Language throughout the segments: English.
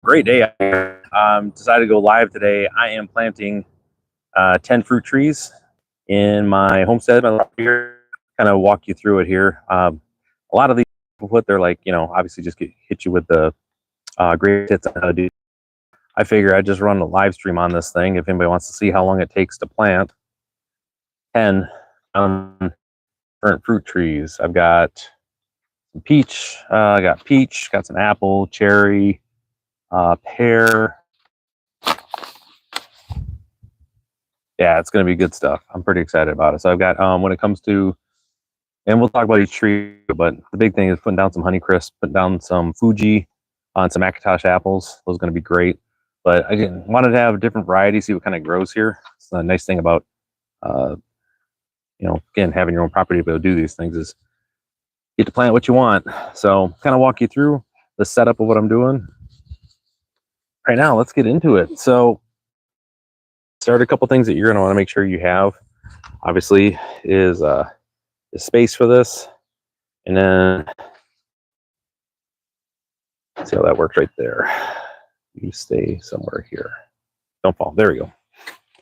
Great day out here. Decided to go live today. I am planting 10 fruit trees in my homestead here. Kind of walk you through it here. A lot of these people put their, like, obviously just hit you with the great tips on how to do. I figure I'd just run a live stream on this thing if anybody wants to see how long it takes to plant 10 different fruit trees. I've got some peach, got some apple, cherry, pear. Yeah, it's going to be good stuff. I'm pretty excited about it. So I've got, when it comes to, and we'll talk about each tree, but the big thing is putting down some Honeycrisp, putting down some Fuji on some Macintosh apples. Those are going to be great. But again, wanted to have a different variety, see what kind of grows here. It's a nice thing about, again, having your own property to be able to do these things is you get to plant what you want. So kind of walk you through the setup of what I'm doing. Right now, let's get into it. So start a couple things that you're going to want to make sure you have. Obviously, is space for this, and then see how that works right there. You stay somewhere here. Don't fall. There we go.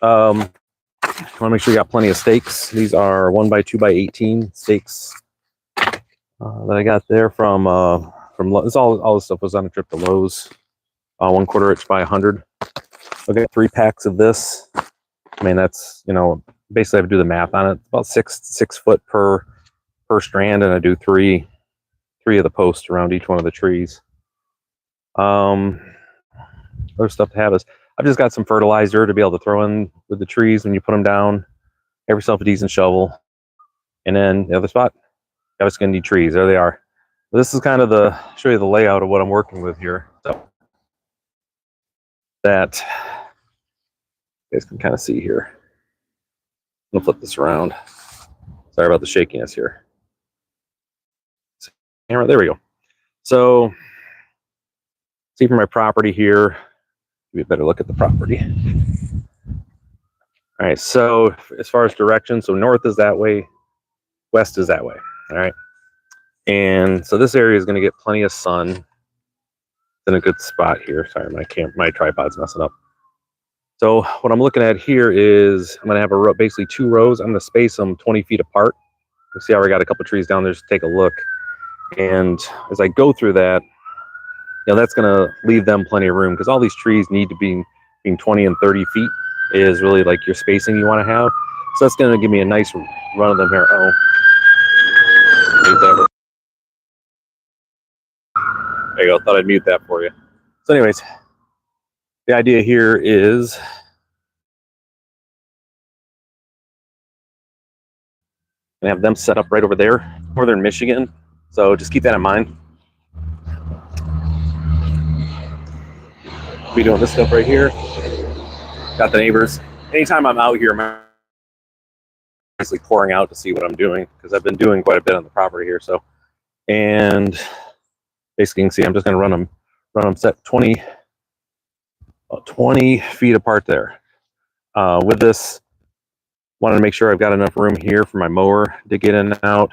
Want to make sure you got plenty of stakes. These are 1x2x18 stakes that I got there from it's all this stuff was on a trip to Lowe's. 1/4 inch by 100. I've got 3 packs of this. I mean, that's, basically I have to do the math on it. It's about 6 foot per strand, and I do three of the posts around each one of the trees. Other stuff to have is I've just got some fertilizer to be able to throw in with the trees when you put them down. Have yourself a decent shovel, and then the other spot, obviously gonna need trees. There they are. This is kind of show you the layout of what I'm working with here. So that you guys can kind of see here. I'm gonna flip this around. Sorry about the shakiness here. Camera, there we go. So, see from my property here, give you a better look at the property. All right, so as far as direction, so north is that way, west is that way. All right, and so this area is going to get plenty of sun. It's in a good spot here. Sorry, my tripod's messing up. So what I'm looking at here is I'm going to have basically 2 rows. I'm going to space them 20 feet apart. You see how I got a couple trees down there. Just take a look. And as I go through that, that's going to leave them plenty of room, because all these trees need to be between 20 and 30 feet is really like your spacing you want to have. So that's going to give me a nice run of them here. There you go. Thought I'd mute that for you. So anyways, the idea here is and have them set up right over there, northern Michigan. So just keep that in mind. Be doing this stuff right here. Got the neighbors. Anytime I'm out here, I'm basically pouring out to see what I'm doing, because I've been doing quite a bit on the property here. So, and basically you can see I'm just going to run them set 20 feet apart there. With this, wanted to make sure I've got enough room here for my mower to get in and out.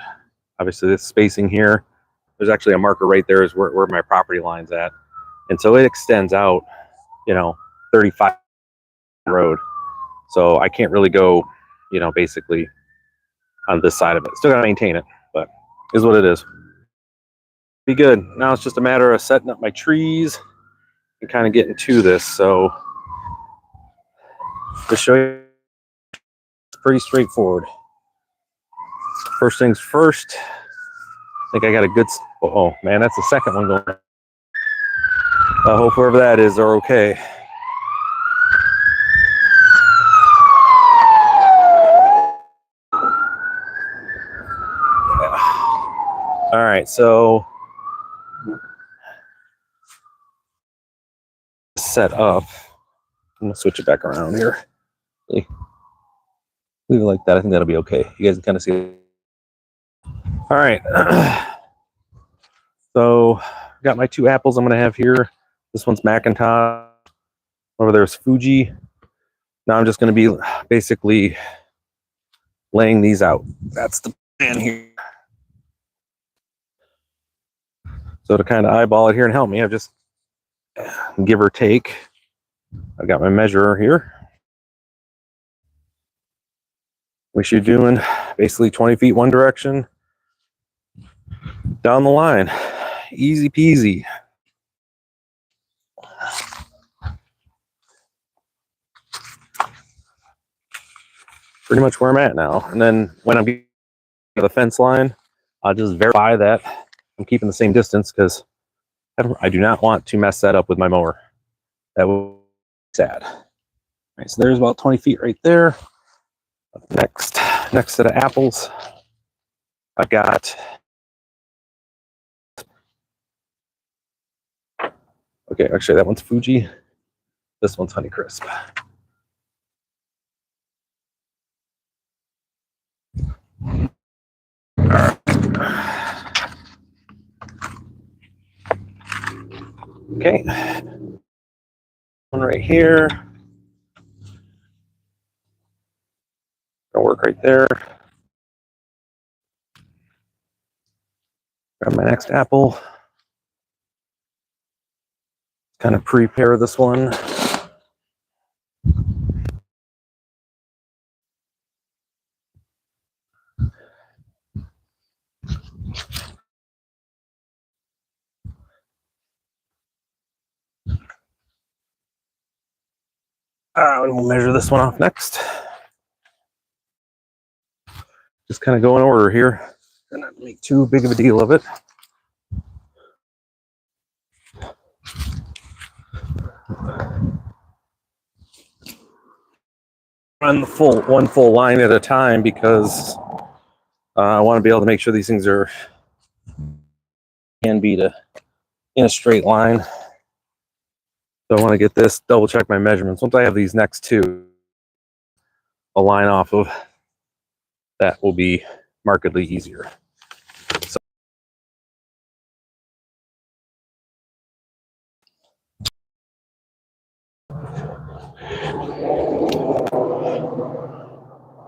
Obviously this spacing here, there's actually a marker right there is where my property line's at. And so it extends out, 35 road. So I can't really go, basically on this side of it. Still gotta maintain it, but is what it is. Be good. Now it's just a matter of setting up my trees and kind of getting to this. So to show you, it's pretty straightforward. First things first, I think I got a good, oh man, that's the second one going. I hope whoever that is are okay. All right, so set up. I'm gonna switch it back around here. Leave it like that. I think that'll be okay. You guys can kind of see it. All right. So got my 2 apples I'm gonna have here. This one's Macintosh. Over there's Fuji. Now I'm just gonna be basically laying these out. That's the plan here. So to kind of eyeball it here and help me, I've just give or take. I've got my measurer here. We should be doing basically 20 feet one direction down the line. Easy peasy. Pretty much where I'm at now. And then when I'm getting to the fence line, I'll just verify that I'm keeping the same distance, because I do not want to mess that up with my mower. That would be sad. All right, so there's about 20 feet right there. Next set of apples, I've got, okay, actually that one's Fuji. This one's Honeycrisp. Okay, one right here. Gonna work right there. Grab my next apple. Kind of prepare this one. We'll measure this one off next. Just kind of go in order here and not make too big of a deal of it. Run the one full line at a time, because I want to be able to make sure these things can be in a straight line. So I want to get this, double check my measurements. Once I have these next two a line off of, that will be markedly easier. So,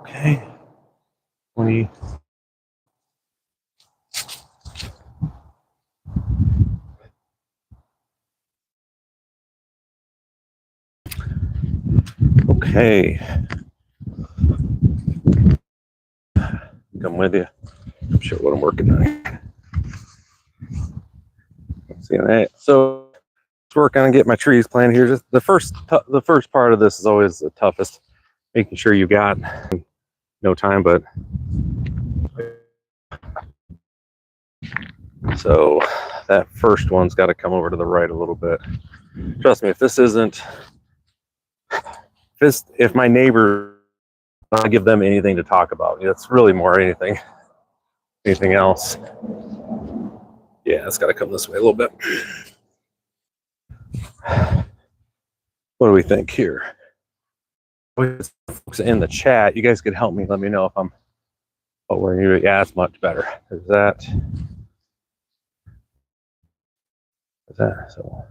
okay, 20. Okay, come with you. I'm sure what I'm working on. See that? So let's work on get my trees planted here. Just the first part of this is always the toughest, making sure you got no time, but so that first one's got to come over to the right a little bit. Trust me, if this isn't, if my neighbor, I give them anything to talk about, it's really more anything else. Yeah, it's got to come this way a little bit. What do we think here? Folks in the chat, you guys could help me. Let me know if I'm. Oh, where you? Yeah, that's much better. Is that so?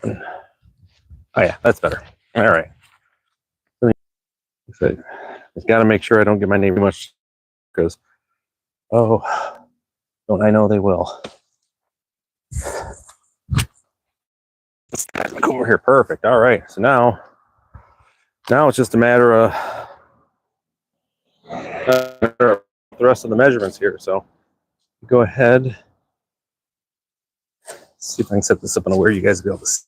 Oh yeah, that's better. All right. So, just got to make sure I don't get my neighbor much, because don't I know they will. Look over here, perfect. All right, so now it's just a matter of the rest of the measurements here. So go ahead, see if I can set this up in a way you guys will be able to see.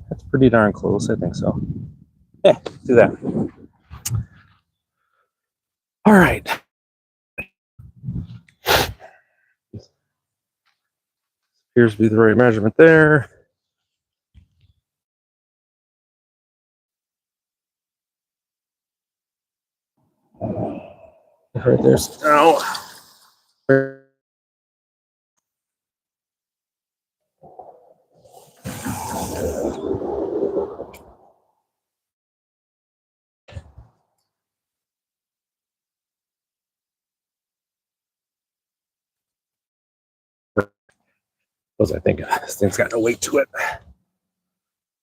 That's pretty darn close, I think so. Yeah, do that. All right. Appears to be the right measurement there. Right there. Oh. What was I thinking? This thing's got no weight to it.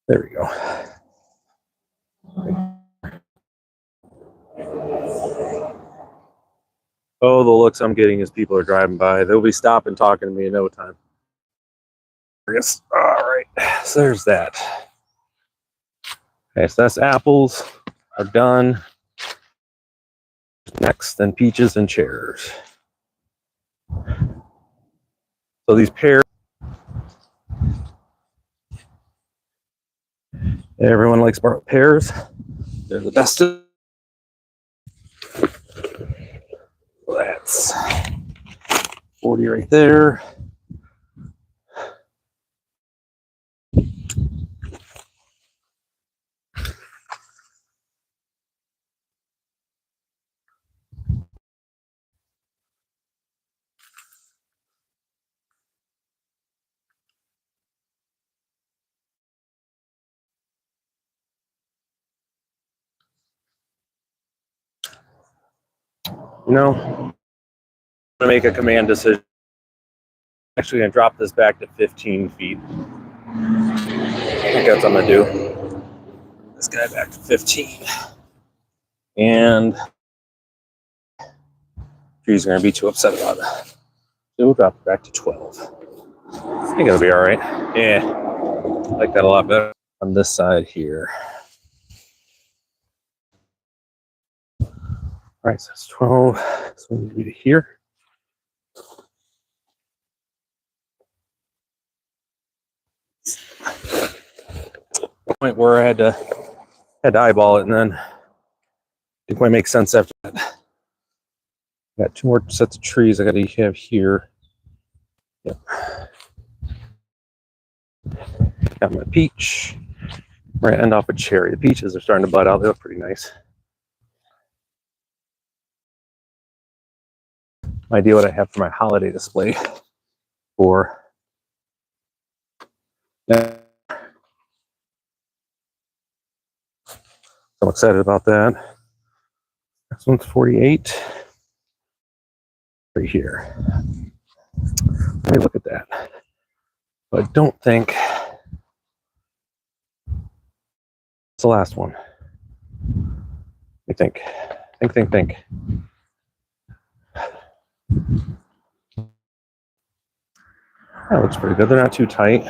There we go. Oh, the looks I'm getting as people are driving by. They'll be stopping talking to me in no time. All right, so there's that. Okay, so that's apples are done. Next, then peaches and chairs. So these pears, everyone likes pears. They're the best. That's 40 right there. You know, I'm gonna make a command decision. Actually, gonna drop this back to 15 feet. I think that's what I'm gonna do. This guy back to 15, and trees are gonna be too upset about it. So we'll drop it back to 12. I think it'll be all right. Yeah, I like that a lot better. On this side here. All right, so it's 12. So we need to be here. Point where I had to eyeball it, and then it quite make sense after that. Got 2 more sets of trees I got to have here. Yep. Got my peach. We're gonna end off with cherry. The peaches are starting to bud out. They look pretty nice. Idea what I have for my holiday display for. So I'm excited about that. Next one's 48. Right here. Let me look at that. But I don't think it's the last one. Let me think. Think. That looks pretty good. They're not too tight.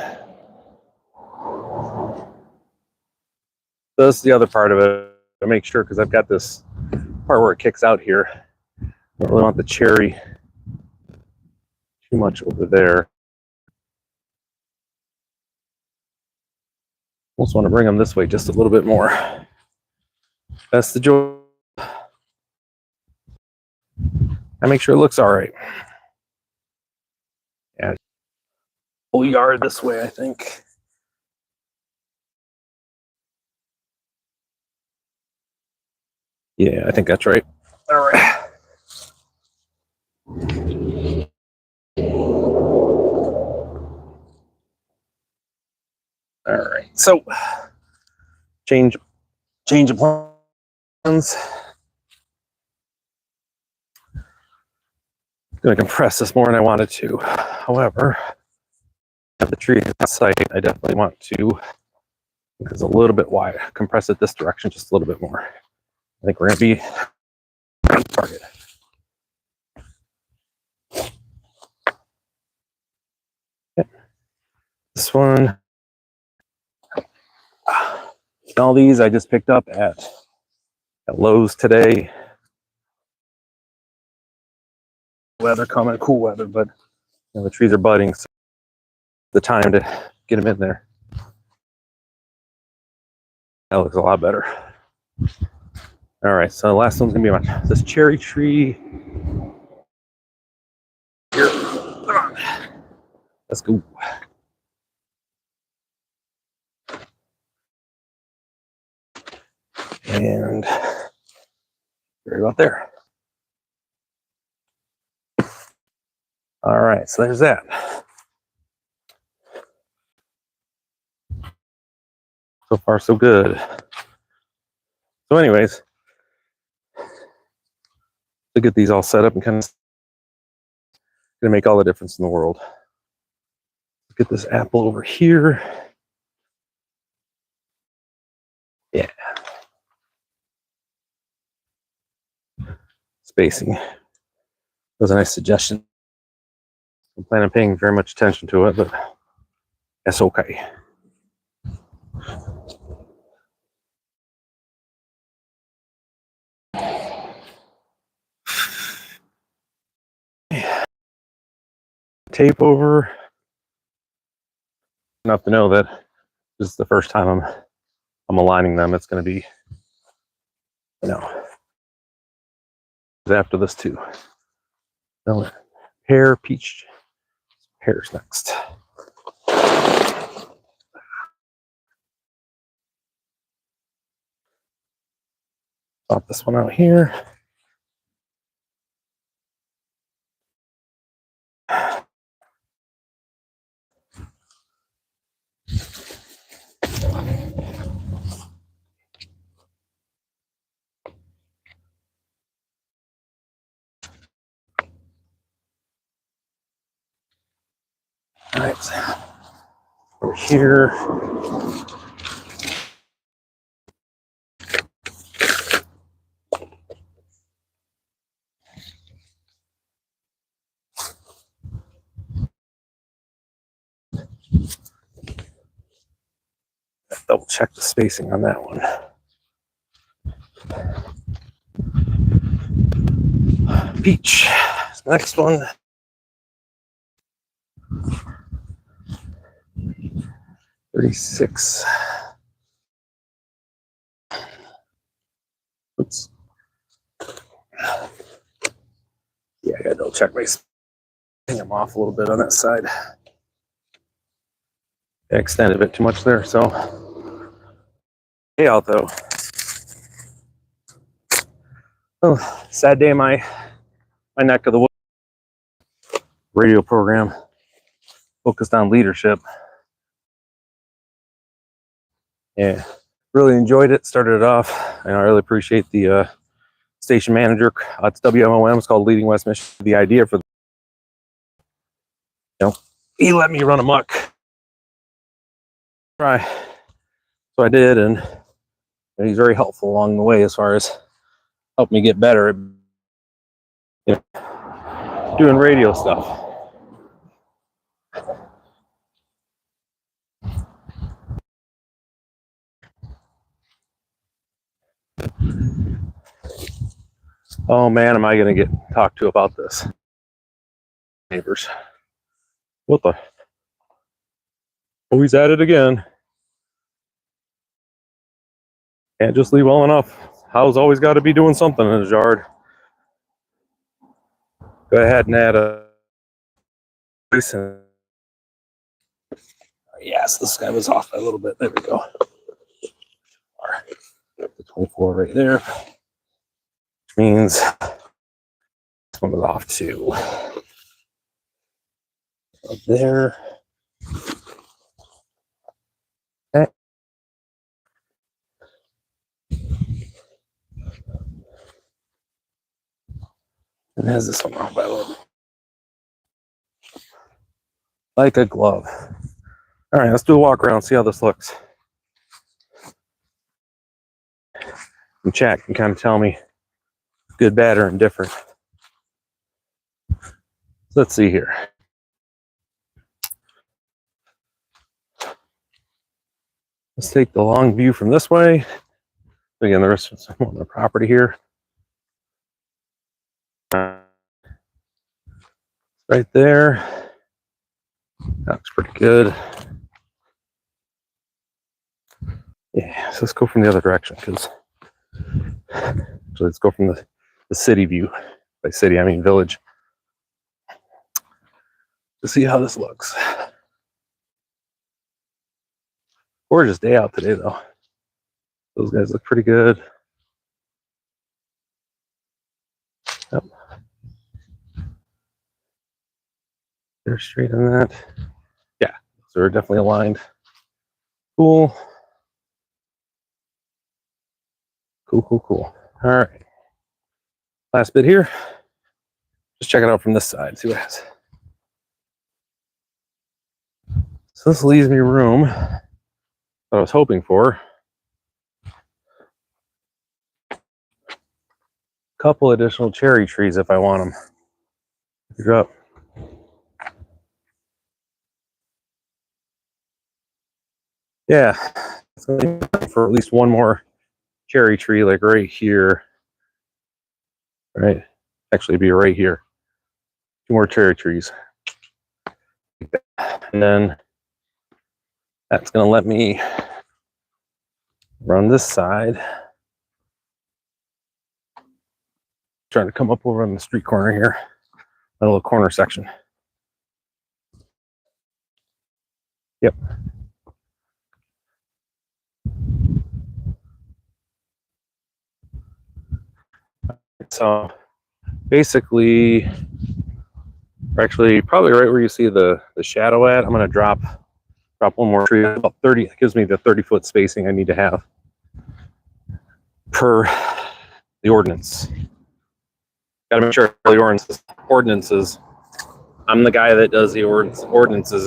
So this is the other part of it. I make sure, because I've got this part where it kicks out here. I don't really want the cherry too much over there. Almost want to bring them this way just a little bit more. That's the joy. I make sure it looks all right. Yeah, whole yard this way, I think. Yeah, I think that's right. All right. All right. So change of plans. I'm going to compress this more than I wanted to. However, the tree site, I definitely want to, because a little bit wide, compress it this direction just a little bit more. I think we're going to be on target. Okay. This one, all these I just picked up at Lowe's today. Weather coming, cool weather, but the trees are budding, so the time to get them in there. That looks a lot better. All right, so the last one's gonna be this cherry tree. Here, come on, let's go. And right about there. All right, so there's that. So far, so good. So anyways, to get these all set up and kind of gonna make all the difference in the world. Get this apple over here. Yeah. Spacing. That was a nice suggestion. I'm planning on paying very much attention to it, but That's okay. Tape over enough to know that this is the first time I'm aligning them. It's going to be, you know, after this too. No, pear, peach, pears next. Pop this one out here. All right, over here. Double check the spacing on that one. Peach. Next one. $36. Oops. Yeah, I gotta double check my spacing. I'm off a little bit on that side. I extended a bit too much there, so hey out though. Oh, sad day in my neck of the woods. Radio program focused on leadership. Yeah, really enjoyed it. Started it off, and I really appreciate the station manager. It's WMOM. It's called Leading West Michigan. The idea for he let me run amok. Try, so I did, and he's very helpful along the way as far as helping me get better at doing radio stuff. Oh man, am I going to get talked to about this? Neighbors. What the? Oh, he's at it again. Can't just leave well enough. How's always got to be doing something in his yard. Go ahead and add a. Yes, this guy was off a little bit. There we go. The 24 right there. Which means this one was off too. Up there. Okay. And has this one off by a little bit. Like a glove. All right, let's do a walk around, see how this looks. And chat can kind of tell me good, bad, or indifferent. So let's see here. Let's take the long view from this way. Again, there's some on the property here. Right there. That looks pretty good. Yeah, so let's go from the other direction because so let's go from the city view. By city, I mean village. To see how this looks. Gorgeous day out today, though. Those guys look pretty good. Yep. They're straight on that. Yeah, so they're definitely aligned. Cool. Cool. All right. Last bit here. Just check it out from this side. See what it has. So this leaves me room that I was hoping for. A couple additional cherry trees if I want them. You're up. Yeah, it's going to be for at least one more cherry tree, like right here. Right, actually, be right here. 2 more cherry trees, and then that's going to let me run this side. Trying to come up over on the street corner here, a little corner section. Yep. So basically, actually probably right where you see the shadow at, I'm going to drop one more tree. About 30, it gives me the 30-foot spacing I need to have per the ordinance. Got to make sure the ordinances. I'm the guy that does the ordinances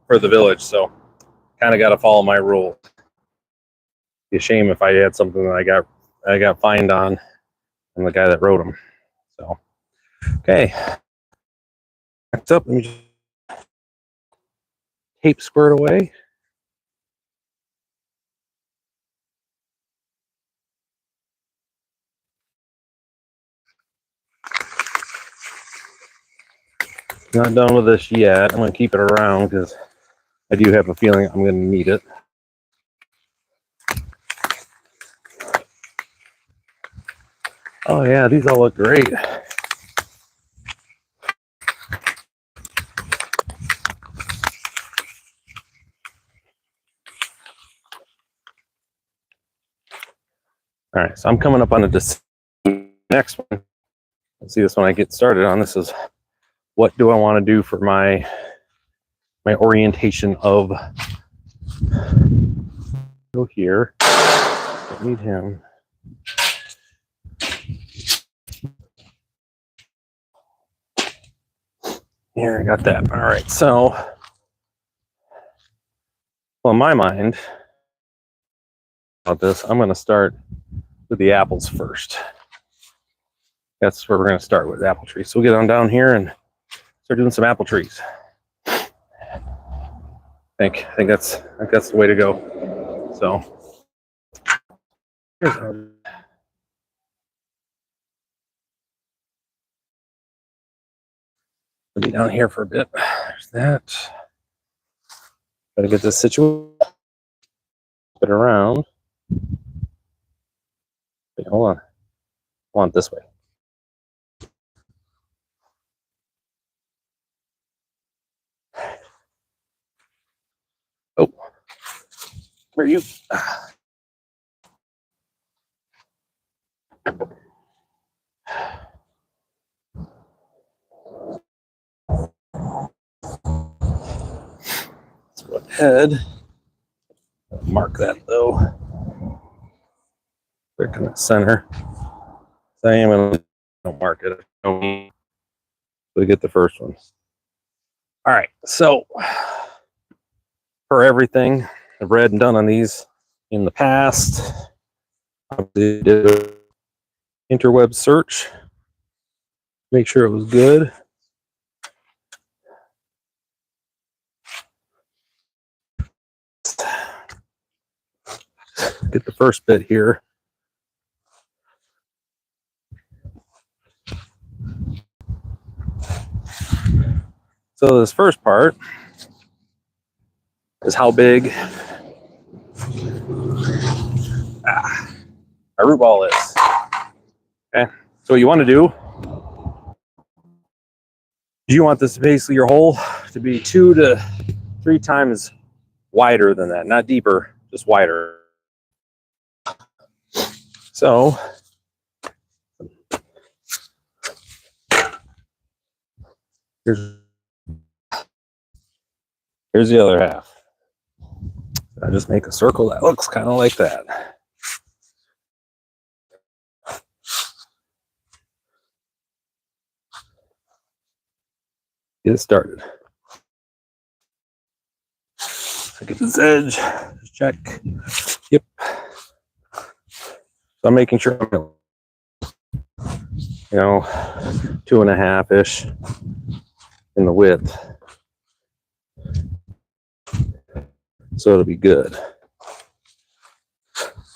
for the village, so kind of got to follow my rule. Be a shame if I had something that I got fined on. I'm the guy that wrote them. So okay, next up, let me just tape squared away. Not done with this yet. I'm going to keep it around because I do have a feeling I'm going to need it. Oh yeah, these all look great. All right, so I'm coming up on the next one. Let's see this when I get started on. This is what do I want to do for my orientation of. Go here. Don't need him. Here, I got that. All right, so well, in my mind about this, I'm going to start with the apples first. That's where we're going to start with apple trees. So we'll get on down here and start doing some apple trees. I think that's the way to go. So here's our I'll be down here for a bit. There's that. Gotta get this situated. Put it around. Wait, hold on. I want it this way. Oh, where are you? Let's go ahead. Mark that though. Click in the center. So I am going to mark it. We get the first one. All right. So for everything I've read and done on these in the past, I did an interweb search. Make sure it was good. Get the first bit here. So this first part is how big my root ball is. Okay, so what you want to do, you want this basically your hole to be 2 to 3 times wider than that, not deeper, just wider. So here's the other half. I just make a circle that looks kind of like that. Get it started. So get this edge. Just check. Yep. So I'm making sure I'm, 2.5-ish in the width. So it'll be good.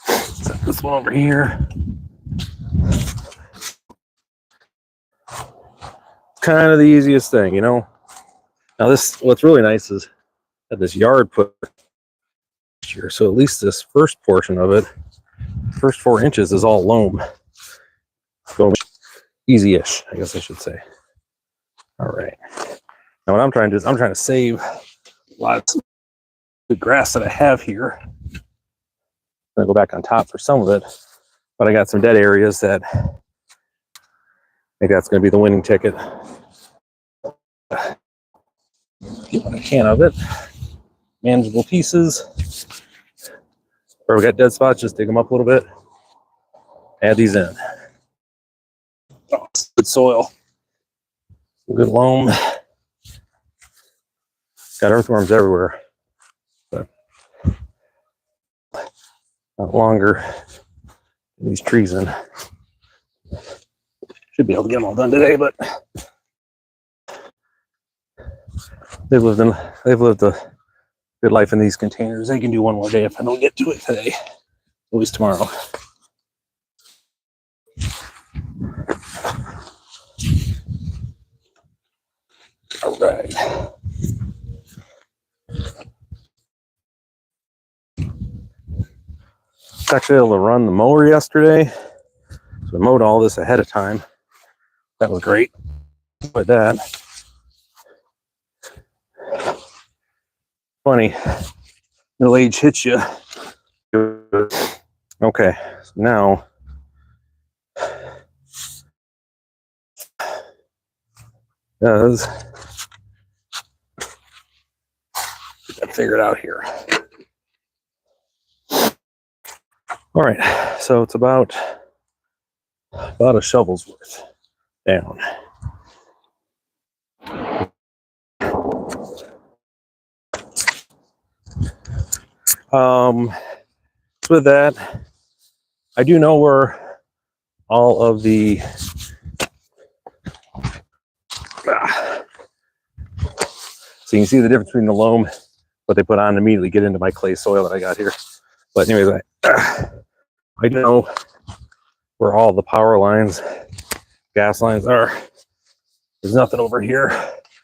Set this one over here. Kind of the easiest thing, you know. Now this, what's really nice is that this yard put here, so at least this first portion of it, first 4 inches is all loam. So easy-ish, I guess I should say. All right. Now what I'm trying to do is I'm trying to save lots of the grass that I have here. I'm gonna go back on top for some of it, but I got some dead areas that I think that's gonna be the winning ticket. Get what I can of it. Manageable pieces. Where we got dead spots, just dig them up a little bit. Add these in. Oh, good soil. Good loam. Got earthworms everywhere. But not longer. These trees in. Should be able to get them all done today, but they've lived a good life in these containers. They can do one more day if I don't get to it today. At least tomorrow. All right. I was actually able to run the mower yesterday. So I mowed all this ahead of time. That was great. With that. Funny. Middle age hits you. Okay, so now does get that figured out here. All right, so it's about a shovel's worth down. With that, I do know where all of the so you can see the difference between the loam, what they put on to immediately get into my clay soil that I got here. But anyways, I know where all the power lines, gas lines are. There's nothing over here.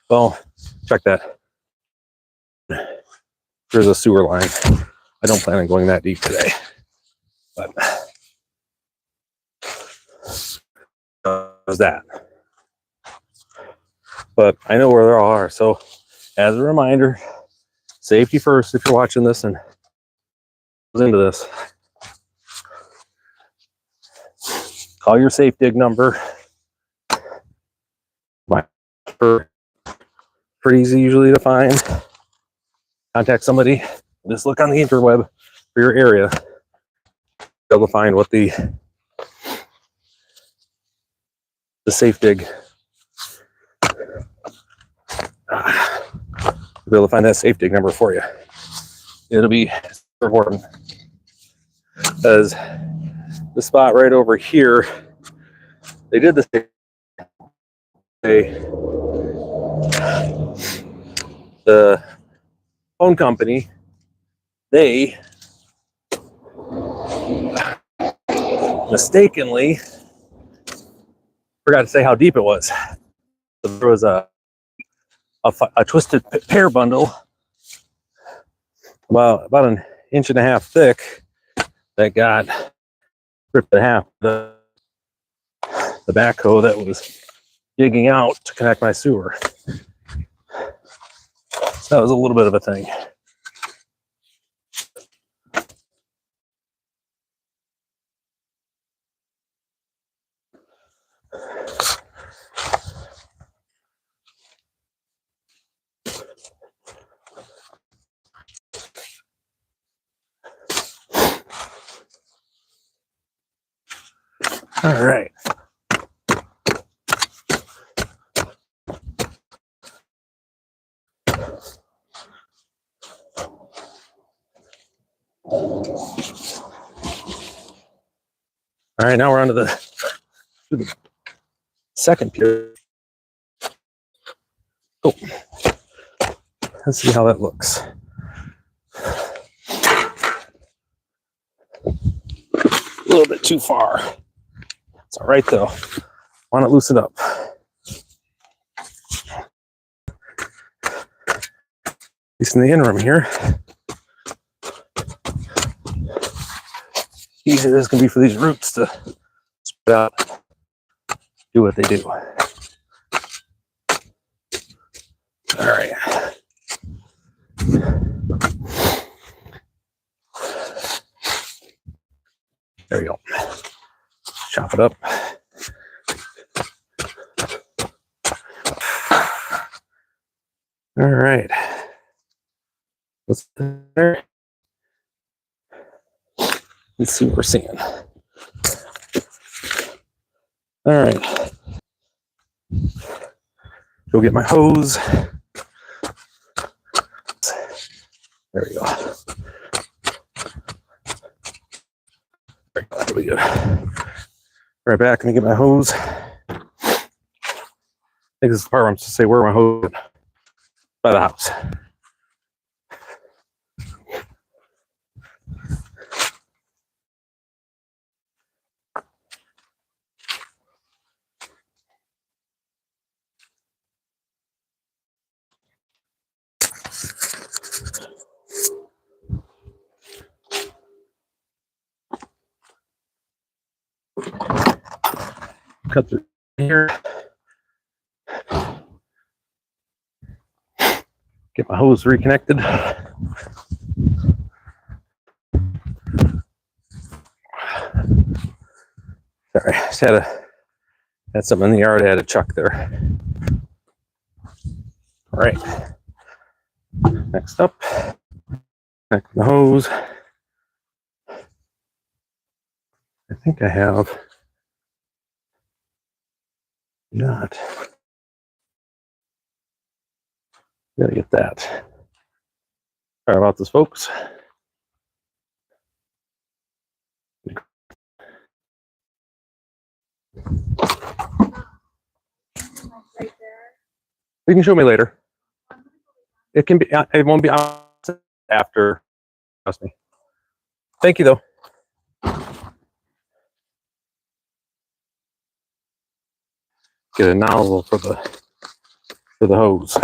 Well, check that. There's a sewer line. I don't plan on going that deep today. But there's that. But I know where they all are. So as a reminder, safety first if you're watching this and goes into this. Call your safe dig number. Pretty easy usually to find. Contact somebody. Just look on the interweb for your area. Be able to find what the safe dig. Be able to find that safe dig number for you. It'll be important because the spot right over here, they did the the phone company, they mistakenly forgot to say how deep it was. So there was a twisted pear bundle about 1.5 inches thick that got ripped in half. The backhoe that was digging out to connect my sewer. So that was a little bit of a thing. All right. All right, now we're on to the second pear. Oh, let's see how that looks. little bit too far. It's all right though. Want to loosen up. At least in the interim here. Easier this can be for these roots to spread out, do what they do. All right. There you go. Chop it up. All right. What's there? Let's see what we're seeing. All right. Go get my hose. There we go. That'll be good. Right back, let me get my hose. I think this is the part where I'm supposed to say where my hose is. By the house. Cut through here. Get my hose reconnected. Sorry, just had something in the yard I had to chuck there. All right. Next up, connect the hose. I think I have not. Gotta get that. Sorry about this, folks. You can show me later. It can be. It won't be after. Trust me. Thank you, though. Get a nozzle for the hose.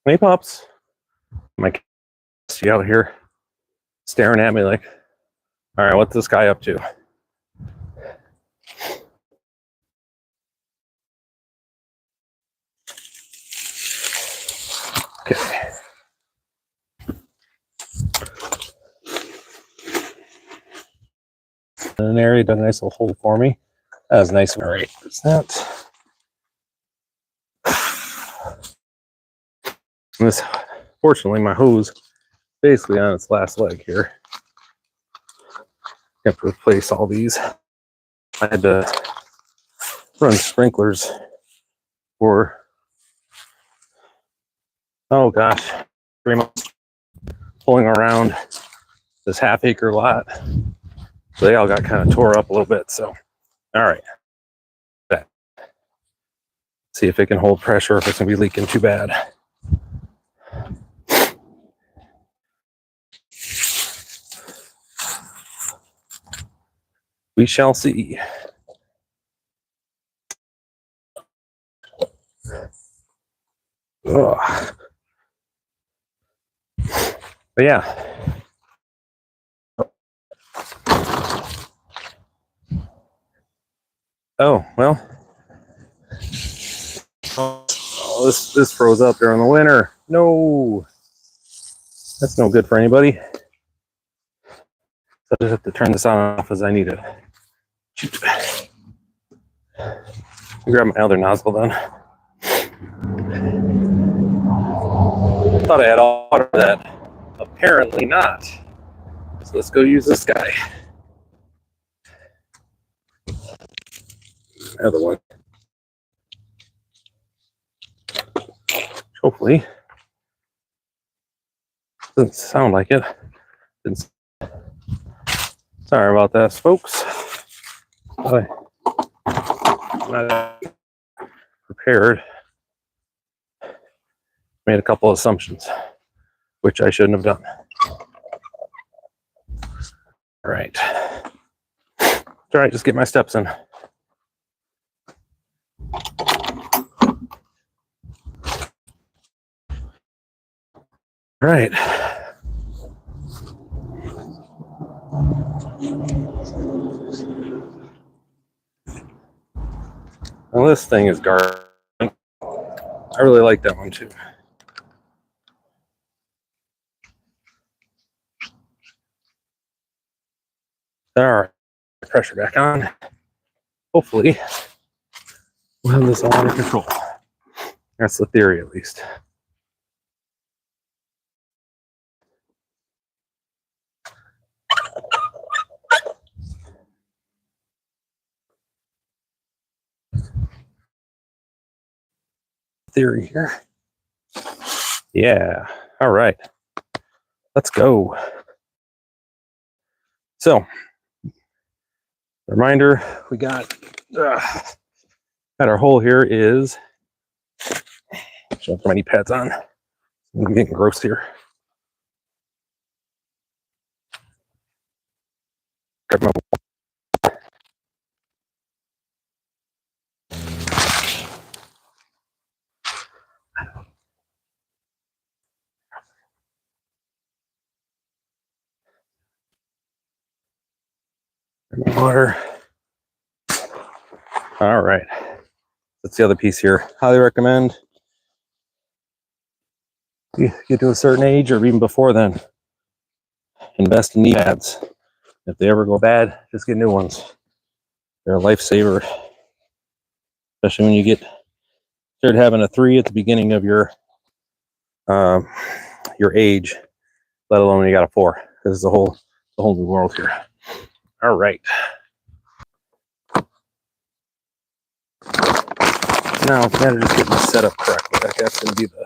Hey, pups. My cat's out here staring at me like, all right, what's this guy up to? Okay. An area done a nice little hole for me. That was nice. All right, is that? And this, fortunately, my hose basically on its last leg here. I have to replace all these. I had to run sprinklers for, oh gosh, 3 months pulling around this half-acre lot. So they all got kind of tore up a little bit. So, all right. See if it can hold pressure, if it's going to be leaking too bad. We shall see. Ugh. But yeah. Oh, well. Oh, this froze up during the winter. No. That's no good for anybody. So I just have to turn this on and off as I need it. Shoot. Grab my other nozzle then. Thought I had all water that. Apparently not. So let's go use this guy. Another one. Hopefully. Doesn't sound like it. Sorry about that, folks. I'm not prepared. Made a couple assumptions, which I shouldn't have done. All right. It's all right, just get my steps in. All right. Well, this thing is garbage. I really like that one too. All right. Pressure back on. Hopefully, we'll have this all under control. That's the theory, at least. Theory here. Yeah. All right. Let's go. So, reminder, we got our hole here is. Should have my pads on. I'm getting gross here. Grab my water. All right. That's the other piece here. Highly recommend you get to a certain age or even before then, invest in knee pads. If they ever go bad, just get new ones. They're a lifesaver, especially when you start having a 3 at the beginning of your age, let alone when you got a 4. This is the whole new world here. All right. Now it's a matter of just getting this set up correctly. That's going to be the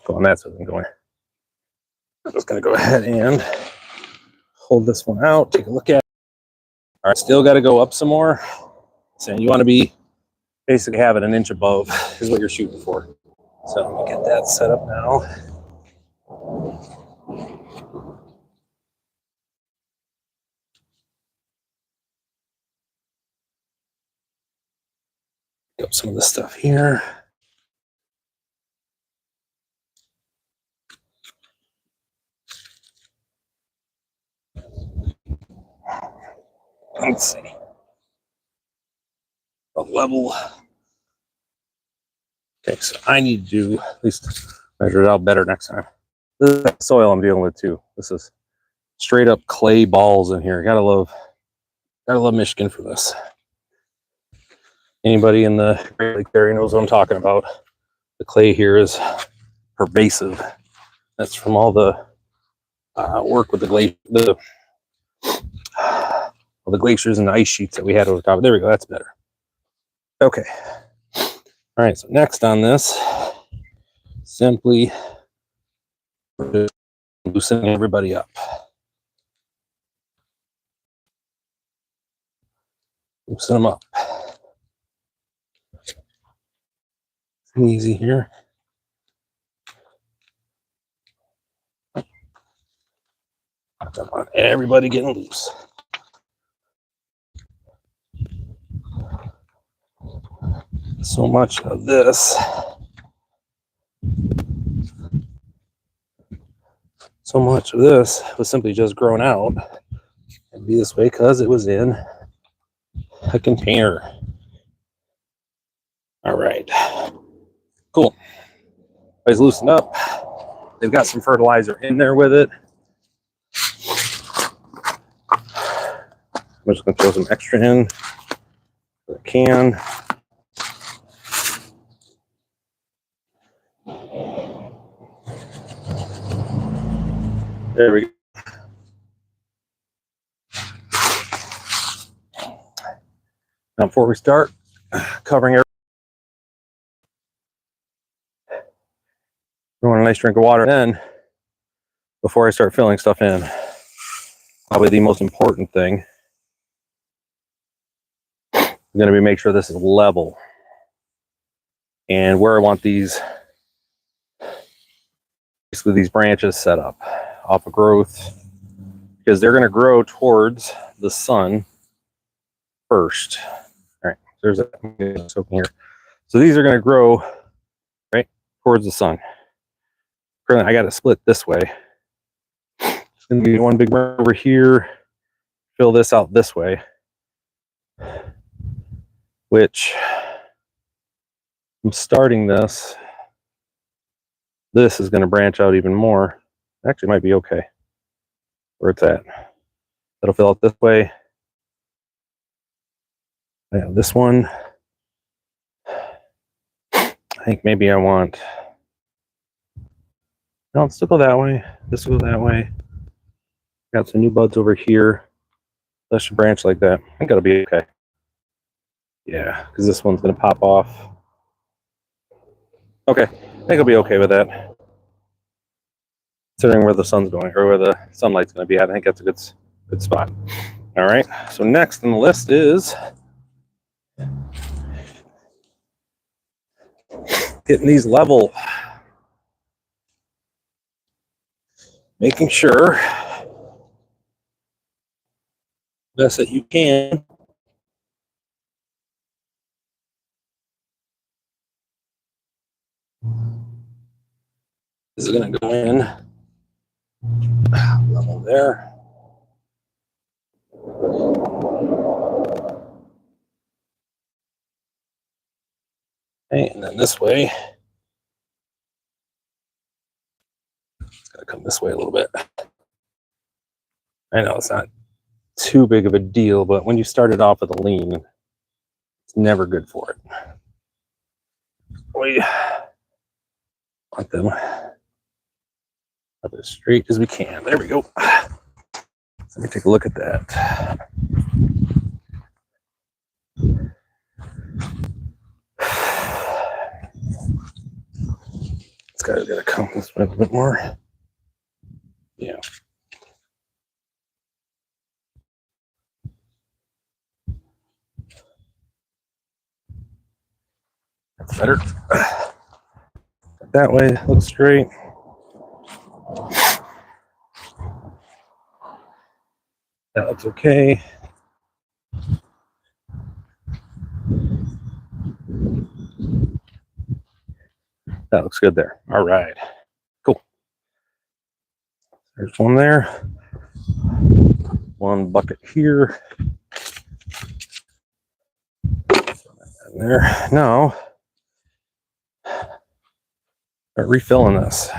going. That's what's going. I'm just going to go ahead and hold this one out. Take a look at it. All right, still got to go up some more. So you want to be basically have it an inch above is what you're shooting for. So I'm going to get that set up now. Get up some of this stuff here. Let's see. A level. Okay, so I need to do at least measure it out better next time. This is the soil I'm dealing with too. This is straight up clay balls in here. Gotta love Michigan for this. Anybody in the Great Lake area knows what I'm talking about. The clay here is pervasive. That's from all the work with the glaciers and the ice sheets that we had over top. There we go. That's better. Okay. All right. So next on this, simply loosening everybody up. Loosen them up. Easy here. Come on, everybody getting loose. So much of this. So much of this was simply just grown out and be this way because it was in a container. All right. Cool. Everybody's loosened up. They've got some fertilizer in there with it. I'm just going to throw some extra in for the can. There we go. Now, before we start covering everything, I want a nice drink of water. Then, before I start filling stuff in, probably the most important thing I'm going to make sure this is level. And where I want these, basically these branches set up off of growth, because they're going to grow towards the sun first. All right, there's a open here. So these are going to grow right towards the sun. Currently, I got it split this way. It's going to be one big one over here. Fill this out this way, which I'm starting this. This is going to branch out even more. Actually, might be okay where it's at. That'll fill out this way. I have this one. I think maybe I want. No, let's still go that way. This will go that way. Got some new buds over here. That should branch like that. I think that'll be okay. Yeah, because this one's going to pop off. Okay, I think I'll be okay with that. Considering where the sun's going, or where the sunlight's going to be at, I think that's a good spot. All right, so next on the list is getting these level. Making sure best that you can. This is going to go in level there. Okay, and then this way. It's got to come this way a little bit. I know it's not too big of a deal, but when you start it off with a lean, it's never good for it. We want them up as straight as we can. There we go. Let me take a look at that. This guy's got to come this way a little bit more. Yeah. That's better. That way, looks straight. That looks okay. That looks good there. All right. Cool. There's one there. One bucket here. And there. Now, start refilling this.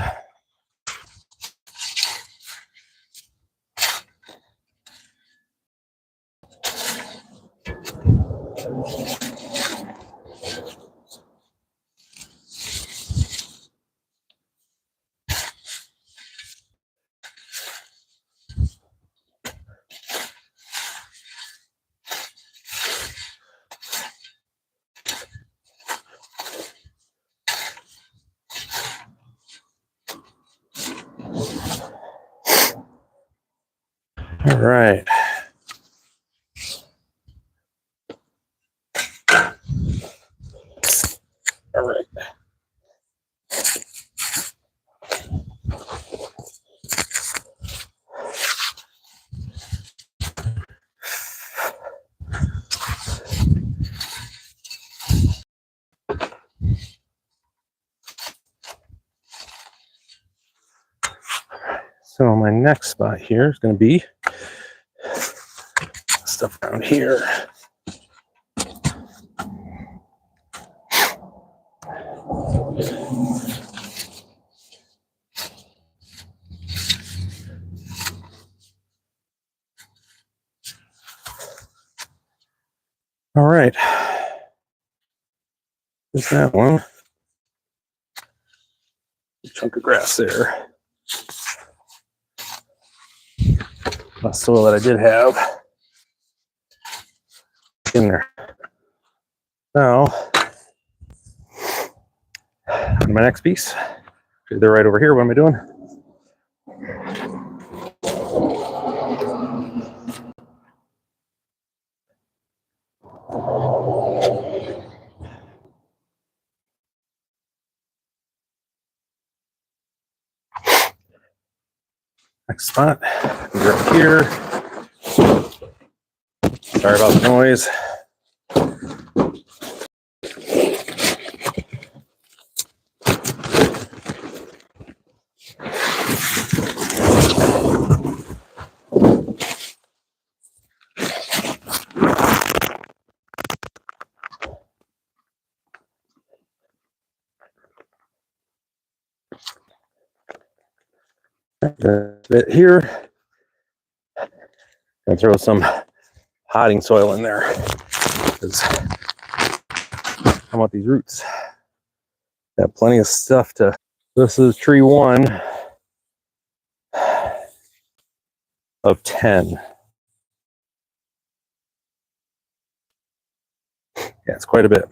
All right. All right. So my next spot here is going to be stuff around here. All right. There's that one. A chunk of grass there. The soil that I did have in there. Now, on my next piece, they're right over here. What am I doing? Next spot, we're up here. Sorry about the noise. Bit here. Gonna throw some potting soil in there because I want these roots. Got plenty of stuff to. This is tree 1 of 10. Yeah, it's quite a bit.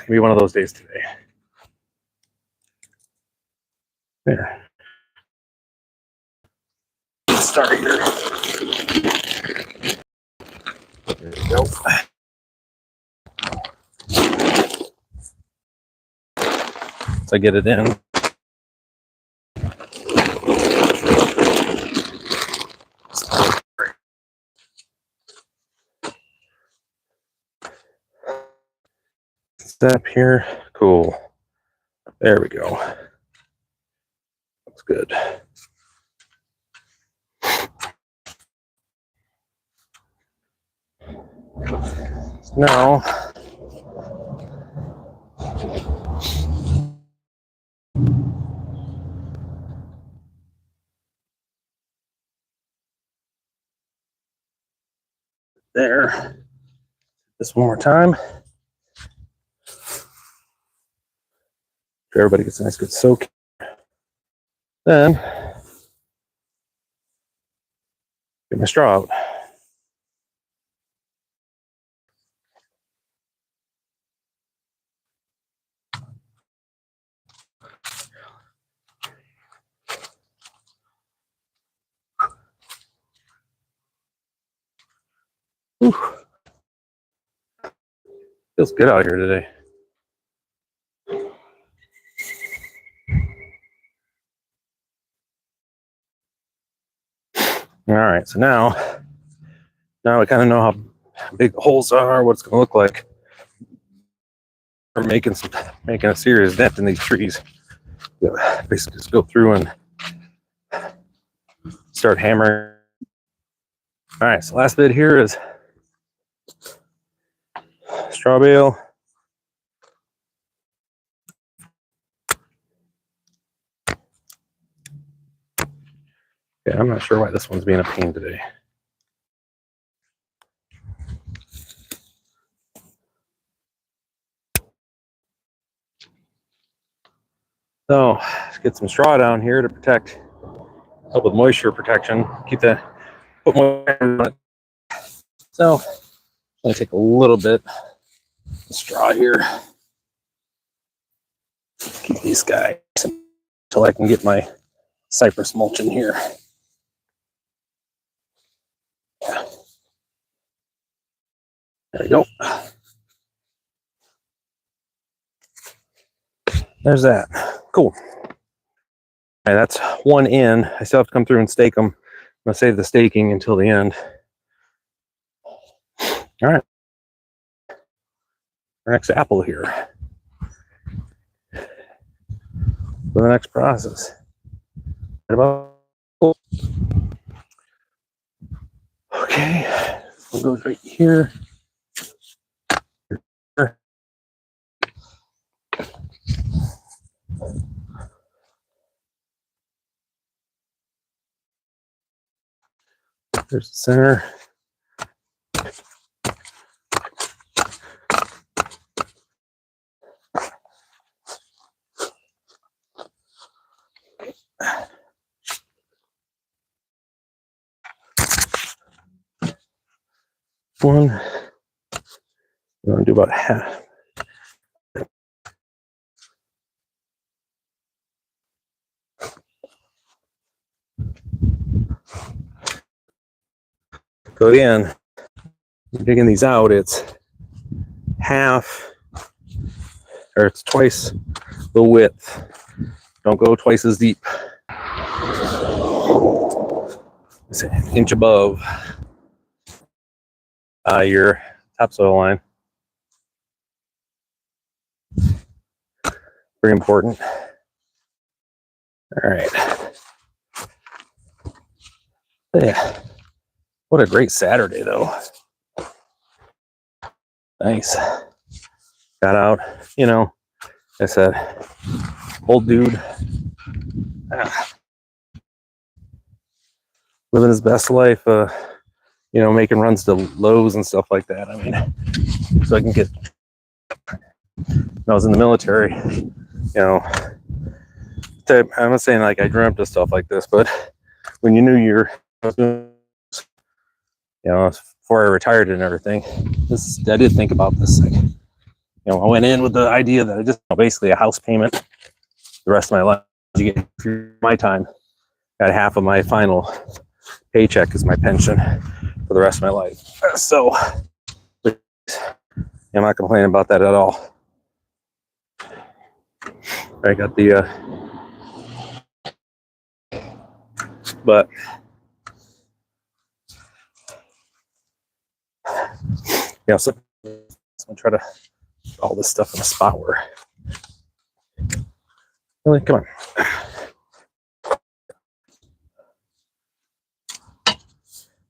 Maybe one of those days today. There. Let's start here. There we go. So I get it in. Step here. Cool. There we go. That's good. Now, there. This one more time. Everybody gets a nice good soak. Then get my straw out. Whew. Feels good out here today. All right, so now I kind of know how big the holes are, what it's going to look like. We're making a serious dent in these trees. Basically, just go through and start hammering. All right, so last bit here is straw bale. Yeah, I'm not sure why this one's being a pain today. So, let's get some straw down here to help with moisture protection. Put moisture on it. So, I'm going to take a little bit of straw here. Keep these guys until I can get my cypress mulch in here. There we go. There's that. Cool. All right, that's one in. I still have to come through and stake them. I'm going to save the staking until the end. All right. Our next apple here. For the next process. Okay. This one goes right here. There's the center. One. I'm going to do about half. So again, digging these out, it's half, or it's twice the width. Don't go twice as deep. It's an inch above your topsoil line. Very important. All right. Yeah. What a great Saturday, though. Nice. Got out, you know, I said, old dude. Living his best life, you know, making runs to Lowe's and stuff like that. I mean, so I can get, when I was in the military, you know, I'm not saying like I dreamt of stuff like this, but when you knew you're, you know, before I retired and everything, I did think about this. Like, you know, I went in with the idea that I just, you know, basically a house payment the rest of my life. You get through my time, got half of my final paycheck is my pension for the rest of my life. So I'm not complaining about that at all. I got the but yeah, so I'm gonna try to put all this stuff in a spot where really, come on.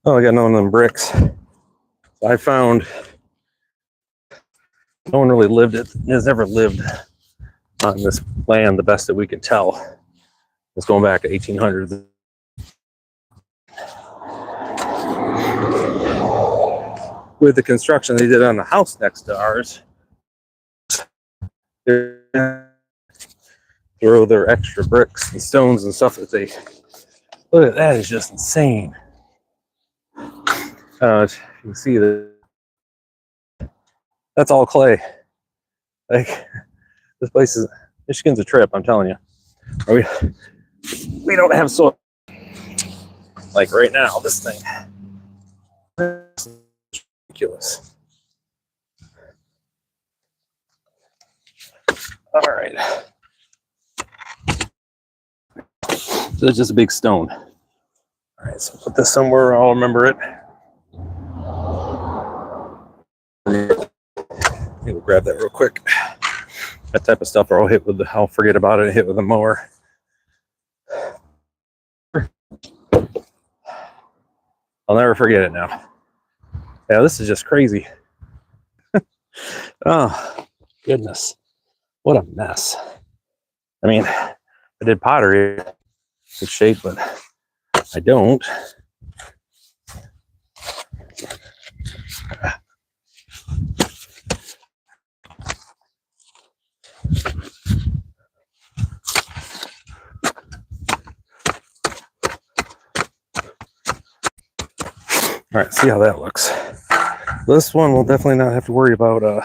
Oh, I got none of them bricks. I found no one really has ever lived on this land the best that we can tell. It's going back to 1800s. With the construction they did on the house next to ours, they throw their extra bricks and stones and stuff that they, look at that, is just insane. You can see that that's all clay. Like, this place is, Michigan's a trip, I'm telling you. We don't have soil. Like right now, this thing is ridiculous. All right. So it's just a big stone. All right, so put this somewhere I'll remember it. We'll grab that real quick. That type of stuff, or I'll forget about it and hit with a mower. I'll never forget it now. Yeah, this is just crazy. Oh, goodness. What a mess. I mean, I did pottery, good shape, but I don't. All right, see how that looks. This one will definitely not have to worry about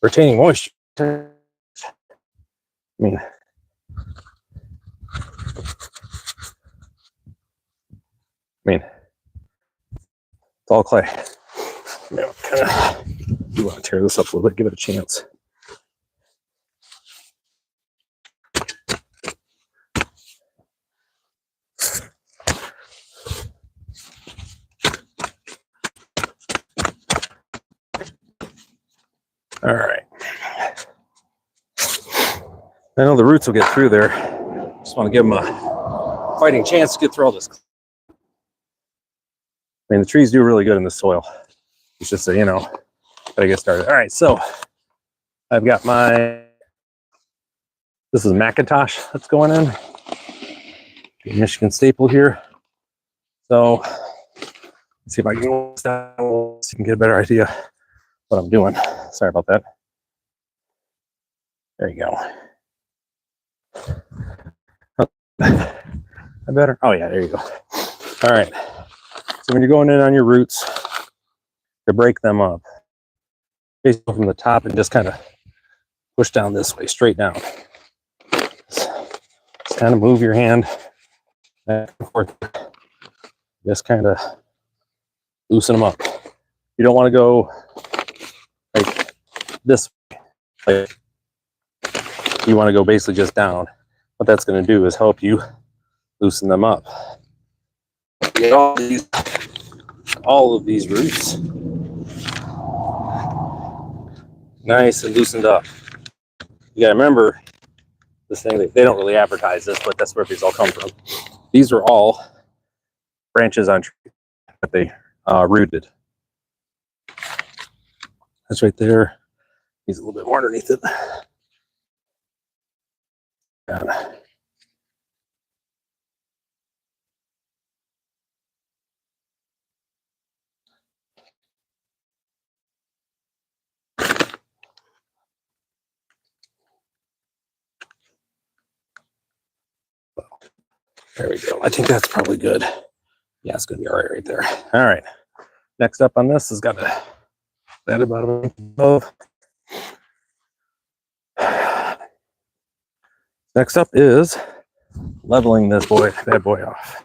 retaining moisture. I mean, it's all clay. You know, kind of, you want to tear this up a little bit, give it a chance. All right. I know the roots will get through there. Just want to give them a fighting chance to get through all this. I mean, the trees do really good in the soil. It's just that, you know, gotta get started. All right, so I've got this is Macintosh that's going in. Michigan staple here. So let's see if I can go down so you can get a better idea what I'm doing. Sorry about that. There you go. I better. Oh yeah, there you go. All right. So when you're going in on your roots, to break them up, basically from the top and just kind of push down this way, straight down. Just kind of move your hand back and forth. Just kind of loosen them up. You don't want to go like this way. You want to go basically just down. What that's going to do is help you loosen them up. Get all of these roots nice and loosened up. You got to remember this thing, they don't really advertise this, but that's where these all come from. These are all branches on trees that they rooted. That's right there. He's a little bit more underneath it. Yeah. There we go. I think that's probably good. Yeah, it's going to be all right there. All right. Next up on this has got that about a inch above. Next up is leveling this bad boy off.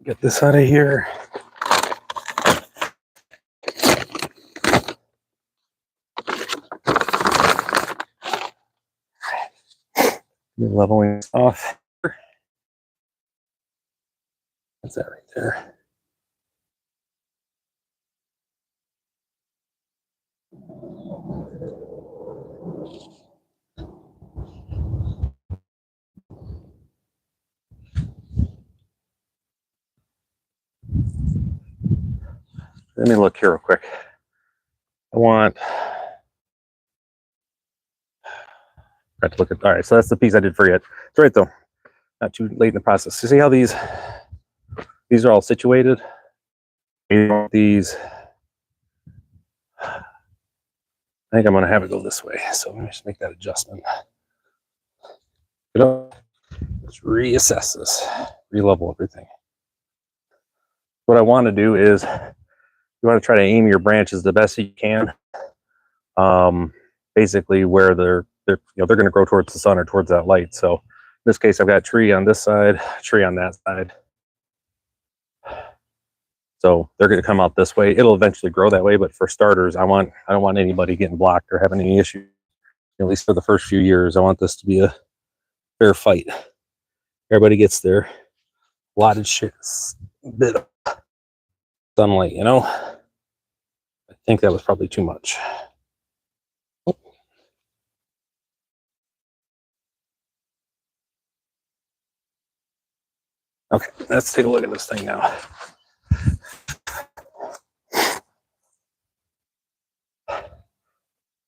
Get this out of here. Leveling off. That's that right there. Let me look here real quick. I have to look at, all right, so that's the piece I did forget. It's right though, not too late in the process. You see how these are all situated? These, I think I'm gonna have it go this way. So let me just make that adjustment. Let's reassess this, re-level everything. What I want to do is you want to try to aim your branches the best you can. Basically where they're going to grow towards the sun or towards that light. So in this case, I've got a tree on this side, tree on that side. So they're going to come out this way. It'll eventually grow that way, but for starters, I don't want anybody getting blocked or having any issues. At least for the first few years, I want this to be a fair fight. Everybody gets their allotted bit of sunlight, you know. I think that was probably too much. Okay, let's take a look at this thing now.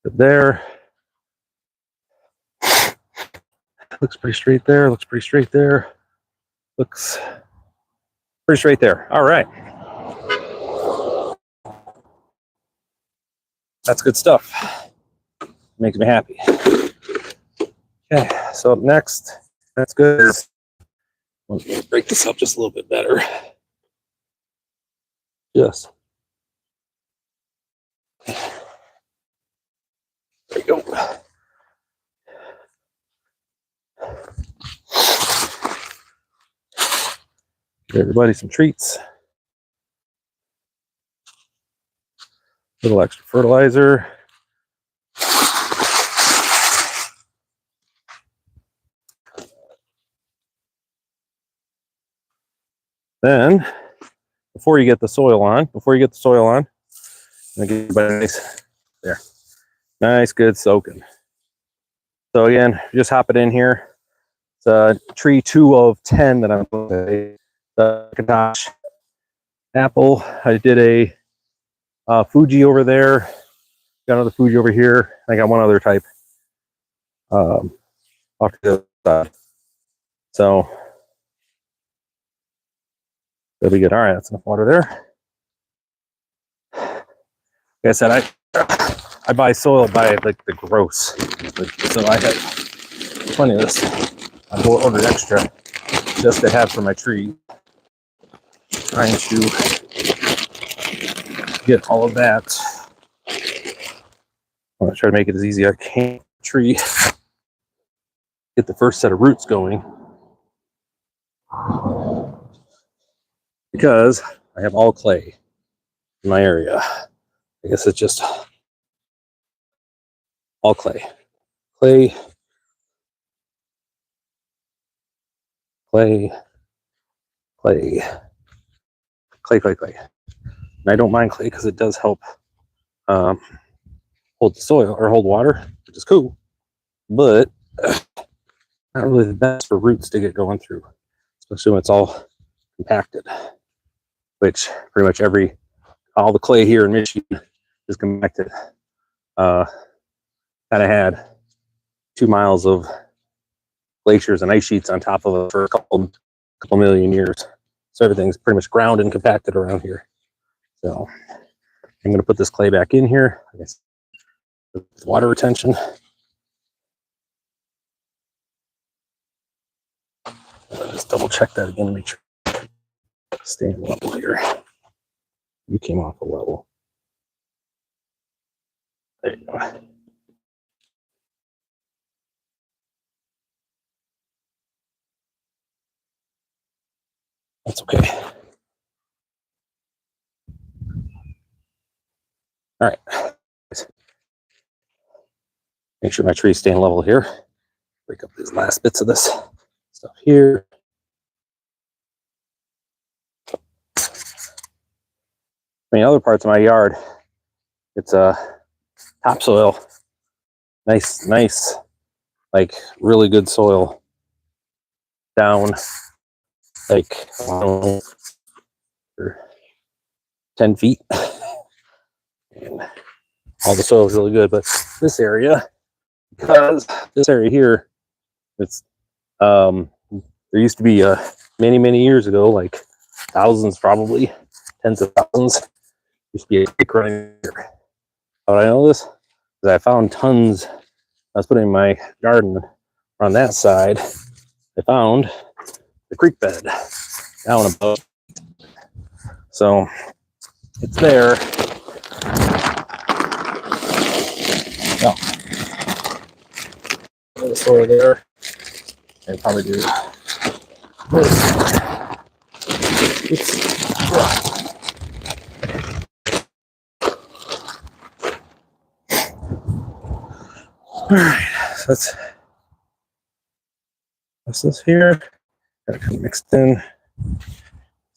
There. Looks pretty straight there. Looks pretty straight there. Looks pretty straight there. All right. That's good stuff. Makes me happy. Okay, so up next, that's good. Let me break this up just a little bit better. Yes. There you go. Give everybody some treats. Little extra fertilizer. Then, before you get the soil on, I'm gonna give everybody a nice, there, nice good soaking. So again, just hop it in here. It's tree 2 of 10 that I'm going to the apple. I did a Fuji over there. Got another Fuji over here. I got one other type off to the side. So that'll be good. All right, that's enough water there. Like I said, I buy soil by like the gross, so I have plenty of this. I ordered extra just to have for my tree. Trying to get all of that I'm gonna try to make it as easy as I can. Tree, get the first set of roots going, because I have all clay in my area. I guess it's just all clay, clay, clay, clay, clay, clay, clay. And I don't mind clay because it does help hold the soil or hold water, which is cool, but not really the best for roots to get going through, especially when it's all compacted, which pretty much all the clay here in Michigan is compacted. Kind of had 2 miles of glaciers and ice sheets on top of it for a couple million years. So everything's pretty much ground and compacted around here. So I'm going to put this clay back in here. I guess water retention. Just double check that again to make sure it's staying level here. You came off a level. There you go. That's okay. All right. Make sure my tree's staying level here. Break up these last bits of this stuff here. I mean, other parts of my yard, it's topsoil. Nice, like really good soil down like, I don't know, 10 feet. And all the soil is really good, but this area, because this area here, it's there used to be many years ago, like thousands, probably tens of thousands, used to be a creek running here. How do I know this? Because I found tons. I was putting in my garden on that side. I found the creek bed down above, so it's there. Oh, the soil there, and probably do this. All right, so that's this here. Got it kind of mixed in.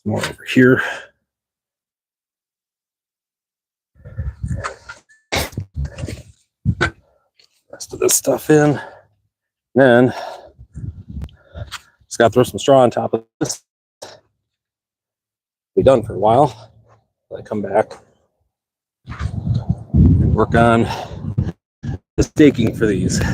More over here. Rest of this stuff in. Then just got to throw some straw on top of this. Be done for a while. I come back and work on the staking for these. There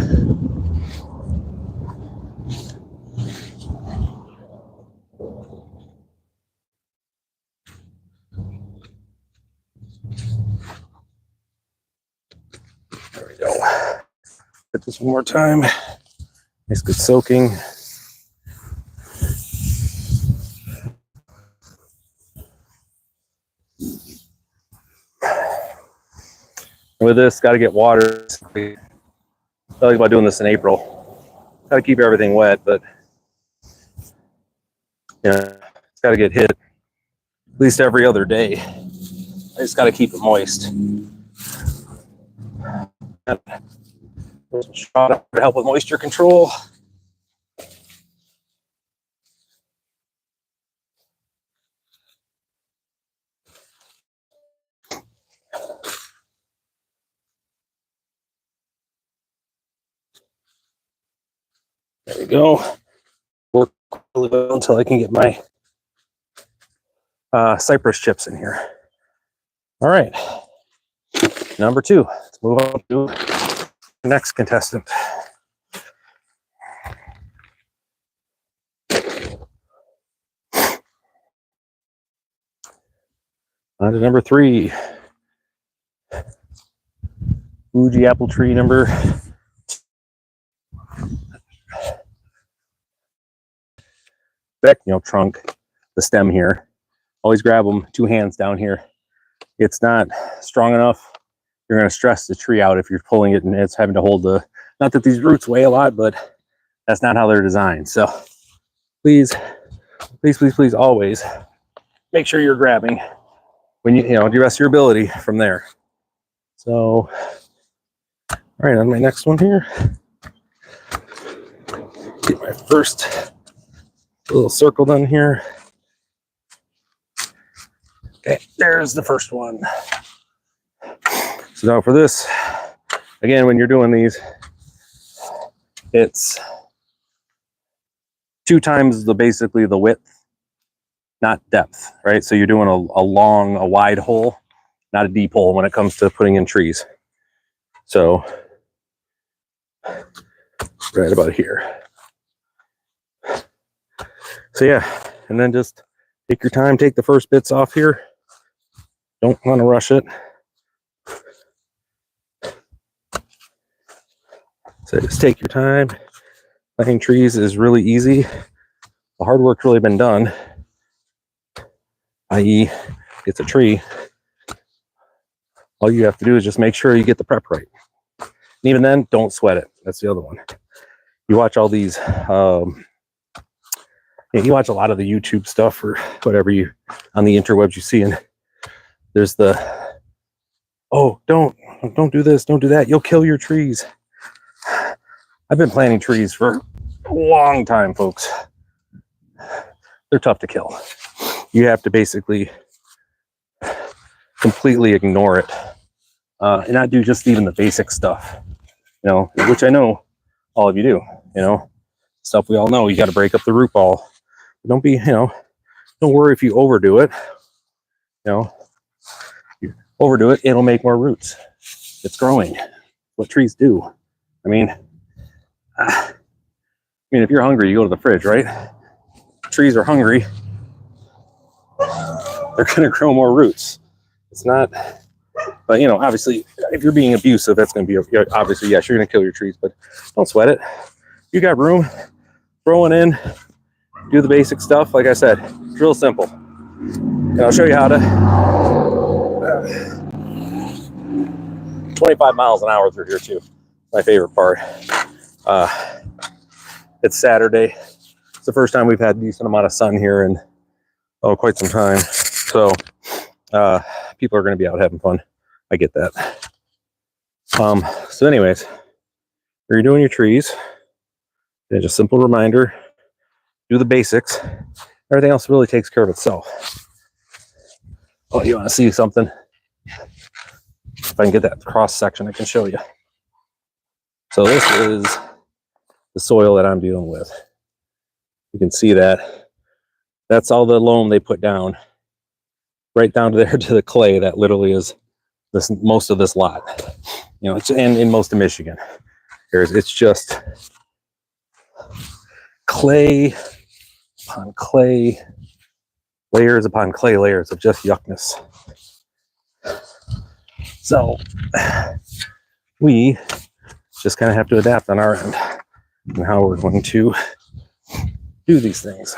we go. Hit this one more time. Nice good soaking. With this, got to get water. I like about doing this in April. Got to keep everything wet, but yeah, it's got to get hit at least every other day. I just got to keep it moist. To help with moisture control. There we go. Work really well until I can get my cypress chips in here. All right. Number 2. Let's move on to the next contestant. On to number 3. Fuji apple tree number. Back, trunk, the stem here. Always grab them 2 hands down here. It's not strong enough you're going to stress the tree out if you're pulling it and it's having to hold the, not that these roots weigh a lot, but that's not how they're designed. So please, please, please, please always make sure you're grabbing when you know, the rest of your ability from there. So, all right, on my next one here, get my first little circle done here. Okay, there's the first one. So now for this, again, when you're doing these, it's 2 times basically the width, not depth, right? So you're doing a wide hole, not a deep hole when it comes to putting in trees. So right about here. So yeah, and then just take your time, take the first bits off here. Don't want to rush it. So just take your time. Planting trees is really easy. The hard work's really been done, i.e. it's a tree. All you have to do is just make sure you get the prep right. And even then, don't sweat it. That's the other one. You watch all these, you watch a lot of the YouTube stuff or whatever you on the interwebs you see, and there's the, oh, don't do this, don't do that, you'll kill your trees. I've been planting trees for a long time, folks. They're tough to kill. You have to basically completely ignore it and not do just even the basic stuff, you know, which I know all of you do, you know, stuff we all know. You got to break up the root ball. Don't be, you know, don't worry if you overdo it. You know, you overdo it, it'll make more roots. It's growing. What trees do. I mean, if you're hungry, you go to the fridge, right? Trees are hungry. They're going to grow more roots. It's not, but you know, obviously, if you're being abusive, that's going to be, obviously, yes, you're going to kill your trees, but don't sweat it. You got room, throw it in, do the basic stuff. Like I said, it's real simple. And I'll show you how to, 25 miles an hour through here too. My favorite part. It's Saturday. It's the first time we've had a decent amount of sun here in, oh, quite some time. So people are going to be out having fun. I get that. So anyways, when you're doing your trees, just a simple reminder, do the basics. Everything else really takes care of itself. Oh, you want to see something? If I can get that cross section, I can show you. So this is the soil that I'm dealing with. You can see that. That's all the loam they put down. Right down to there to the clay that literally is this, most of this lot. You know, it's in most of Michigan. It's just clay upon clay, layers upon clay layers of just yuckness. So we just kind of have to adapt on our end and how we're going to do these things.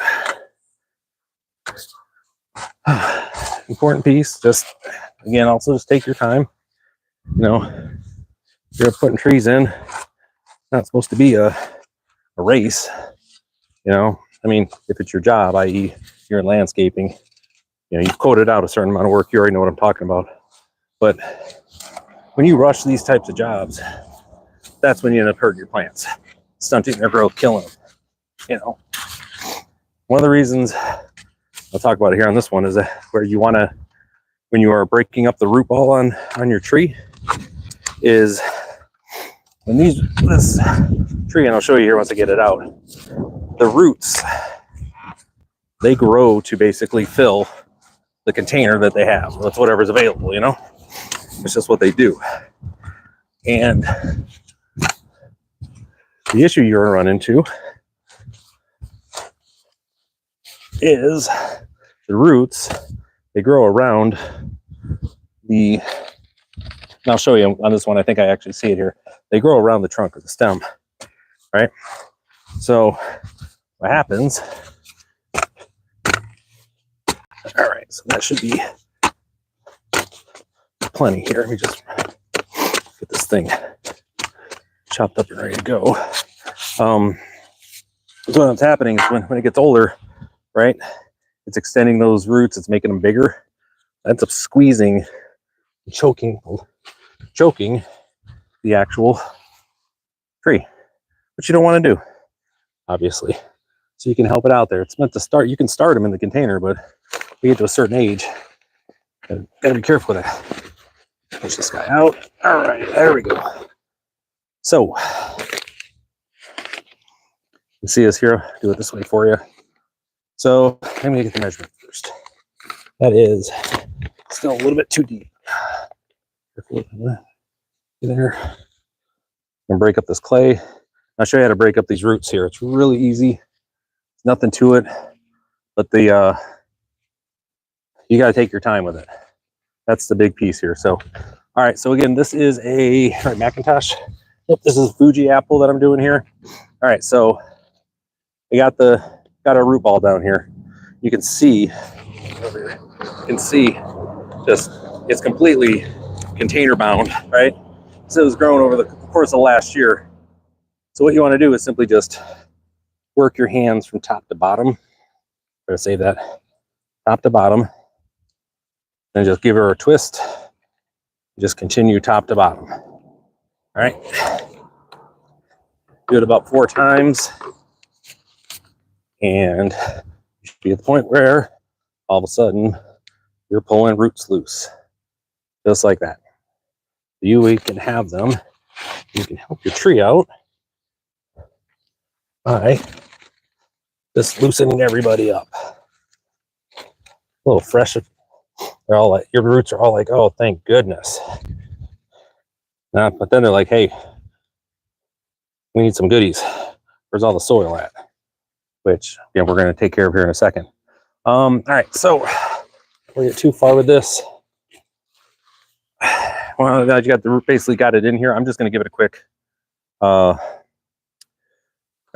Important piece, just again, also just take your time. You know, you're putting trees in, not supposed to be a race. You know, I mean, if it's your job, i.e. you're in landscaping, you know, you've coded out a certain amount of work, you already know what I'm talking about. But when you rush these types of jobs, that's when you end up hurting your plants, stunting their growth, killing them. You know, one of the reasons I'll talk about it here on this one is that where you want to, when you are breaking up the root ball on your tree, is when this tree, and I'll show you here once I get it out, the roots, they grow to basically fill the container that they have. That's whatever's available, you know? It's just what they do. And the issue you're going to run into is the roots, they grow around the, and I'll show you on this one, I think I actually see it here. They grow around the trunk of the stem, right? So what happens, all right, so that should be plenty here. Let me just thing chopped up and ready to go. So what's happening is when it gets older, right, it's extending those roots, it's making them bigger. It ends up squeezing, choking the actual tree, which you don't want to do, obviously. So you can help it out there. It's meant to start, you can start them in the container, but when you get to a certain age, gotta be careful with that. Push this guy out. All right, there we go. So, you see us here, do it this way for you. So I'm gonna get the measurement first. That is still a little bit too deep. There. And break up this clay. I'll show you how to break up these roots here. It's really easy. There's nothing to it, but you got to take your time with it. That's the big piece here. So, all right. So again, this is a Macintosh. Nope, this is Fuji apple that I'm doing here. All right. So we got a root ball down here. You can see just it's completely container bound, right? So it was grown over the course of last year. So what you want to do is simply just work your hands from top to bottom. I'm going to save that, top to bottom, and just give her a twist. Just continue top to bottom. All right. Do it about 4 times, and you should be at the point where all of a sudden you're pulling roots loose, just like that. You can have them. You can help your tree out by just loosening everybody up. A little fresh. They're all like, your roots are all like, oh, thank goodness. But then they're like, hey, we need some goodies. Where's all the soil at? Which, we're going to take care of here in a second. All right, so we'll get too far with this. Well, now you got the root, basically got it in here. I'm just going to give it a quick,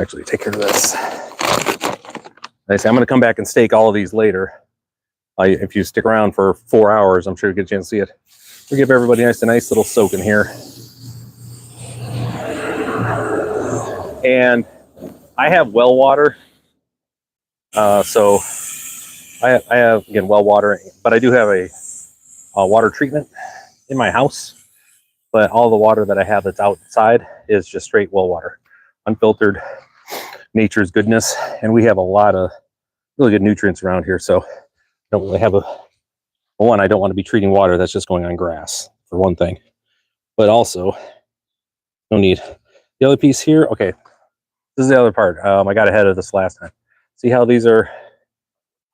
actually take care of this. Like I say, I'm going to come back and stake all of these later. If you stick around for 4 hours, I'm sure you get a chance to see it. We'll give everybody a nice little soak in here. And I have well water. So I have, again, well water, but I do have a water treatment in my house. But all the water that I have that's outside is just straight well water, unfiltered, nature's goodness. And we have a lot of really good nutrients around here. So I don't really have I don't want to be treating water that's just going on grass, for one thing. But also, no need. The other piece here, okay, this is the other part. I got ahead of this last time. See how these are,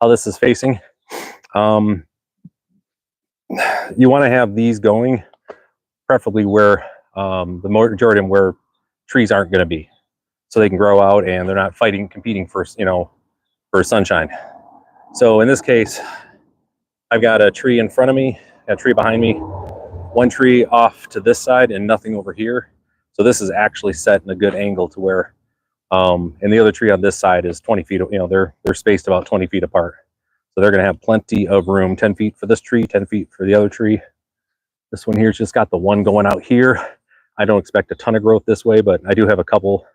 how this is facing? You want to have these going, preferably where the majority of them where trees aren't going to be, so they can grow out and they're not competing for, for sunshine. So in this case, I've got a tree in front of me, a tree behind me, one tree off to this side, and nothing over here. So this is actually set in a good angle to where, and the other tree on this side is 20 feet, they're spaced about 20 feet apart. So they're going to have plenty of room, 10 feet for this tree, 10 feet for the other tree. This one here's just got the one going out here. I don't expect a ton of growth this way, but I do have a couple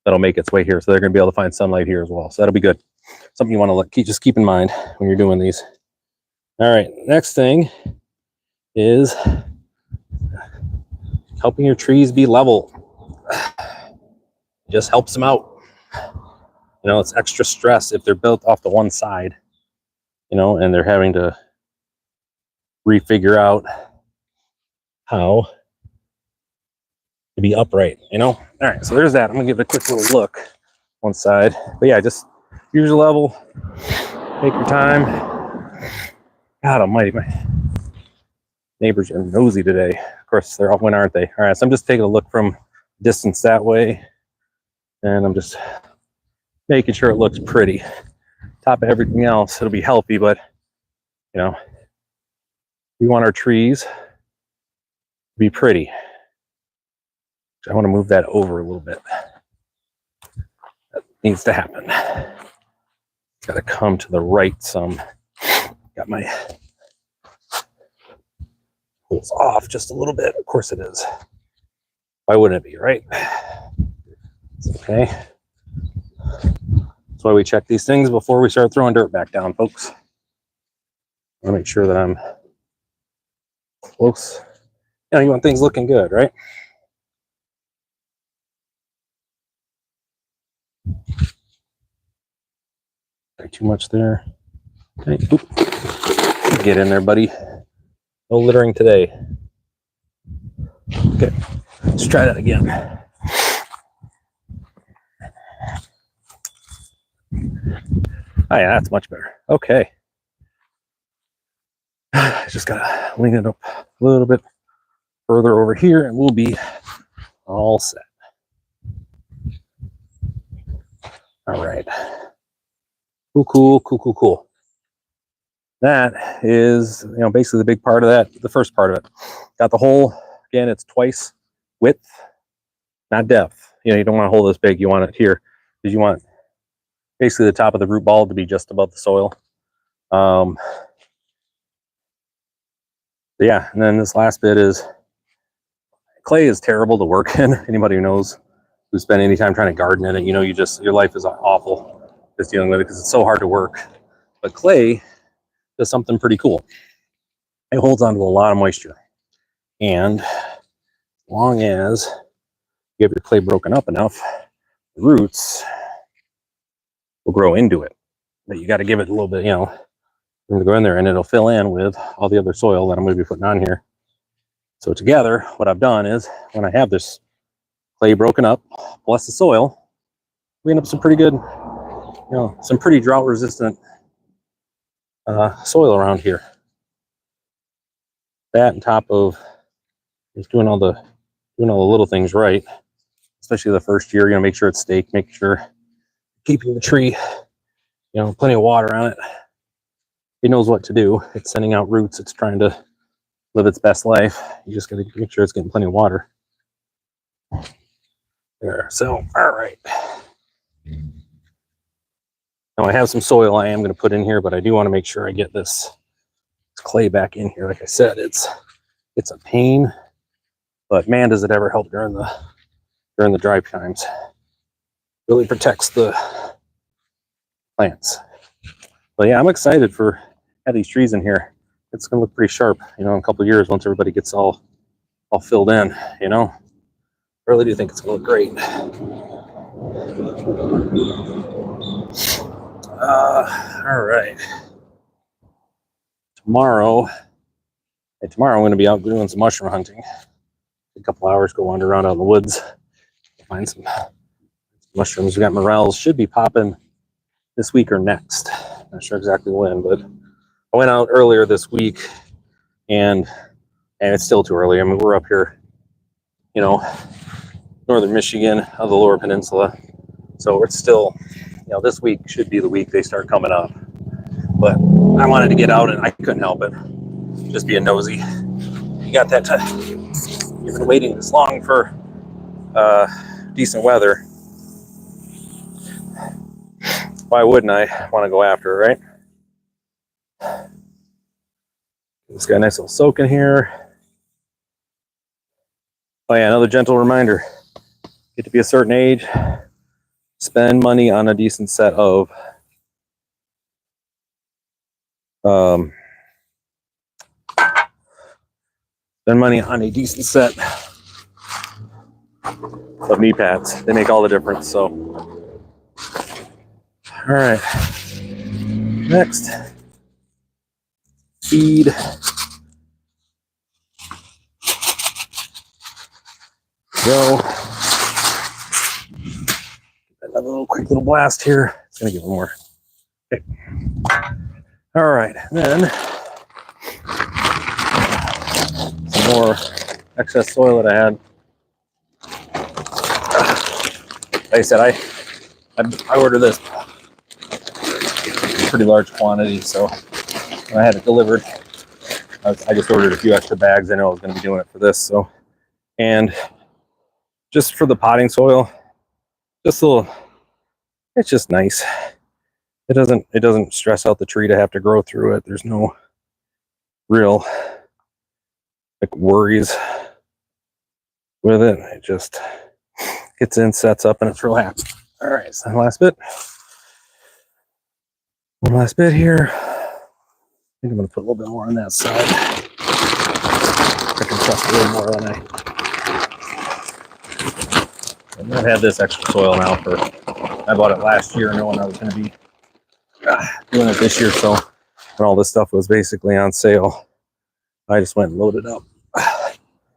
that'll make its way here. So they're going to be able to find sunlight here as well. So that'll be good. Something you want to just keep in mind when you're doing these. All right, next thing is helping your trees be level. Just helps them out. It's extra stress if they're built off the one side, and they're having to refigure out how to be upright, All right, so there's that. I'm gonna give it a quick little look one side. But yeah, just use your level, take your time. God almighty, my neighbors are nosy today. Of course, they're all when, aren't they? All right, so I'm just taking a look from distance that way, and I'm just making sure it looks pretty. Top of everything else, it'll be healthy, but we want our trees to be pretty. I want to move that over a little bit. That needs to happen. It's got to come to the right some. Got my holes off just a little bit. Of course it is. Why wouldn't it be, right? Okay. That's why we check these things before we start throwing dirt back down, folks. I want to make sure that I'm close. You know, you want things looking good, right? Too much there. Okay. Oop. Get in there, buddy. No littering today. Okay, let's try that again. Oh yeah, that's much better. Okay. Just gotta lean it up a little bit further over here and we'll be all set. All right. Cool. That is, you know, basically the big part of that, the first part of it. Got the hole, again, it's twice width, not depth. You know, you don't want to hold this big, you want it here, because you want basically the top of the root ball to be just above the soil. Yeah, and then this last bit is, clay is terrible to work in. Anybody who knows, who spent any time trying to garden in it, you know, your life is awful just dealing with it because it's so hard to work. But clay does something pretty cool. It holds on to a lot of moisture. And as long as you have your clay broken up enough, the roots will grow into it. But you got to give it a little bit, you know, room to go in there, and it'll fill in with all the other soil that I'm going to be putting on here. So together, what I've done is, when I have this clay broken up, plus the soil, we end up some pretty good, you know, some pretty drought resistant soil around here. That on top of just doing all the little things right, especially the first year, you know, make sure it's staked, make sure keeping the tree, you know, plenty of water on it. It knows what to do. It's sending out roots. It's trying to live its best life. You just got to make sure it's getting plenty of water. There. So, all right. Now I have some soil I am going to put in here, but I do want to make sure I get this clay back in here. Like I said, it's a pain, but man, does it ever help during the dry times. Really protects the plants. But yeah, I'm excited for have these trees in here. It's going to look pretty sharp, you know, in a couple of years once everybody gets all filled in, you know. I really do think it's going to look great. All right. Tomorrow I'm going to be out doing some mushroom hunting. A couple hours, go wander around out in the woods, find some mushrooms. We got morels, should be popping this week or next. Not sure exactly when, but I went out earlier this week, and it's still too early. I mean, we're up here, you know, northern Michigan of the Lower Peninsula, so it's still, you know, this week should be the week they start coming up. But I wanted to get out, and I couldn't help it. Just being nosy. You got that. You've been waiting this long for decent weather. Why wouldn't I want to go after it, right? It's got a nice little soak in here. Oh yeah, another gentle reminder. Get to be a certain age, spend money on a decent set of of knee pads. They make all the difference. So, all right. Next, feed. Go. Another little quick little blast here. It's gonna give them more. Okay. All right. Then some more excess soil that I had. Like I said, I ordered this pretty large quantity, so when I had it delivered, I just ordered a few extra bags. I know I was going to be doing it for this, so, and just for the potting soil, just a little, it's just nice. It doesn't stress out the tree to have to grow through it. There's no real like worries with it. It just gets in, sets up, and it's real happy. All right, so last bit. One last bit here. I think I'm going to put a little bit more on that side. I can trust a little more than I've had this extra soil now for, I bought it last year knowing I was going to be doing it this year. So when all this stuff was basically on sale, I just went and loaded up.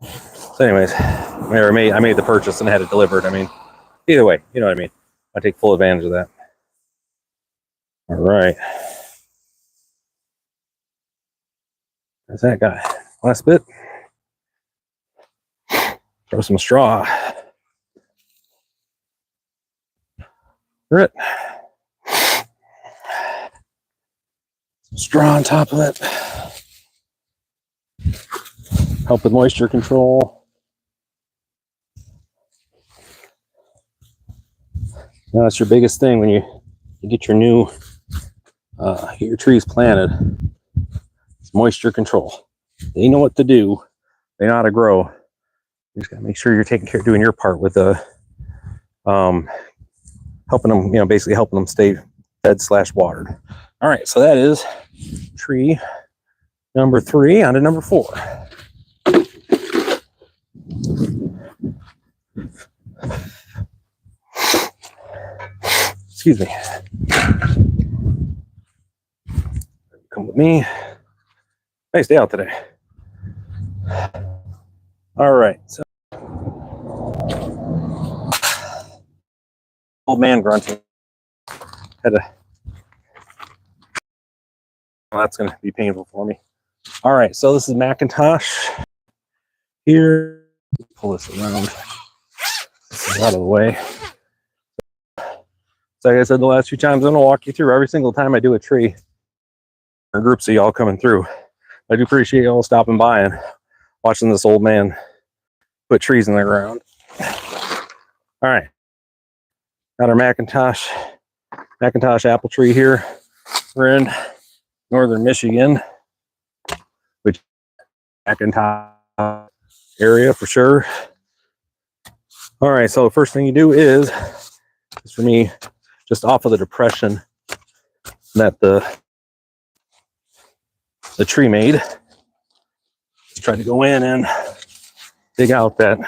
So anyways, I made the purchase and had it delivered. I mean, either way, you know what I mean. I take full advantage of that. All right. There's that guy. Last bit. Throw some straw. Some straw on top of it. Help with moisture control. Now that's your biggest thing when you get your new your trees planted. It's moisture control. They know what to do. They know how to grow. You just gotta make sure you're taking care, doing your part with the helping them, you know, basically helping them stay fed / watered. All right, so that is tree number 3. On to number 4. Excuse me. Come with me. Nice day out today. All right, so old man grunting. Had to. Well, that's going to be painful for me. All right, so this is Macintosh. Here, pull this around. This is out of the way. So like I said the last few times, I'm going to walk you through every single time I do a tree. Or groups of y'all coming through. I do appreciate y'all stopping by and watching this old man put trees in the ground. All right. Got our Macintosh apple tree here. We're in northern Michigan, which Macintosh area for sure. All right, so the first thing you do is for me, just off of the depression that the tree made, try to go in and dig out that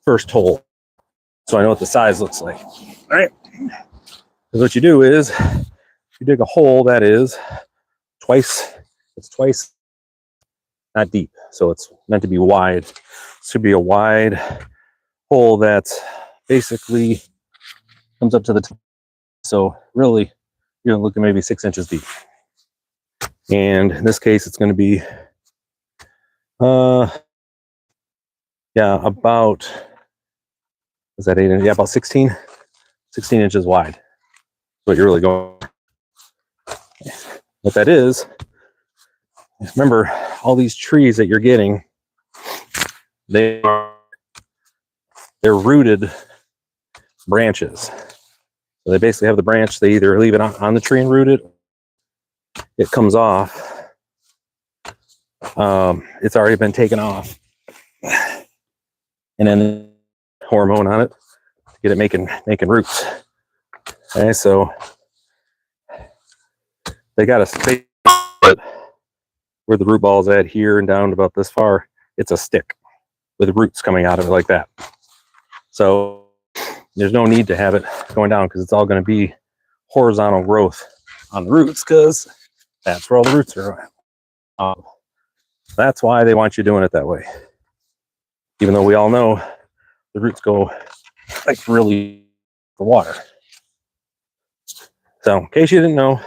first hole so I know what the size looks like. All right, because what you do is you dig a hole that is twice, not deep, so it's meant to be wide. It should be a wide hole that basically comes up to the top. So really, you're looking maybe 6 inches deep. And in this case, it's going to be, about, is that 8 inches? Yeah, about 16 inches wide. That's what you're really going. What that is, remember, all these trees that you're getting, they're rooted branches. So they basically have the branch, they either leave it on the tree and root it, it comes off. It's already been taken off. And then hormone on it to get it making roots. Okay, so they got a space where the root ball is at here and down about this far. It's a stick with roots coming out of it like that. So there's no need to have it going down because it's all going to be horizontal growth on the roots because that's where all the roots are. That's why they want you doing it that way. Even though we all know the roots go like really for water. So in case you didn't know,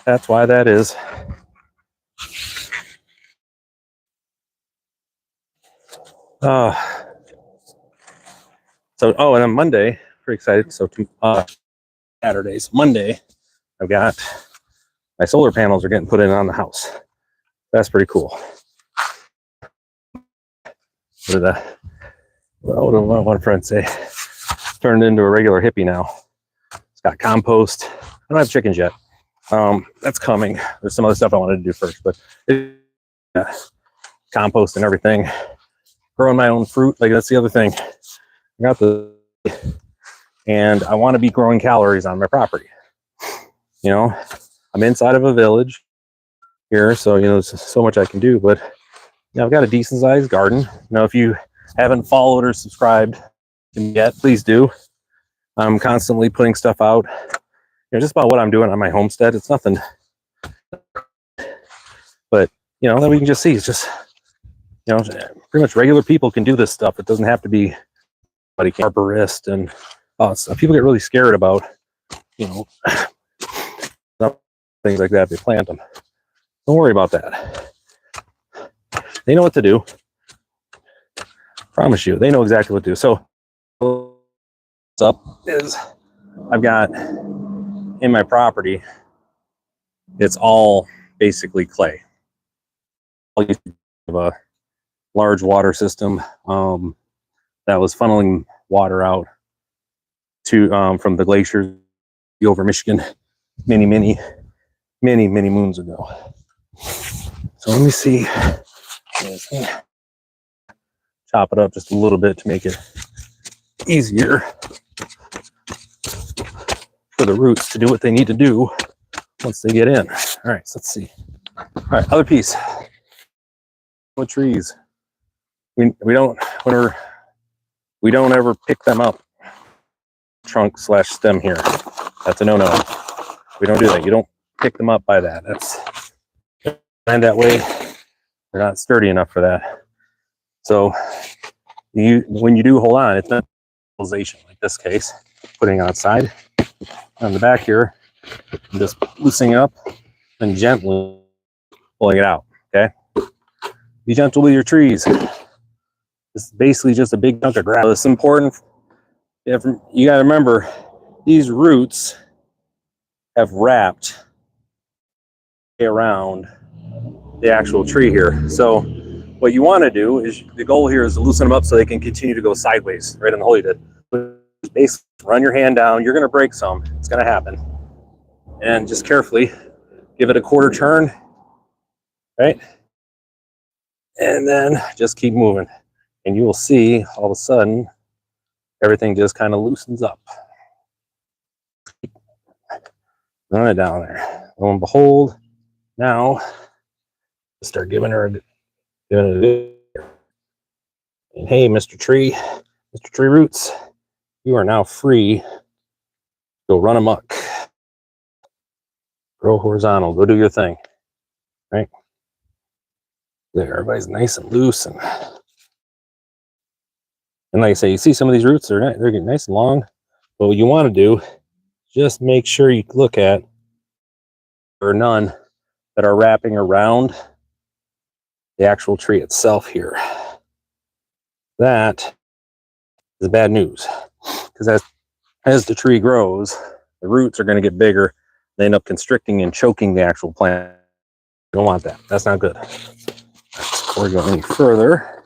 that's why that is. And on Monday, pretty excited. So Saturdays, Monday, I've got my solar panels are getting put in on the house. That's pretty cool. What did one friend say? Turned into a regular hippie now. It's got compost. I don't have chickens yet. That's coming. There's some other stuff I wanted to do first, but compost and everything. growing my own fruit. Like that's the other thing. I got and I want to be growing calories on my property. You know, I'm inside of a village here, so you know there's so much I can do. But you know, I've got a decent sized garden. Now, if you haven't followed or subscribed yet, please do. I'm constantly putting stuff out. You know, just about what I'm doing on my homestead. It's nothing, but you know, that we can just see. It's just, you know, pretty much regular people can do this stuff. It doesn't have to be like arborist and people get really scared about, you know, things like that. They plant them. Don't worry about that. They know what to do. Promise you, they know exactly what to do. So what's up is I've got in my property, it's all basically clay. I'll use a large water system that was funneling water out to from the glaciers over Michigan many moons ago. So let me see. Chop it up just a little bit to make it easier for the roots to do what they need to do once they get in. All right, so let's see. All right, other piece. With trees, we don't ever pick them up. Trunk / stem here. That's a no-no. We don't do that. You don't pick them up by that. That's and that way they're not sturdy enough for that. So when you do hold on, it's not stabilization like this case. Putting it outside on the back here, and just loosening up and gently pulling it out. Okay, be gentle with your trees. This is basically just a big chunk of grass. It's important. You got to remember, these roots have wrapped around the actual tree here. So what you want to do is, the goal here is to loosen them up so they can continue to go sideways, right in the hole you did. Basically, run your hand down. You're going to break some. It's going to happen. And just carefully give it a quarter turn, right? And then just keep moving. And you will see all of a sudden, everything just kind of loosens up. Run it down there. Lo and behold, now start giving it a, and hey, Mr. Tree Roots, you are now free. Go run amok. Grow horizontal. Go do your thing. Right? There, everybody's nice and loose, and like I say, you see some of these roots, they're getting nice and long. But what you want to do, just make sure you look at or none that are wrapping around the actual tree itself here. That is bad news, because as the tree grows, the roots are going to get bigger. They end up constricting and choking the actual plant. You don't want that. That's not good. Before we go any further,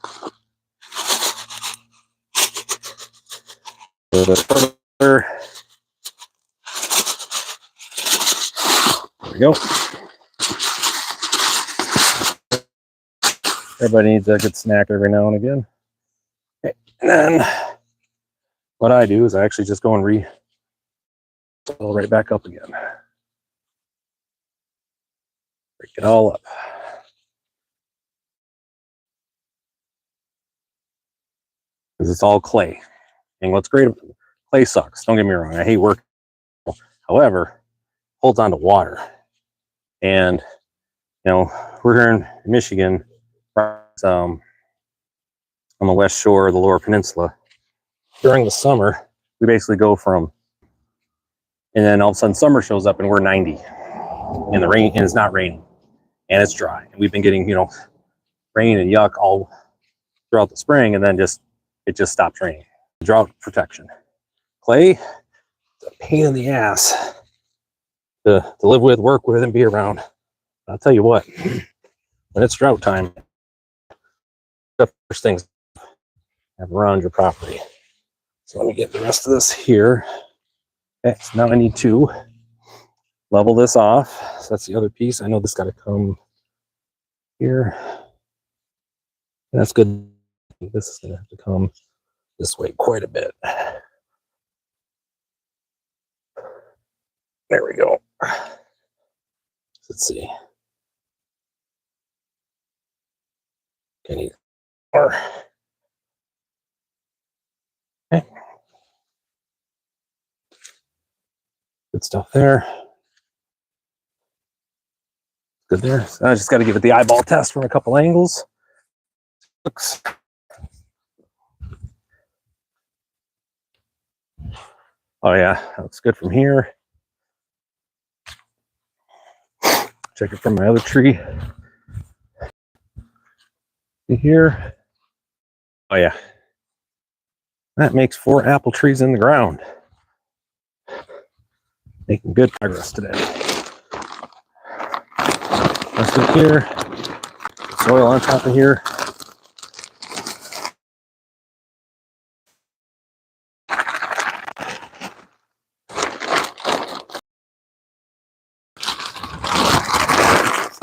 there we go. Everybody needs a good snack every now and again. Okay. And then what I do is I actually just go and fill right back up again. Break it all up. Because it's all clay. And what's great, clay sucks. Don't get me wrong. I hate work. However, holds on to water. And, you know, we're here in Michigan, on the west shore of the Lower Peninsula. During the summer, we basically go from, and then all of a sudden summer shows up and we're 90 in the rain, and it's not raining and it's dry. And we've been getting, you know, rain and yuck all throughout the spring, and then it just stopped raining. Drought protection. Clay, it's a pain in the ass to live with, work with, and be around. I'll tell you what, when it's drought time, the first things have around your property. So let me get the rest of this here. Okay, so now I need to level this off. So that's the other piece. I know this got to come here. That's good. This is going to have to come this way quite a bit. There we go. Let's see. Can you more? Okay. Good stuff there. Good there. So I just got to give it the eyeball test from a couple angles. Looks. Oh yeah, that looks good from here. Check it from my other tree. Here. Oh yeah. That makes 4 apple trees in the ground. Making good progress today. Let's look here. Soil on top of here.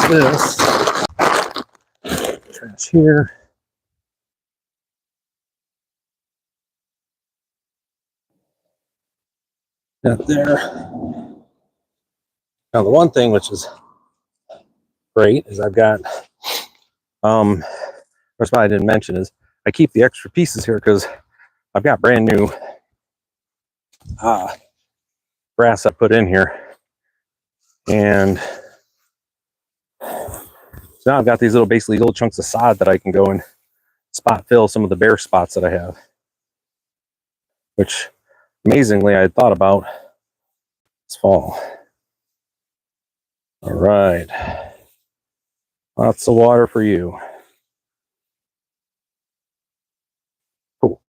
This. Trash here. Up there. Now the one thing which is great is I've got that's why I didn't mention is I keep the extra pieces here because I've got brand new grass I put in here, and so now I've got these basically little chunks of sod that I can go and spot fill some of the bare spots that I have, which amazingly I had thought about this fall. All right, lots of water for you. Cool.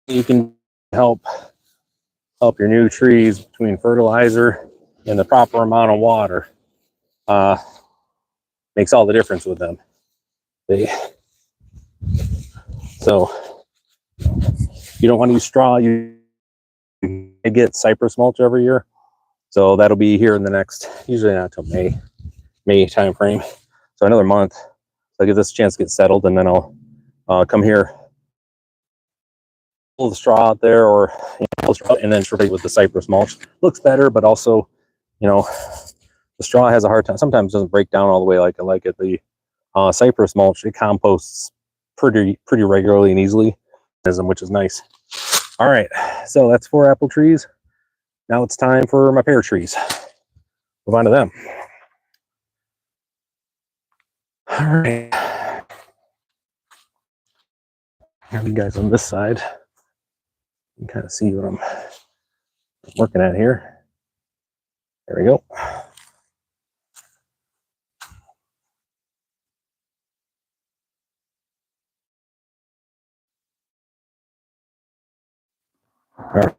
You can help your new trees between fertilizer and the proper amount of water. Makes all the difference with them. So you don't want to use straw. You get cypress mulch every year, so that'll be here in the next, usually not until May time frame, so another month. So I give this a chance to get settled, and then I'll come here, pull the straw out there, or and then treat it with the cypress mulch. Looks better, but also, the straw has a hard time. Sometimes it doesn't break down all the way like I like it. The cypress mulch, it composts pretty regularly and easily, which is nice. All right, so that's 4 apple trees. Now it's time for my pear trees. Move on to them. All right, have you guys on this side. You can kind of see what I'm working at here. There we go. All right.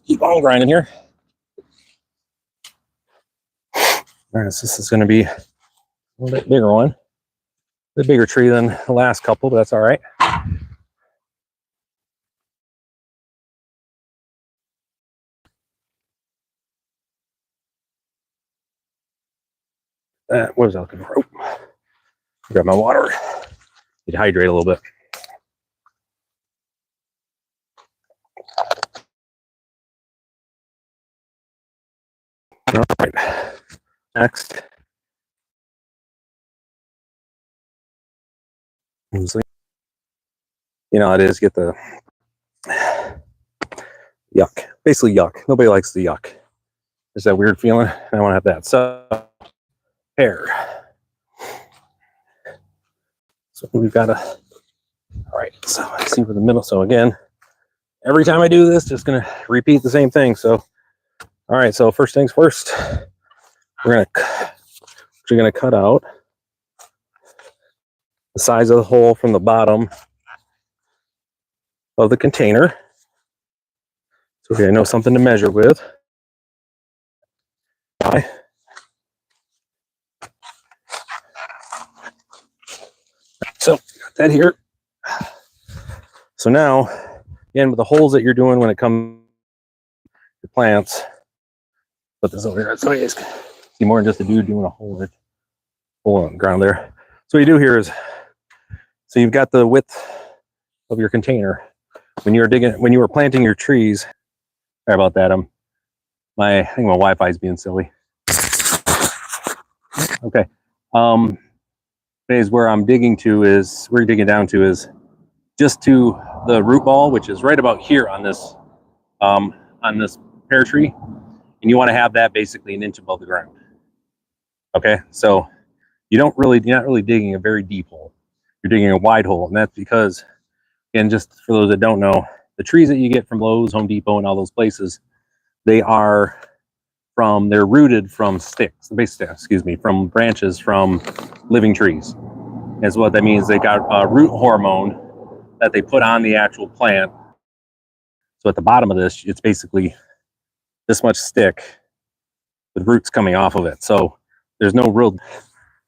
Keep on grinding here. All right, so this is going to be a little bit bigger one. A bit bigger tree than the last couple, but that's all right. What was I looking for? Oh, grab my water. Need to hydrate a little bit. All right. Next. It is get the yuck. Basically yuck. Nobody likes the yuck. There's that weird feeling. I want to have that. So, pear. So we've got all right. So I see for the middle. So again, every time I do this, just going to repeat the same thing. So, all right. So first things first, we're going to cut out the size of the hole from the bottom of the container. So okay, I know something to measure with. So got that here. So now, again, with the holes that you're doing when it comes to plants, put this over here so you guys can see more than just a dude doing a hole on the ground there. So what you do here is, so you've got the width of your container. When you were planting your trees, sorry about that. I think my Wi-Fi is being silly. Okay. Where I'm digging down to is just to the root ball, which is right about here on this pear tree, and you want to have that basically an inch above the ground. Okay, so you're not really digging a very deep hole. You're digging a wide hole, and that's because, again, just for those that don't know, the trees that you get from Lowe's, Home Depot, and all those places, they're rooted from from branches from living trees. Is what that means. They got a root hormone that they put on the actual plant. So at the bottom of this, it's basically this much stick with roots coming off of it. So there's no real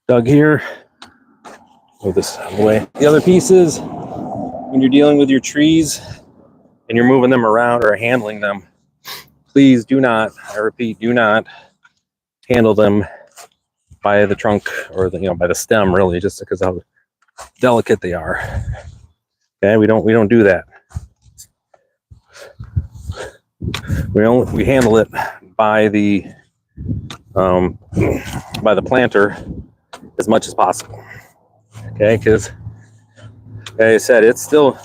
dug here. Move this out of the way. The other pieces, when you're dealing with your trees and you're moving them around or handling them, please do not, I repeat, do not handle them by the trunk or by the stem, really, just because of how delicate they are. Okay, we don't do that. We handle it by the planter as much as possible. Okay, because like I said, it's still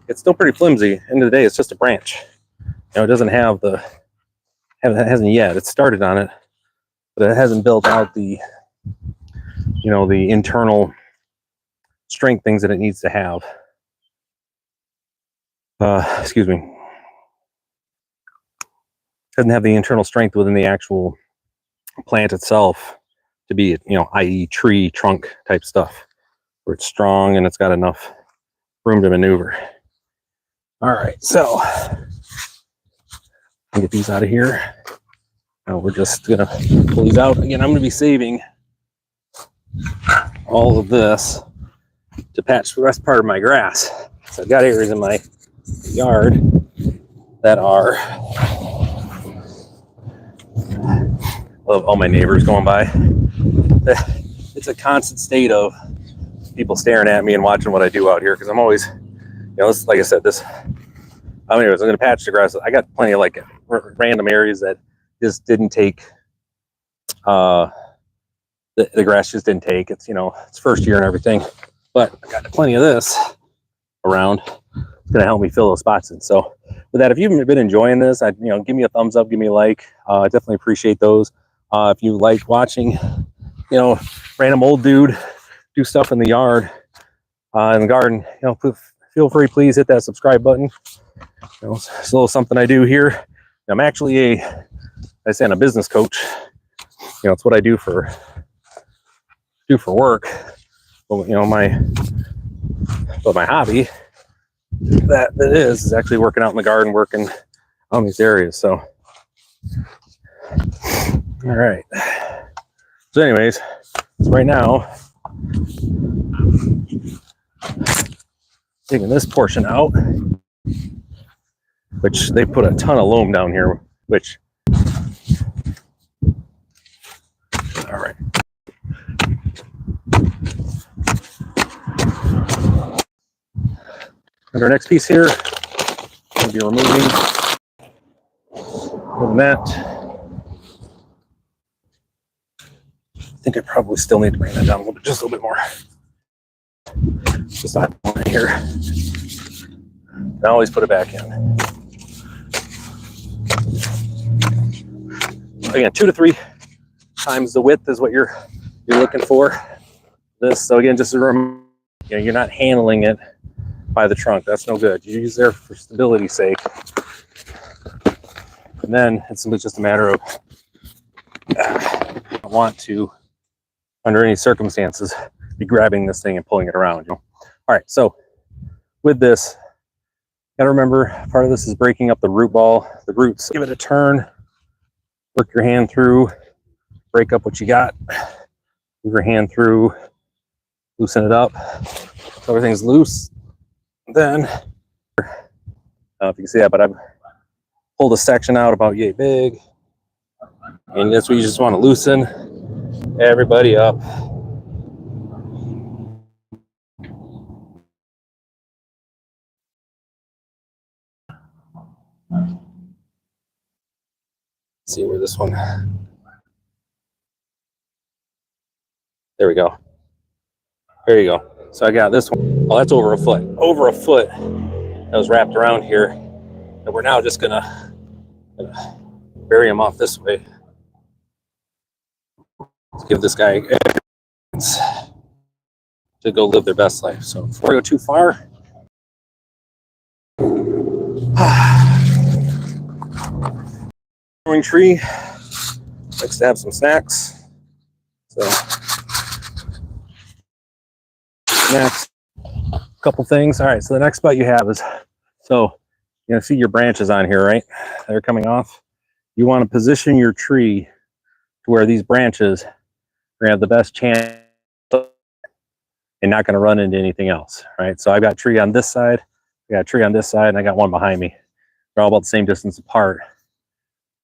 pretty flimsy. End of the day, it's just a branch. It doesn't have hasn't yet. It started on it, but it hasn't built out the the internal strength things that it needs to have. Excuse me. Doesn't have the internal strength within the actual plant itself to be, i.e. tree trunk type stuff, where it's strong and it's got enough room to maneuver. All right, so get these out of here. Now we're just gonna pull these out. Again, I'm gonna be saving all of this to patch the rest part of my grass. So I've got areas in my yard that are, love all my neighbors going by. It's a constant state of people staring at me and watching what I do out here, because I'm always, like I said, anyways, I'm going to patch the grass. I got plenty of random areas that just didn't take, the grass just didn't take. It's, it's first year and everything, but I got plenty of this around. It's going to help me fill those spots in. So with that, if you've been enjoying this, give me a thumbs up, give me a like. I definitely appreciate those. If you like watching, random old dude do stuff in the yard, in the garden, feel free, please hit that subscribe button. It's a little something I do here. I'm actually a business coach. It's what I do for work. But my hobby that is actually working out in the garden, working on these areas. So, all right. So anyways, right now, taking this portion out, which they put a ton of loam down here, which, all right. And our next piece here, we'll be removing that. I think I probably still need to bring that down just a little bit more. Just not here. I always put it back in. Again, 2 to 3 times the width is what you're looking for. So again, just a reminder, you're not handling it by the trunk. That's no good. You use there for stability's sake. And then it's just a matter of, I want to, under any circumstances, be grabbing this thing and pulling it around. All right, so with this, gotta remember, part of this is breaking up the root ball, the roots. Give it a turn, work your hand through, break up what you got, move your hand through, loosen it up so everything's loose. Then I don't know if you can see that, but I've pulled a section out about yay big. And that's where you just want to loosen everybody up. Let's see where this one. There we go. There you go. So I got this one. Oh, that's over a foot. Over a foot that was wrapped around here. And we're now just gonna bury him off this way. Let's give this guy a chance to go live their best life. So before we go too far, growing tree likes to have some snacks. So snacks, a couple things. All right, so the next spot you have is, so you can see your branches on here, right? They're coming off. You want to position your tree to where these branches are going to have the best chance and not going to run into anything else, right? So I've got a tree on this side, I got a tree on this side, and I got one behind me. They're all about the same distance apart.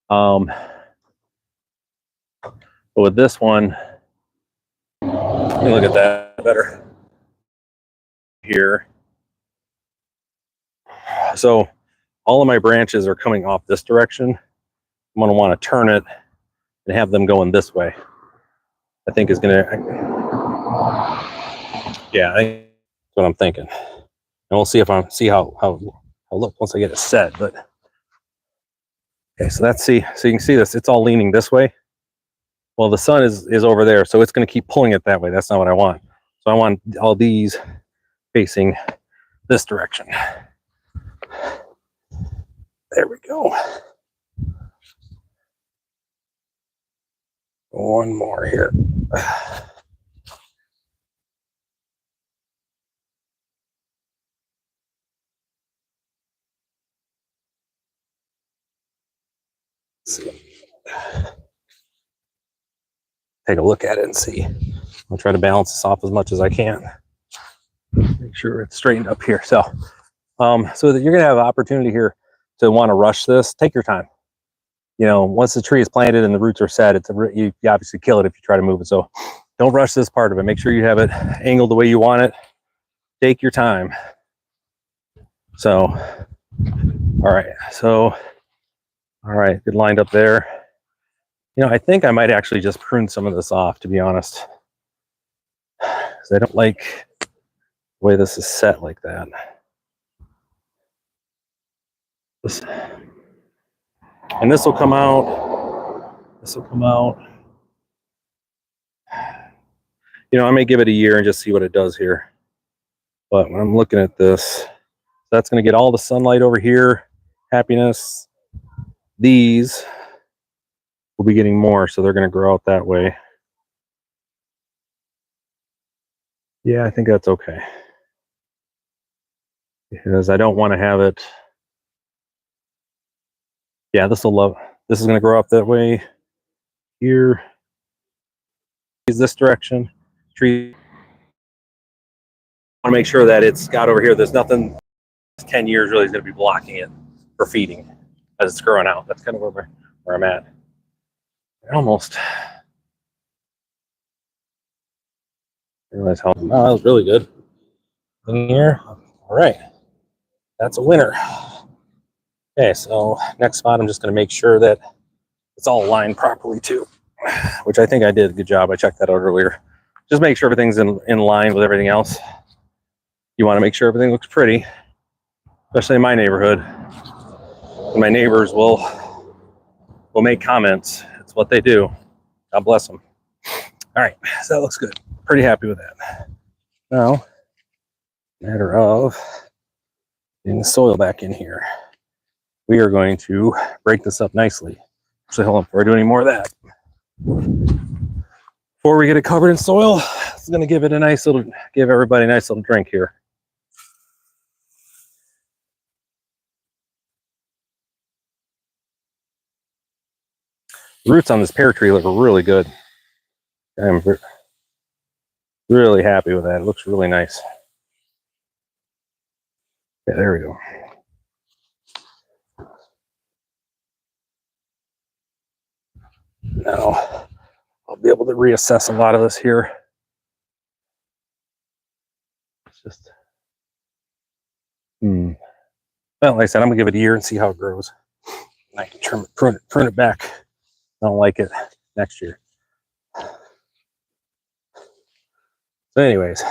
But with this one, let me look at that better here. So all of my branches are coming off this direction. I'm going to want to turn it and have them going this way. I think is going to, yeah, that's what I'm thinking. And we'll see if I'm how look once I get it set. But okay, so let's see. So you can see this. It's all leaning this way. Well, the sun is over there, so it's going to keep pulling it that way. That's not what I want. So I want all these facing this direction. There we go. One more here. Let's see. Take a look at it and see. I'll try to balance this off as much as I can. Make sure it's straightened up here. So that you're gonna have an opportunity here to want to rush this. Take your time. You know, once the tree is planted and the roots are set, you obviously kill it if you try to move it. So don't rush this part of it. Make sure you have it angled the way you want it. Take your time. So, all right. So, all right, good lined up there. You know, I think I might actually just prune some of this off, to be honest, because I don't like the way this is set like that. And this will come out. This will come out. You know, I may give it a year and just see what it does here. But when I'm looking at this, that's going to get all the sunlight over here. Happiness. These will be getting more, so they're going to grow out that way. Yeah, I think that's okay. Because I don't want to have it. Yeah, this is going to grow up that way. Here is this direction. Tree. I want to make sure that it's got over here. There's nothing 10 years really is going to be blocking it for feeding as it's growing out. That's kind of where I'm at. Almost. I realize how, oh, that was really good. In here. All right. That's a winner. Okay, so next spot, I'm just going to make sure that it's all aligned properly too, which I think I did a good job. I checked that out earlier. Just make sure everything's in line with everything else. You want to make sure everything looks pretty, especially in my neighborhood. And my neighbors will make comments. It's what they do. God bless them. All right, so that looks good. Pretty happy with that. Now, matter of getting the soil back in here. We are going to break this up nicely. Actually, hold on before I do any more of that. Before we get it covered in soil, it's going to give everybody a nice little drink here. The roots on this pear tree look really good. I'm really happy with that. It looks really nice. Yeah, there we go. Now I'll be able to reassess a lot of this here. It's just, well, like I said, I'm gonna give it a year and see how it grows. And I can prune it back. I don't like it next year. So anyways,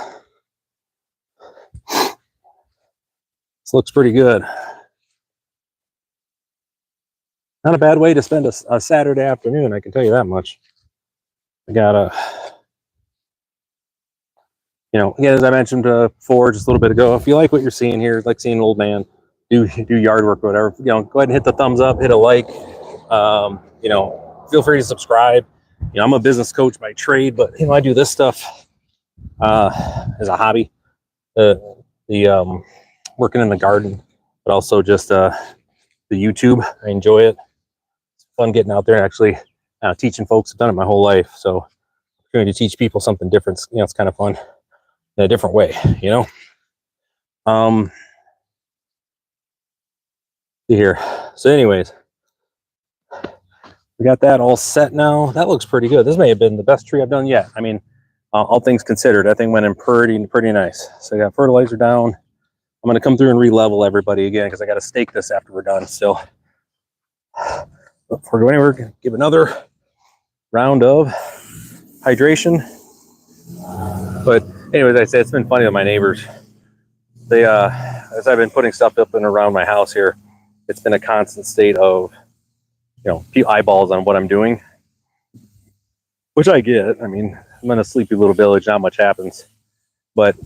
this looks pretty good. Not a bad way to spend a Saturday afternoon, I can tell you that much. I got a, again, as I mentioned before, just a little bit ago, if you like what you're seeing here, like seeing an old man do yard work or whatever, go ahead and hit the thumbs up, hit a like. Feel free to subscribe. I'm a business coach by trade, but I do this stuff as a hobby. The working in the garden, but also just the YouTube. I enjoy it. It's fun getting out there and actually teaching folks. I've done it my whole life, so trying to teach people something different. It's kind of fun in a different way. See here. So, anyways, we got that all set now. That looks pretty good. This may have been the best tree I've done yet. I mean, all things considered, that thing went in pretty nice. So I got fertilizer down. I'm going to come through and re-level everybody again because I got to stake this after we're done still. Before we go anywhere, we're going to give another round of hydration. But anyways, I say it's been funny with my neighbors. They, as I've been putting stuff up and around my house here, it's been a constant state of, eyeballs on what I'm doing, which I get. I mean, I'm in a sleepy little village, not much happens. But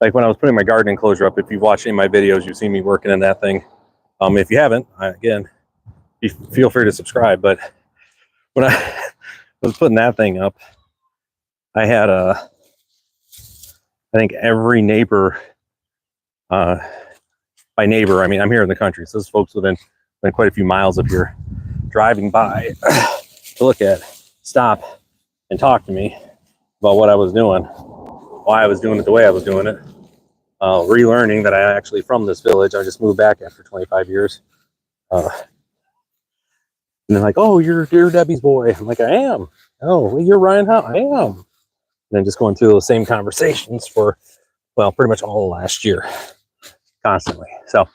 like when I was putting my garden enclosure up, if you've watched any of my videos, you've seen me working in that thing. If you haven't, again, feel free to subscribe. But when I was putting that thing up, I had I think every neighbor, by neighbor, I mean, I'm here in the country, so those folks within quite a few miles of here, driving by to look at, stop and talk to me about what I was doing, why I was doing it the way I was doing it, relearning that I actually from this village. I just moved back after 25 years. And they're like, "Oh, you're Debbie's boy." I'm like, "I am." "Oh, well, you're Ryan Howe." "I am." And then just going through those same conversations for, well, pretty much all of last year, constantly. So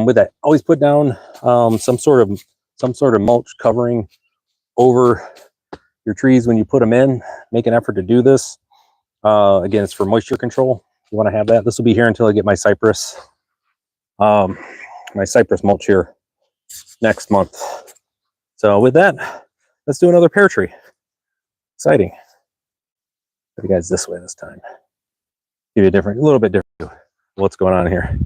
with that, always put down some sort of mulch covering over your trees when you put them in. Make an effort to do this. Again, it's for moisture control. You want to have that. This will be here until I get my cypress mulch here next month. So with that, let's do another pear tree. Exciting. Put you guys this way this time. Give you a little bit different what's going on here.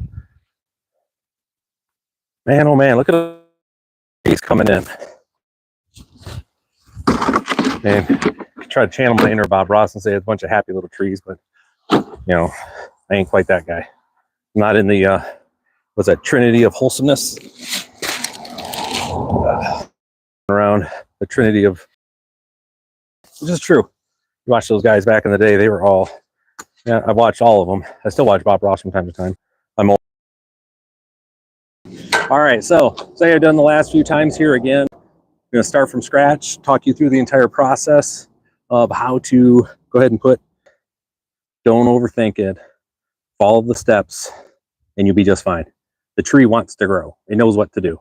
Man, oh man, look at the trees coming in. And try to channel my inner Bob Ross and say it's a bunch of happy little trees, but I ain't quite that guy. I'm not in the what's that, trinity of wholesomeness, around the trinity of, which is true. You watch those guys back in the day, they were all, I watched all of them. I still watch Bob Ross from time to time. I'm old. All right, so say I've done the last few times here again. I'm going to start from scratch, talk you through the entire process of how to go ahead and don't overthink it, follow the steps, and you'll be just fine. The tree wants to grow. It knows what to do.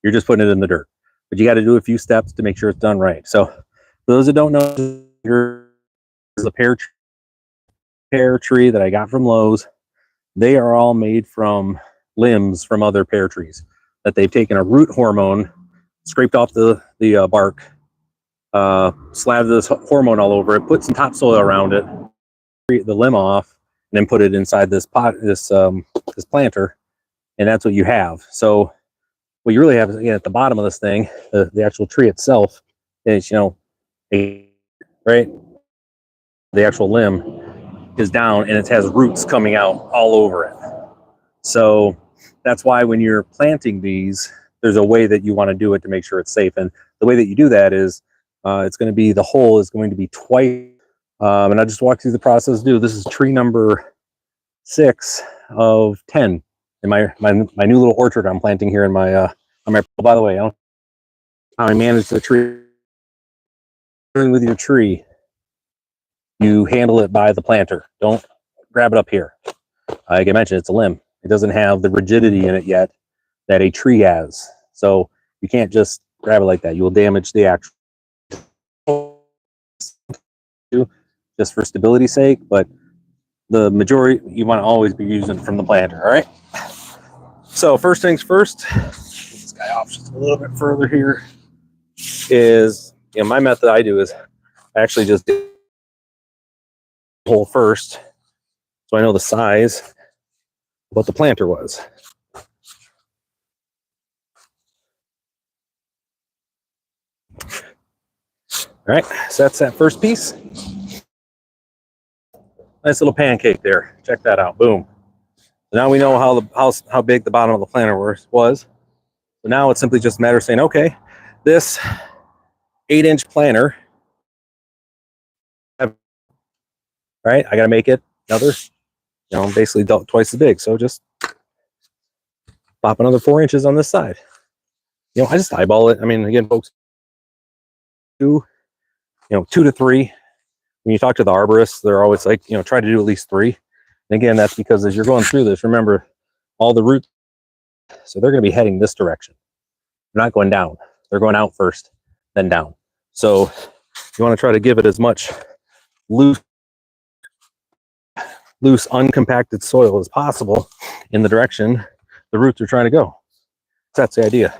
You're just putting it in the dirt. But you got to do a few steps to make sure it's done right. So for those that don't know, here's a pear tree that I got from Lowe's. They are all made from limbs from other pear trees that they've taken a root hormone, scraped off the bark, slathered this hormone all over it, put some topsoil around it, the limb off, and then put it inside this pot, this planter, and that's what you have. So what you really have is, again, at the bottom of this thing, the actual tree itself is, right? The actual limb is down and it has roots coming out all over it. So that's why when you're planting these, there's a way that you want to do it to make sure it's safe. And the way that you do that is it's going to be, the hole is going to be twice. And I just walk through the process. This is tree number 6 of 10 in my new little orchard I'm planting here in my, by the way, how I manage the tree. With your tree, you handle it by the planter. Don't grab it up here. Like I mentioned, it's a limb. It doesn't have the rigidity in it yet that a tree has. So you can't just grab it like that. You will damage the actual, just for stability's sake, but the majority you want to always be using from the planter. All right. So first things first, get this guy off just a little bit further here, is, you know, my method I do is I actually just dig the hole first so I know the size of what the planter was. All right, so that's that first piece. Nice little pancake there. Check that out. Boom. So now we know how big the bottom of the planter was. So now it's simply just a matter of saying, okay, this 8-inch planter, right? I got to make it another, you know, basically twice as big. So just pop another 4 inches on this side. You know, I just eyeball it. I mean, again, folks, 2 to 3. When you talk to the arborists, they're always like, you know, try to do at least 3. And again, that's because as you're going through this, remember all the roots, so they're going to be heading this direction. They're not going down. They're going out first, then down. So you want to try to give it as much loose, uncompacted soil as possible in the direction the roots are trying to go. So that's the idea.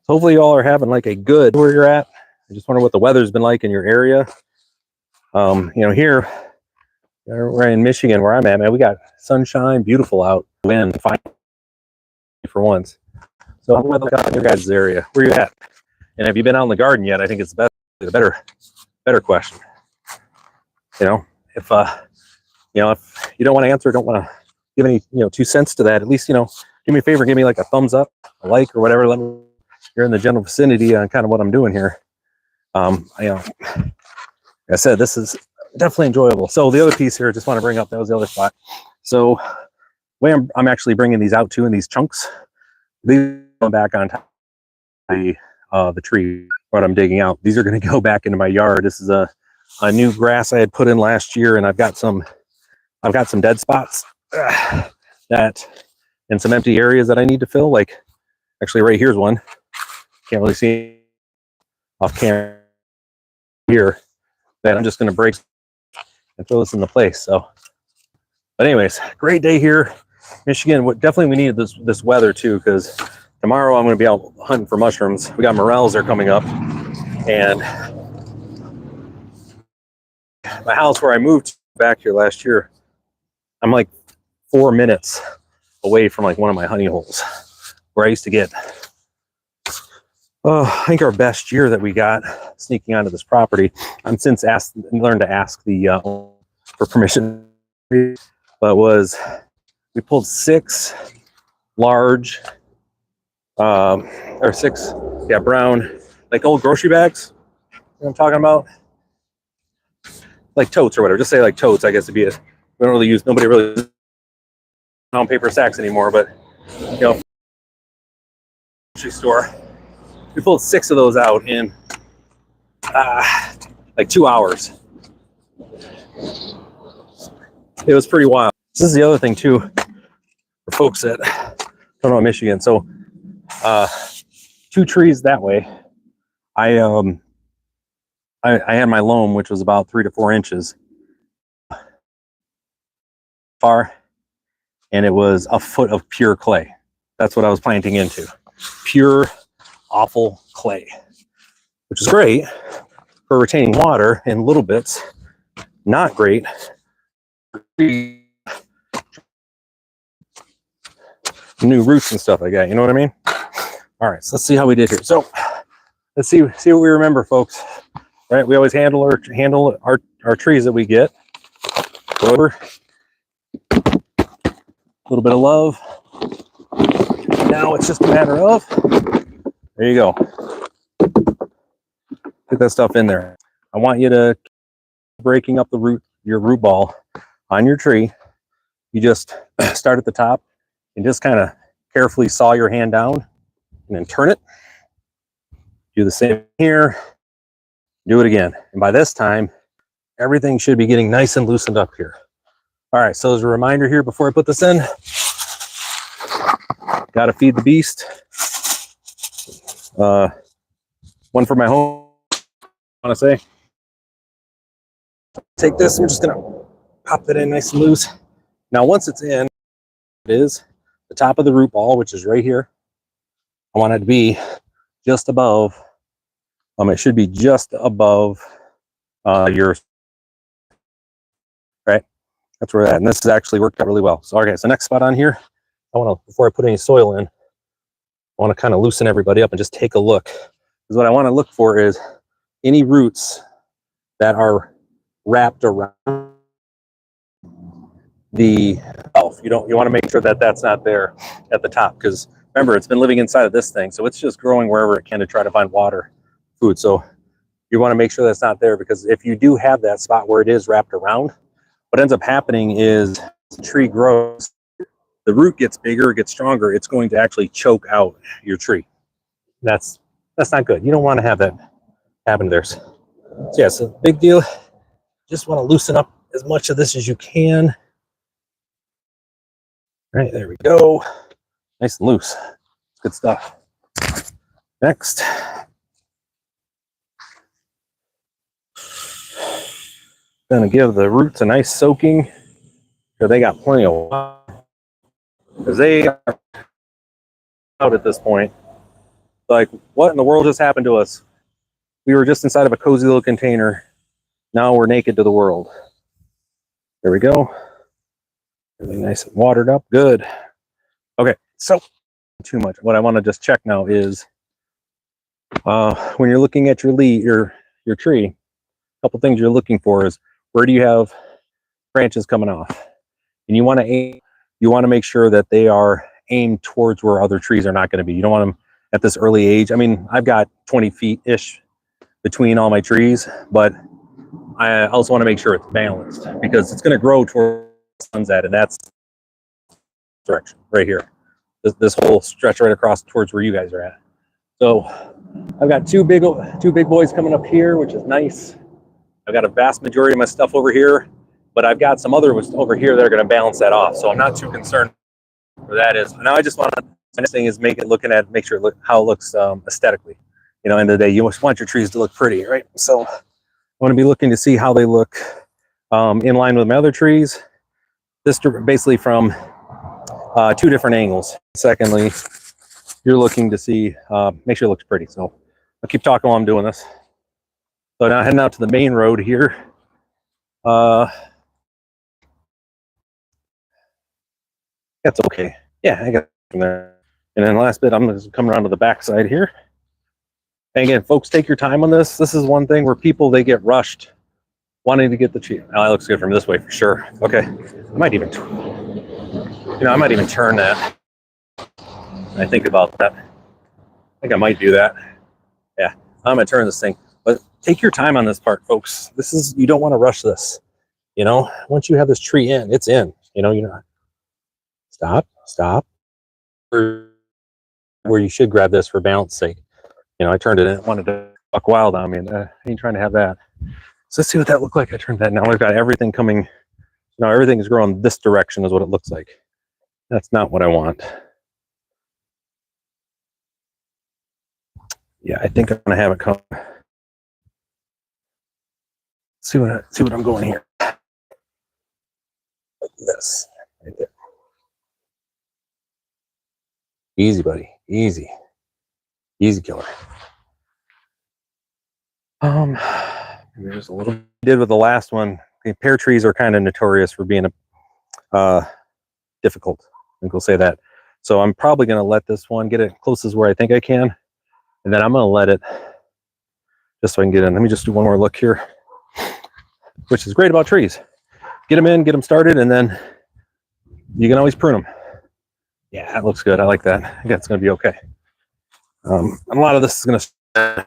Hopefully you all are having like a good where you're at. I just wonder what the weather's been like in your area. You know, here we're in Michigan where I'm at, man. We got sunshine, beautiful out, wind, fine for once. So how weather got in your guys' area? Where you at? And have you been out in the garden yet? I think it's the better question. You know, if if you don't want to answer, don't want to give any 2 cents to that, at least, do me a favor, give me like a thumbs up, a like, or whatever. Let me know you're in the general vicinity on kind of what I'm doing here. Like I said, this is definitely enjoyable. So the other piece here, I just want to bring up, that was the other spot. So the way I'm actually bringing these out too in these chunks, these go back on top of the tree what I'm digging out. These are going to go back into my yard. This is a new grass I had put in last year, and I've got some dead spots that and some empty areas that I need to fill. Like actually right here's one. Can't really see off camera here, that I'm just going to break and throw this into place. So, but anyways, great day here, Michigan. What definitely we needed this weather too, because tomorrow I'm going to be out hunting for mushrooms. We got morels are coming up, and my house where I moved back here last year, I'm like 4 minutes away from like one of my honey holes where I used to get, I think our best year that we got sneaking onto this property. I'm since learned to ask the for permission, but we pulled 6 large or 6 brown, like old grocery bags. You know what I'm talking about? Like totes or whatever. Just say like totes, I guess it'd be it. We don't really use, nobody really uses brown paper sacks anymore, but grocery store. We pulled 6 of those out in like 2 hours. It was pretty wild. This is the other thing too, for folks that don't know Michigan. So 2 trees that way. I had my loam, which was about 3 to 4 inches far, and it was a foot of pure clay. That's what I was planting into. Pure, awful clay, which is great for retaining water in little bits. Not great. New roots and stuff like that. You know what I mean? All right, so let's see how we did here. So let's see what we remember, folks. Right, we always handle our trees that we get. Go over. A little bit of love. Now it's just a matter of, there you go. Put that stuff in there. I want you to breaking up your root ball on your tree. You just start at the top and just kind of carefully saw your hand down and then turn it. Do the same here. Do it again. And by this time, everything should be getting nice and loosened up here. All right, so as a reminder here before I put this in, got to feed the beast. One for my home, I want to say. Take this, we're just going to pop that in nice and loose. Now, once it's in, it is the top of the root ball, which is right here. I want it to be just above, it should be just above your, right? That's where that, and this has actually worked out really well. So, okay, so next spot on here, I want to, before I put any soil in, I want to kind of loosen everybody up and just take a look. Because what I want to look for is any roots that are wrapped around the shelf. You want to make sure that that's not there at the top, because remember, it's been living inside of this thing, so it's just growing wherever it can to try to find water, food. So you want to make sure that's not there, because if you do have that spot where it is wrapped around, what ends up happening is the tree grows, the root gets bigger, gets stronger, it's going to actually choke out your tree. That's not good. You don't want to have that happen there. So yeah, so big deal. Just want to loosen up as much of this as you can. All right, there we go. Nice and loose. Good stuff. Next. Gonna give the roots a nice soaking, so they got plenty of water. Because they are out at this point. Like, what in the world just happened to us? We were just inside of a cozy little container. Now we're naked to the world. There we go. Really nice and watered up. Good. Okay, so too much. What I want to just check now is when you're looking at your tree, a couple things you're looking for is where do you have branches coming off? And you want to make sure that they are aimed towards where other trees are not going to be. You don't want them at this early age. I mean, I've got 20 feet-ish between all my trees, but I also want to make sure it's balanced, because it's going to grow towards the sun's at, and that's direction right here. This whole stretch right across towards where you guys are at. So I've got two big boys coming up here, which is nice. I've got a vast majority of my stuff over here, but I've got some other ones over here that are going to balance that off. So I'm not too concerned where that is. Now I just want to, the next thing is make sure how it looks aesthetically. You know, end of the day, you just want your trees to look pretty, right? So I want to be looking to see how they look in line with my other trees. This basically from two different angles. Secondly, you're looking to see, make sure it looks pretty. So I'll keep talking while I'm doing this. So now heading out to the main road here. That's okay. Yeah, I got it from there. And then the last bit, I'm just coming around to the back side here. And again, folks, take your time on this. This is one thing where people, they get rushed wanting to get the tree. Oh, that looks good from this way for sure. Okay, I might even turn that. I think about that. I think I might do that. Yeah, I'm gonna turn this thing. But take your time on this part, folks. You don't want to rush this. You know, once you have this tree in, it's in. You know, stop. Where you should grab this for balance sake. You know, I turned it in, wanted to buck wild on me, and I ain't trying to have that. So let's see what that looked like. I turned that. Now I've got everything coming. Now everything is growing this direction is what it looks like. That's not what I want. Yeah, I think I'm gonna have it come. See what I'm going here. Like this. Right there. Easy, buddy. Easy. Easy killer. There's a little did with the last one. Okay, pear trees are kind of notorious for being difficult. I think we'll say that. So I'm probably going to let this one get it close as where I think I can, and then I'm going to let it just so I can get in. Let me just do one more look here, which is great about trees. Get them in, get them started, and then you can always prune them. Yeah, that looks good. I like that. I think that's going to be okay. And a lot of this is going to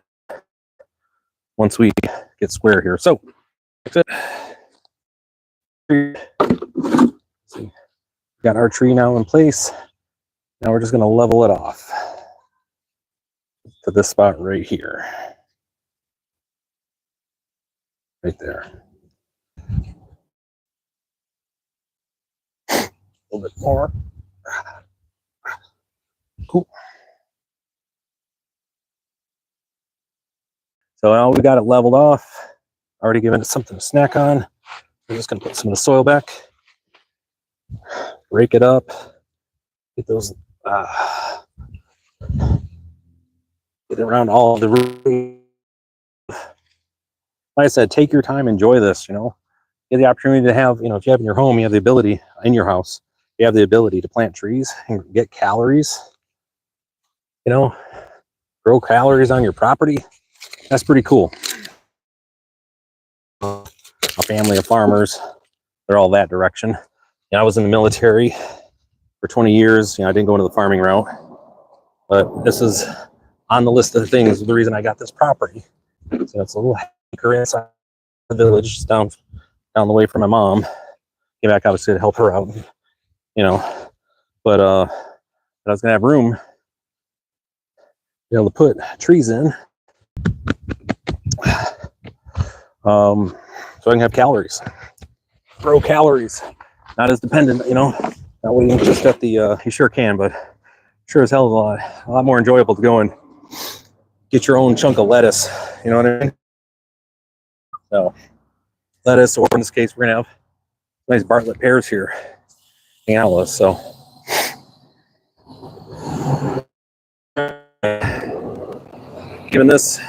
once we get square here. So that's it. See, got our tree now in place. Now we're just going to level it off. to this spot right here. Right there. A little bit more. Cool. So now we got it leveled off. Already given it something to snack on. I'm just going to put some of the soil back. Rake it up. Get those. Get around all the room. Like I said, take your time, enjoy this. You know, you have the opportunity to have. You know, if you have in your home, you have the ability in your house. You have the ability to plant trees and get calories. You know, grow calories on your property. That's pretty cool. A family of farmers, they're all that direction. You know, I was in the military for 20 years. You know, I didn't go into the farming route, but this is on the list of things. The reason I got this property. So it's a little anchor inside the village, down the way from my mom. Came back obviously to help her out, you know. But I was gonna have room to be able to put trees in. So I can have calories, grow calories, not as dependent, you know. That way you just got the, you sure can, but sure as hell a lot more enjoyable to go and get your own chunk of lettuce, you know what I mean? So lettuce, or in this case, we're gonna have nice Bartlett pears here hanging out with us. So giving this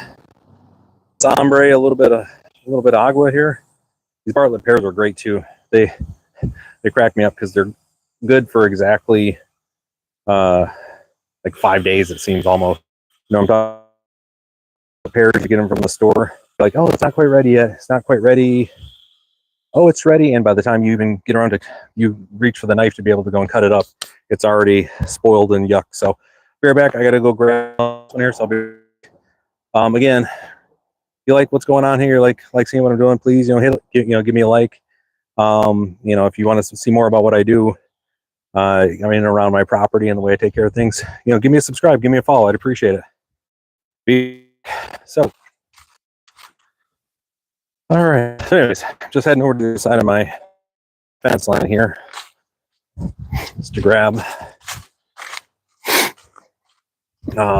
ombre a little bit of agua here. These Bartlett pears are great too. They crack me up because they're good for exactly like 5 days, it seems, almost. You know, I'm talking about pears, you get them from the store, like, oh, it's not quite ready yet. It's not quite ready. Oh, it's ready. And by the time you even get around to, you reach for the knife to be able to go and cut it up, it's already spoiled and yuck. So be right back. I got to go grab one here. So I'll be, again, if you like what's going on here, like seeing what I'm doing, please, you know, give me a like. You know, if you want to see more about what I do, I mean, around my property and the way I take care of things, you know, give me a subscribe, give me a follow. I'd appreciate it. So, all right. So anyways, just heading over to the side of my fence line here, just to grab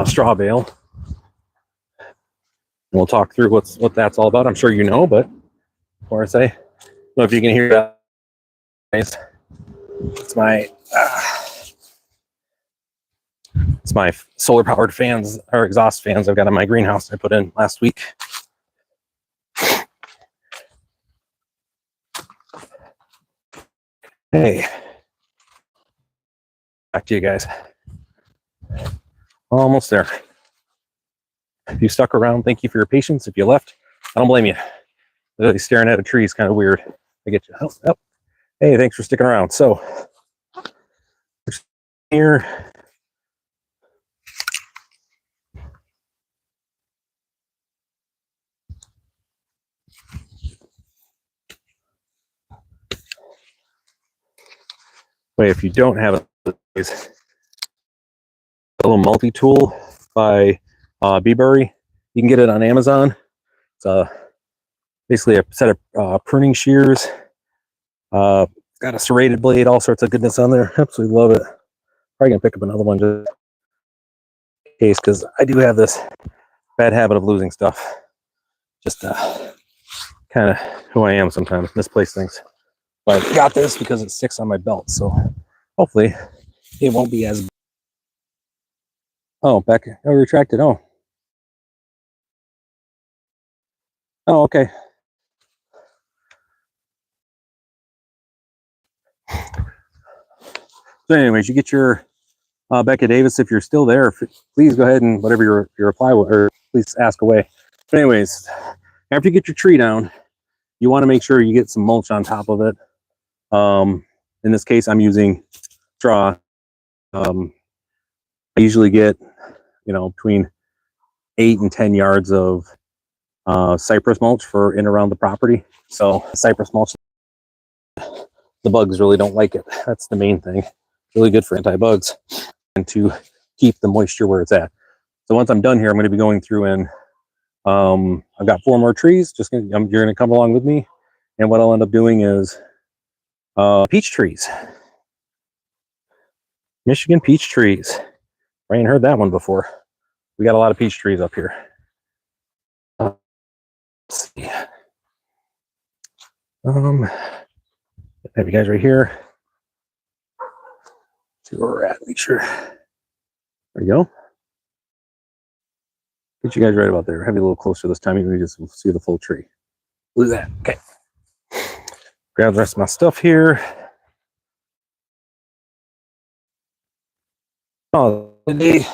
straw bale. And we'll talk through what that's all about. I'm sure you know, but before I say, I don't know if you can hear that. It's my solar powered fans, or exhaust fans I've got in my greenhouse I put in last week. Hey, back to you guys. Almost there. If you stuck around, thank you for your patience. If you left, I don't blame you. Really staring at a tree is kind of weird. I get you. Oh. Hey, thanks for sticking around. So here, wait, if you don't have a little multi-tool by Beebury, you can get it on Amazon. It's basically a set of pruning shears. Got a serrated blade, all sorts of goodness on there. Absolutely love it. Probably gonna pick up another one just in case, because I do have this bad habit of losing stuff. Just kind of who I am sometimes. Misplace things. But I got this because it sticks on my belt, so hopefully it won't be as. Oh, back. Oh, retracted. Oh, okay. So anyways, you get your Becca Davis. If you're still there, please go ahead and whatever your reply will, or please ask away. But anyways, after you get your tree down, you want to make sure you get some mulch on top of it. In this case, I'm using straw. I usually get, you know, between 8 and 10 yards of cypress mulch for in around the property. So cypress mulch, the bugs really don't like it. That's the main thing. Really good for anti-bugs and to keep the moisture where it's at. So once I'm done here, I'm going to be going through and I've got 4 more trees. You're going to come along with me. And what I'll end up doing is peach trees. Michigan peach trees. I ain't heard that one before. We got a lot of peach trees up here. Let's see. Have you guys right here. See where we're at. Make sure. There we go. Get you guys right about there. Have you a little closer this time. You can just see the full tree. Look at that. Okay. Grab the rest of my stuff here. Oh, good day.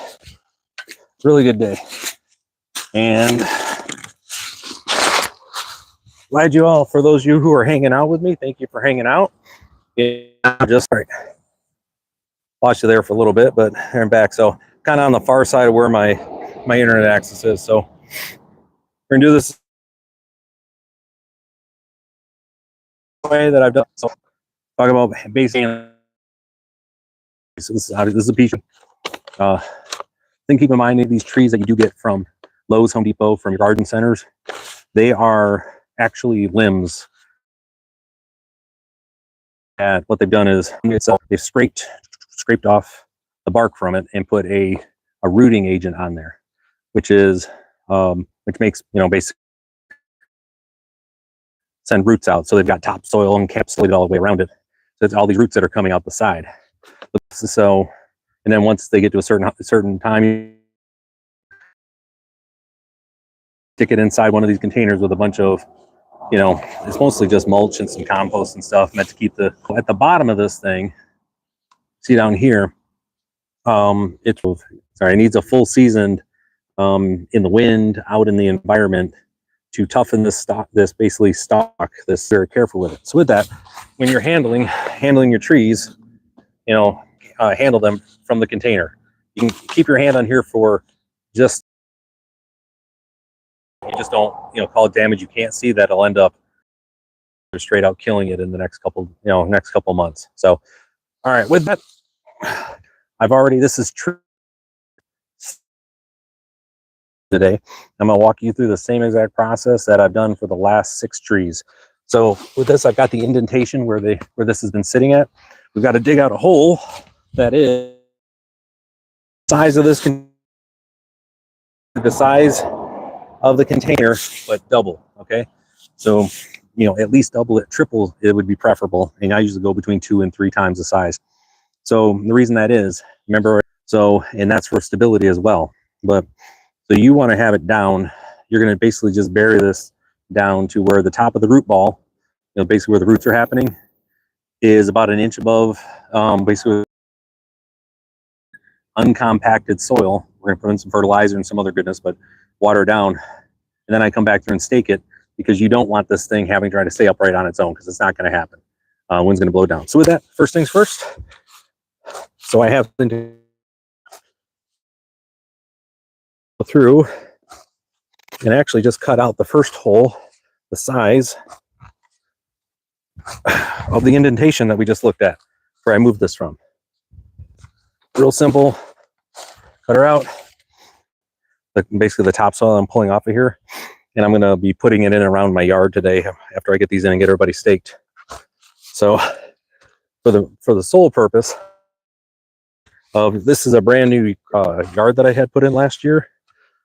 Really good day. And glad you all, for those of you who are hanging out with me, thank you for hanging out. Yeah, just right. Watched you there for a little bit, but here I'm back. So kind of on the far side of where my internet access is. So we're gonna do this way that I've done. So talk about basing. So this is a peach. Then keep in mind these trees that you do get from Lowe's, Home Depot, from your garden centers, they are actually limbs. And what they've done is they've scraped off the bark from it and put a rooting agent on there, which is which makes, you know, basically send roots out. So they've got topsoil encapsulated all the way around it. So it's all these roots that are coming out the side. So, and then once they get to a certain time, you stick it inside one of these containers with a bunch of, you know, it's mostly just mulch and some compost and stuff meant to keep at the bottom of this thing. See down here, it needs a full seasoned in the wind, out in the environment to toughen this basically stock. This, very careful with it. So with that, when you're handling your trees, you know, handle them from the container. You can keep your hand on here for you just don't, you know, call it damage you can't see. That'll end up straight out killing it in the next couple months. So, all right, with that, this is true today. I'm gonna walk you through the same exact process that I've done for the last 6 trees. So with this, I've got the indentation where this has been sitting at. We've got to dig out a hole that is the size of the size of the container, but double. Okay, so, you know, at least double it, triple it would be preferable. And I usually go between 2 and 3 times the size. So the reason that is, remember, and that's for stability as well. But so you want to have it down. You're going to basically just bury this down to where the top of the root ball, you know, basically where the roots are happening, is about 1 inch above, basically uncompacted soil. We're going to put in some fertilizer and some other goodness, but water down. And then I come back there and stake it, because you don't want this thing having to try to stay upright on its own, because it's not going to happen. Wind's going to blow down. So with that, first things first. So I have to go through and actually just cut out the first hole, the size of the indentation that we just looked at, where I moved this from. Real simple. Cut her out. Basically the topsoil I'm pulling off of here, and I'm going to be putting it in around my yard today after I get these in and get everybody staked. So for the sole purpose of this, is a brand new yard that I had put in last year,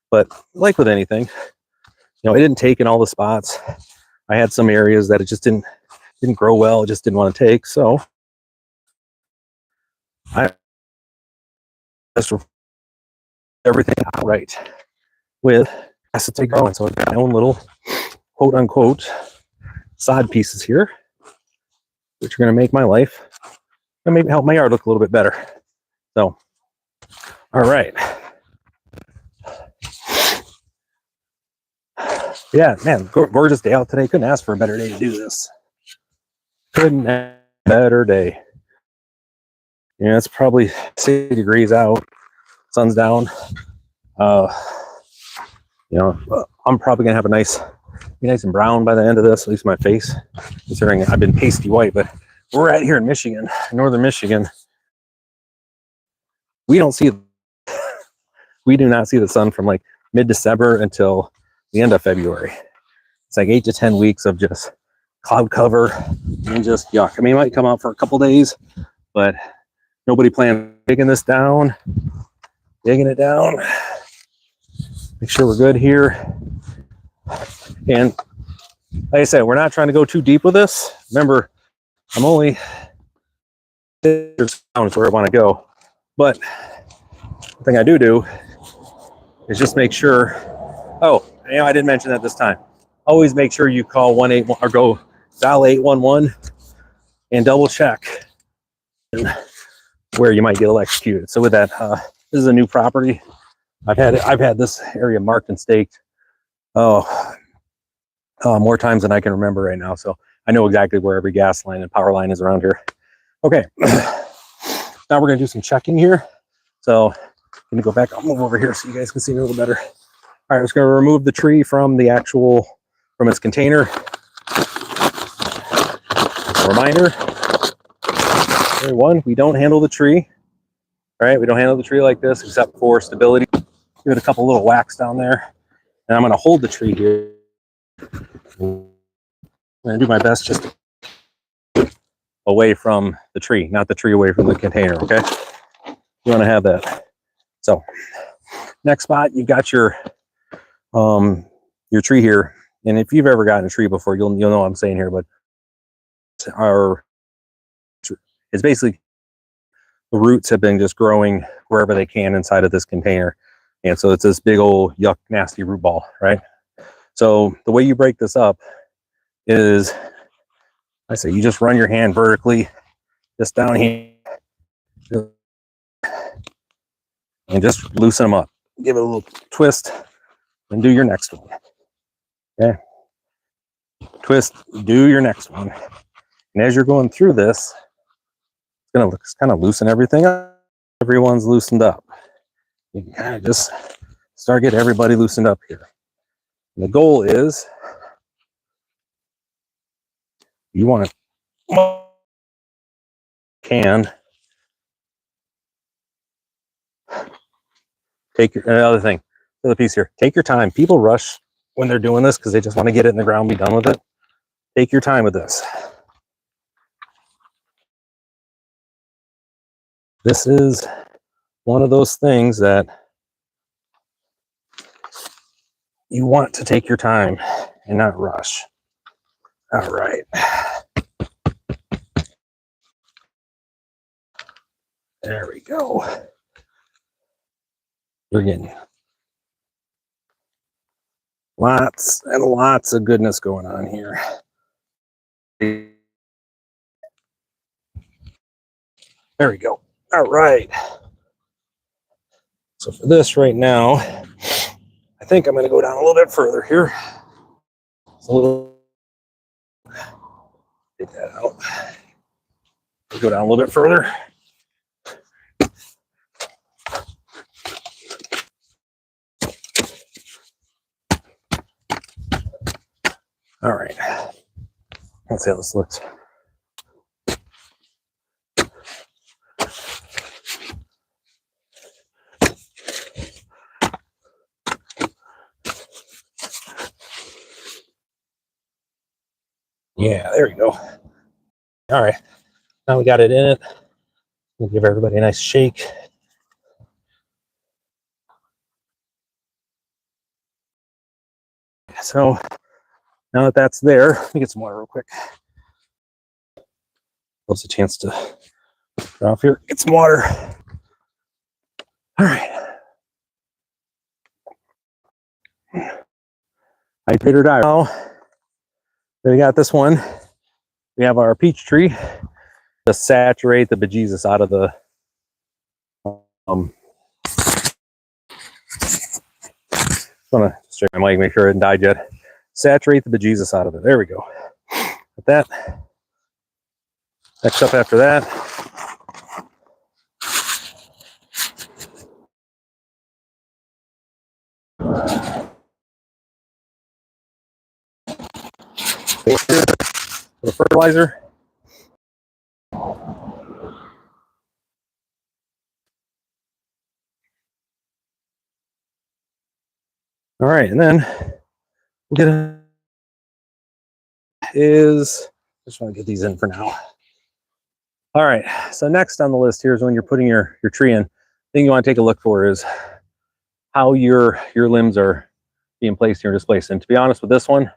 but like with anything, you know, it didn't take in all the spots. I had some areas that it just didn't grow well. It just didn't want to take. So I just everything outright with acetate growing. So I've got my own little quote unquote sod pieces here, which are going to make my life and maybe help my yard look a little bit better. So, all right. Yeah, man, gorgeous day out today. Couldn't ask for a better day to do this. Couldn't ask for a better day. Yeah, it's probably 60 degrees out. Sun's down. You know, I'm probably gonna have be nice and brown by the end of this, at least my face, considering I've been pasty white. But we're right here in Michigan, northern Michigan. We don't see We do not see the sun from like mid-December until the end of February. It's like 8 to 10 weeks of just cloud cover and just yuck. I mean, it might come out for a couple days, but nobody planned digging this down, digging it down. Make sure we're good here. And like I said, we're not trying to go too deep with this. Remember, I'm only is where I want to go. But the thing I do is just make sure. Oh, you know, I didn't mention that this time. Always make sure you call 181 or go dial 811 and double check where you might get electrocuted. So with that, this is a new property. I've had this area marked and staked more times than I can remember right now. So I know exactly where every gas line and power line is around here. Okay, now we're gonna do some checking here. So I'm gonna go back. I'll move over here so you guys can see me a little better. All right, I'm just gonna remove the tree from its container. A reminder, one, we don't handle the tree. All right, we don't handle the tree like this except for stability. Give it a couple little whacks down there. And I'm gonna hold the tree here. I'm gonna do my best just away from the tree, not the tree away from the container, okay? You wanna have that. So, next spot, you've got your tree here. And if you've ever gotten a tree before, you'll know what I'm saying here, but it's basically the roots have been just growing wherever they can inside of this container. And so it's this big old yuck, nasty root ball, right? So the way you break this up is, I say, you just run your hand vertically, just down here, and just loosen them up. Give it a little twist, and do your next one. Okay? Twist, do your next one. And as you're going through this, it's gonna kind of loosen everything up. Everyone's loosened up. You can kind of just start getting everybody loosened up here. And the goal is you want to take another thing, another piece here. Take your time. People rush when they're doing this because they just want to get it in the ground, be done with it. Take your time with this. This is one of those things that you want to take your time and not rush. All right. There we go. We're getting lots and lots of goodness going on here. There we go. All right. So for this right now, I think I'm going to go down a little bit further here. It's a little. Take that out. Go down a little bit further. All right. Let's see how this looks. Yeah, there we go. All right. Now we got it in it. We'll give everybody a nice shake. So now that that's there, let me get some water real quick. Gives a chance to draw off here. Get some water. All right. Hydrate or die. Now, we got this one. We have our peach tree. Just saturate the bejesus out of the gonna straight my mic, make sure it hasn't died yet. Saturate the bejesus out of it. There we go. With that. Next up after that. The fertilizer. All right, and then we'll get is I just want to get these in for now. All right, so next on the list here is when you're putting your tree in, thing you want to take a look for is how your limbs are being placed or displaced. And to be honest with this one,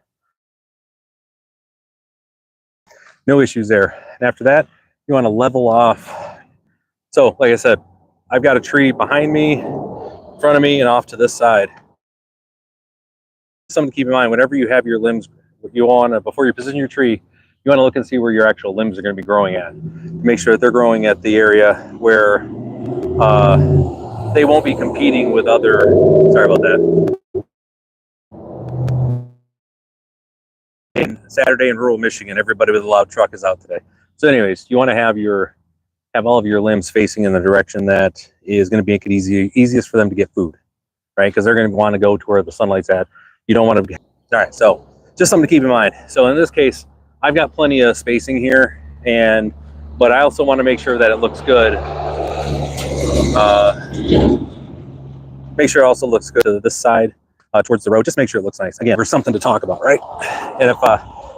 no issues there. And after that, you want to level off. So like I said, I've got a tree behind me, in front of me, and off to this side. Something to keep in mind, whenever you have your limbs, you want to, before you position your tree, you want to look and see where your actual limbs are going to be growing at. Make sure that they're growing at the area where they won't be competing with other, sorry about that. Saturday in rural Michigan, everybody with a loud truck is out today. So anyways, you want to have all of your limbs facing in the direction that is going to make it easiest for them to get food, right? Because they're going to want to go to where the sunlight's at. You don't want to be, all right, so just something to keep in mind. So in this case, I've got plenty of spacing here, but I also want to make sure that it looks good. Make sure it also looks good to this side, towards the road. Just make sure it looks nice. Again, there's something to talk about, right? And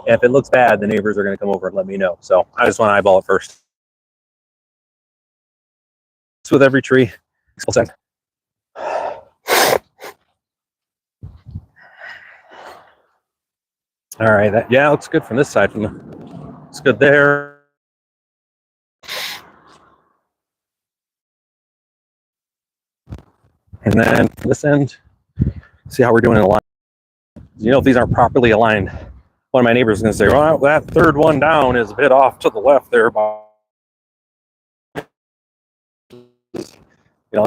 if it looks bad, the neighbors are going to come over and let me know. So I just want to eyeball it first. It's with every tree. All right, yeah, looks good from this side. It's good there. And then this end, see how we're doing in a line. You know, if these aren't properly aligned, one of my neighbors is going to say, well, that third one down is a bit off to the left there. I'll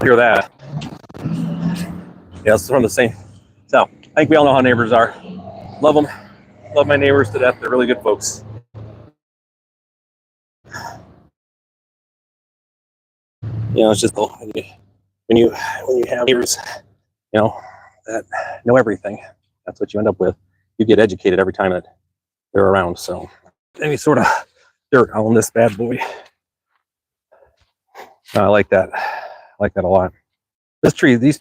hear that. Yeah, it's from the same. So I think we all know how neighbors are. Love them. Love my neighbors to death. They're really good folks. You know, it's just when you have neighbors, you know, that know everything. That's what you end up with. You get educated every time that they're around. So any sort of dirt on this bad boy. I like that. I like that a lot. This tree, these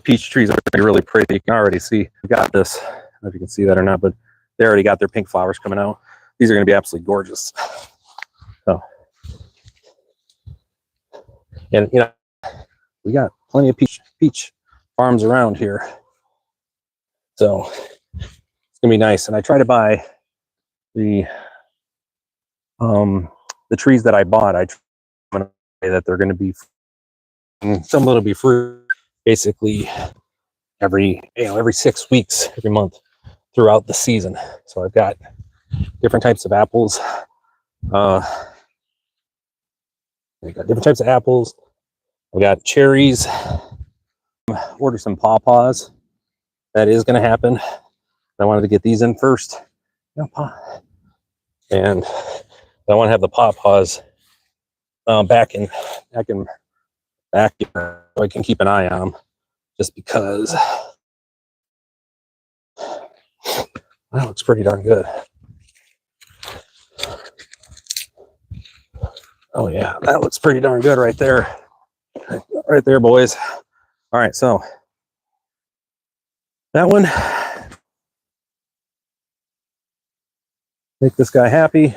peach trees are really pretty. You can already see. I've got this. I don't know if you can see that or not, but they already got their pink flowers coming out. These are going to be absolutely gorgeous. So, and you know, we got plenty of peach farms around here, so it's gonna be nice. And I try to buy the trees that I bought. I try to say that they're going to be some of it'll be fruit basically every 6 weeks, every month throughout the season. So I've got different types of apples. I've got different types of apples. I've got cherries. Order some pawpaws. That is going to happen. I wanted to get these in first. And I want to have the pawpaws back so I can keep an eye on them, just because that looks pretty darn good. Oh yeah, that looks pretty darn good right there. Right there, boys. All right, so that one, make this guy happy.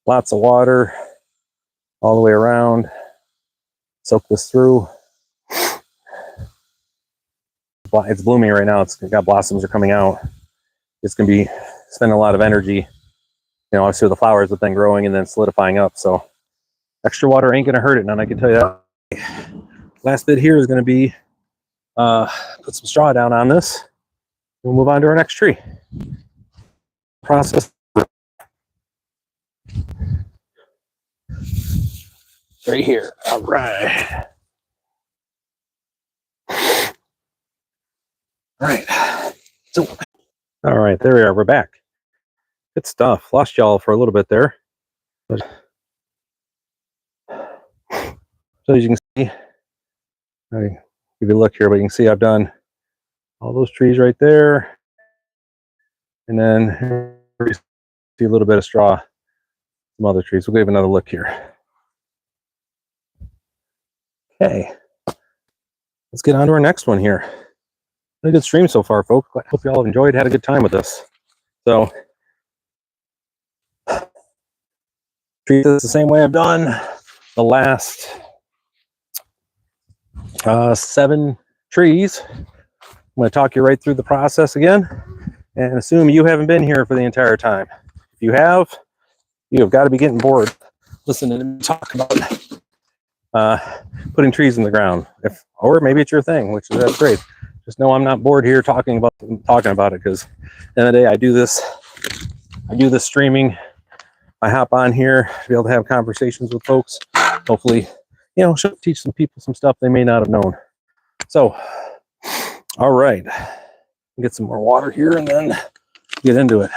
Lots of water all the way around. Soak this through. It's blooming right now. It's got blossoms are coming out. It's going to be spending a lot of energy. You know, obviously the flowers have been growing and then solidifying up. So extra water ain't going to hurt it. None, I can tell you that. Last bit here is going to be put some straw down on this. We'll move on to our next tree. Process right here. All right. All right. So, all right, there we are. We're back. Good stuff. Lost y'all for a little bit there. So as you can see, I give you a look here, but you can see I've done all those trees right there. And then see a little bit of straw, some other trees. We'll give another look here. Okay. Let's get on to our next one here. a good stream so far, folks. I hope you all have enjoyed, had a good time with this. So treat this the same way I've done the last 7 trees. I'm going to talk you right through the process again and assume you haven't been here for the entire time. If you have got to be getting bored listening to me talk about putting trees in the ground. Or maybe it's your thing, which that's great. Just know I'm not bored here talking about it, because at the end of the day, I do this streaming. I hop on here to be able to have conversations with folks. Hopefully, teach some people some stuff they may not have known. So, all right, get some more water here and then get into it.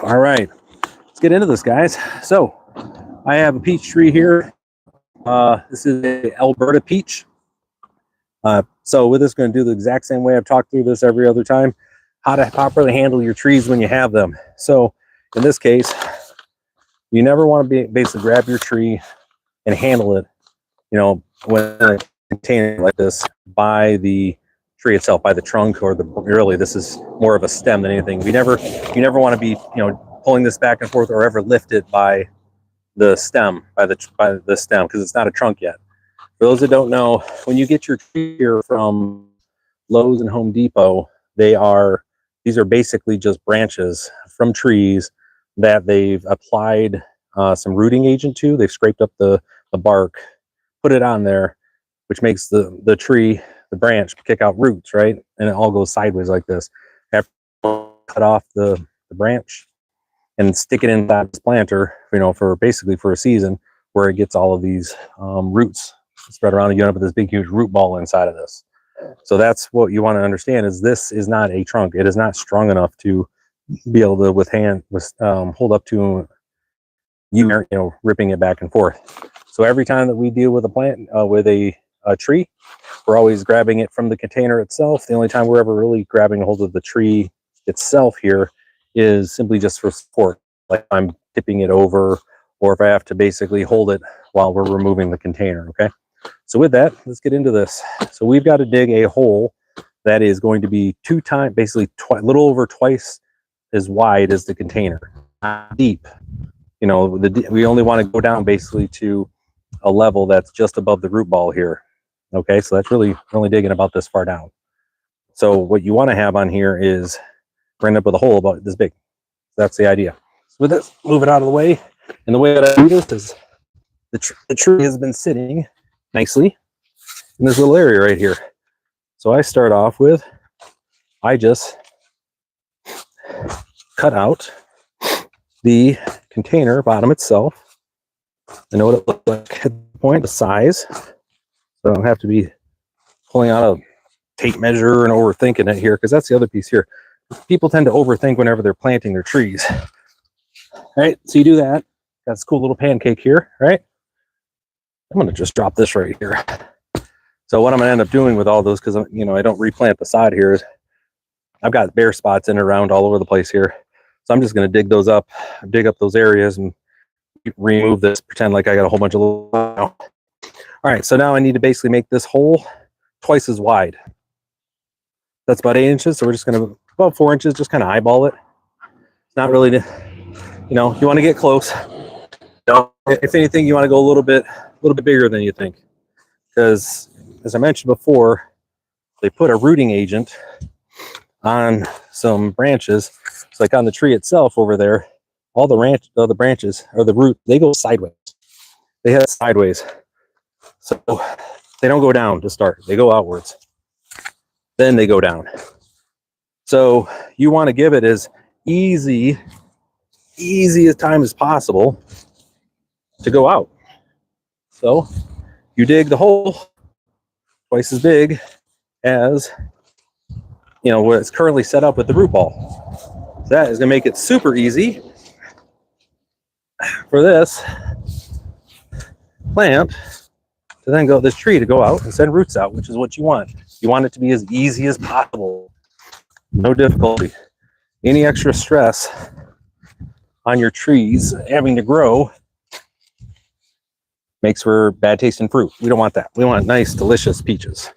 All right, let's get into this, guys. So, I have a peach tree here. This is a Alberta peach. So with this, going to do the exact same way I've talked through this every other time. How to properly handle your trees when you have them. So in this case, you never want to basically grab your tree and handle it, when a container like this by the tree itself, by the trunk, or really this is more of a stem than anything. You never want to be pulling this back and forth or ever lift it by the stem, by the stem, because it's not a trunk yet. For those that don't know, when you get your tree here from Lowe's and Home Depot, these are basically just branches from trees that they've applied some rooting agent to. They've scraped up the bark, put it on there, which makes the tree, the branch, kick out roots, right? And it all goes sideways like this. After you cut off the branch and stick it inside this planter, for a season, where it gets all of these roots spread around, and you end up with this big, huge root ball inside of this. So that's what you want to understand, is this is not a trunk. It is not strong enough to be able to hold up to ripping it back and forth. So every time that we deal with a plant, with a tree, we're always grabbing it from the container itself. The only time we're ever really grabbing a hold of the tree itself here is simply just for support, like I'm tipping it over, or if I have to basically hold it while we're removing the container. Okay, so with that, let's get into this. So we've got to dig a hole that is going to be a little over twice as wide as the container, not deep. We only want to go down basically to a level that's just above the root ball here. Okay, so that's really only digging about this far down. So what you want to have on here is end up with a hole about this big. That's the idea. So with this, move it out of the way. And the way that I do this is the tree has been sitting nicely in this little area right here. So I start off with, I just cut out the container bottom itself. I know what it looks like at the point, the size. So I don't have to be pulling out a tape measure and overthinking it here, because that's the other piece here. People tend to overthink whenever they're planting their trees. All right, so you do that. Got this cool little pancake here, right? I'm going to just drop this right here. So what I'm going to end up doing with all those, because I don't replant the sod here, is I've got bare spots in and around all over the place here. So I'm just going to dig up those areas and remove this, pretend like I got a whole bunch of little. All right, so now I need to basically make this hole twice as wide. That's about 8 inches. So we're just going to, about 4 inches, just kind of eyeball it. It's not really, you want to get close. If anything, you want to go a little bit bigger than you think, because as I mentioned before, they put a rooting agent on some branches. It's like on the tree itself over there, all the branches or the root, they go sideways. They head sideways. So they don't go down to start. They go outwards. Then they go down. So you want to give it as easy as time as possible to go out. So you dig the hole twice as big as where it's currently set up with the root ball. So that is going to make it super easy for this plant to then this tree to go out and send roots out, which is what you want. You want it to be as easy as possible. No difficulty. Any extra stress on your trees having to grow makes for bad tasting fruit. We don't want that. We want nice, delicious peaches.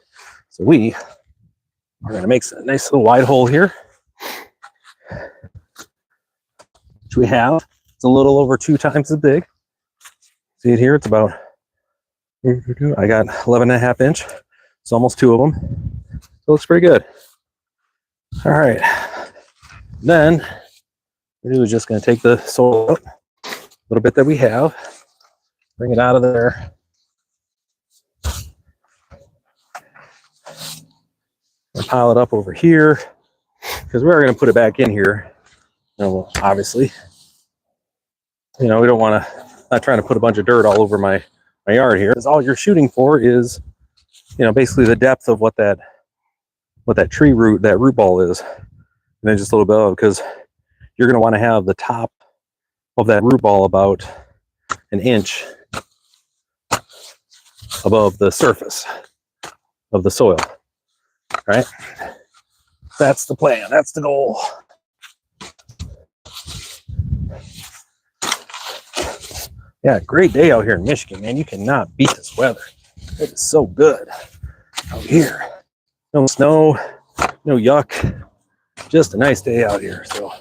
So we are going to make a nice little wide hole here, which we have. It's a little over 2 times as big. See it here? It's about, I got 11.5 inch. It's almost 2 of them. So it looks pretty good. All right. Then we're just going to take the soil out, a little bit that we have, bring it out of there. And pile it up over here because we're going to put it back in here. You know, obviously, you know, we don't want to, not trying to put a bunch of dirt all over my yard here. Because all you're shooting for is, you know, basically the depth of what that tree root, that root ball is, and then just a little bit of, because you're going to want to have the top of that root ball about 1 inch above the surface of the soil. Right? That's the plan. That's the goal. Yeah, great day out here in Michigan, man. You cannot beat this weather. It is so good out here. No snow, no yuck. Just a nice day out here. So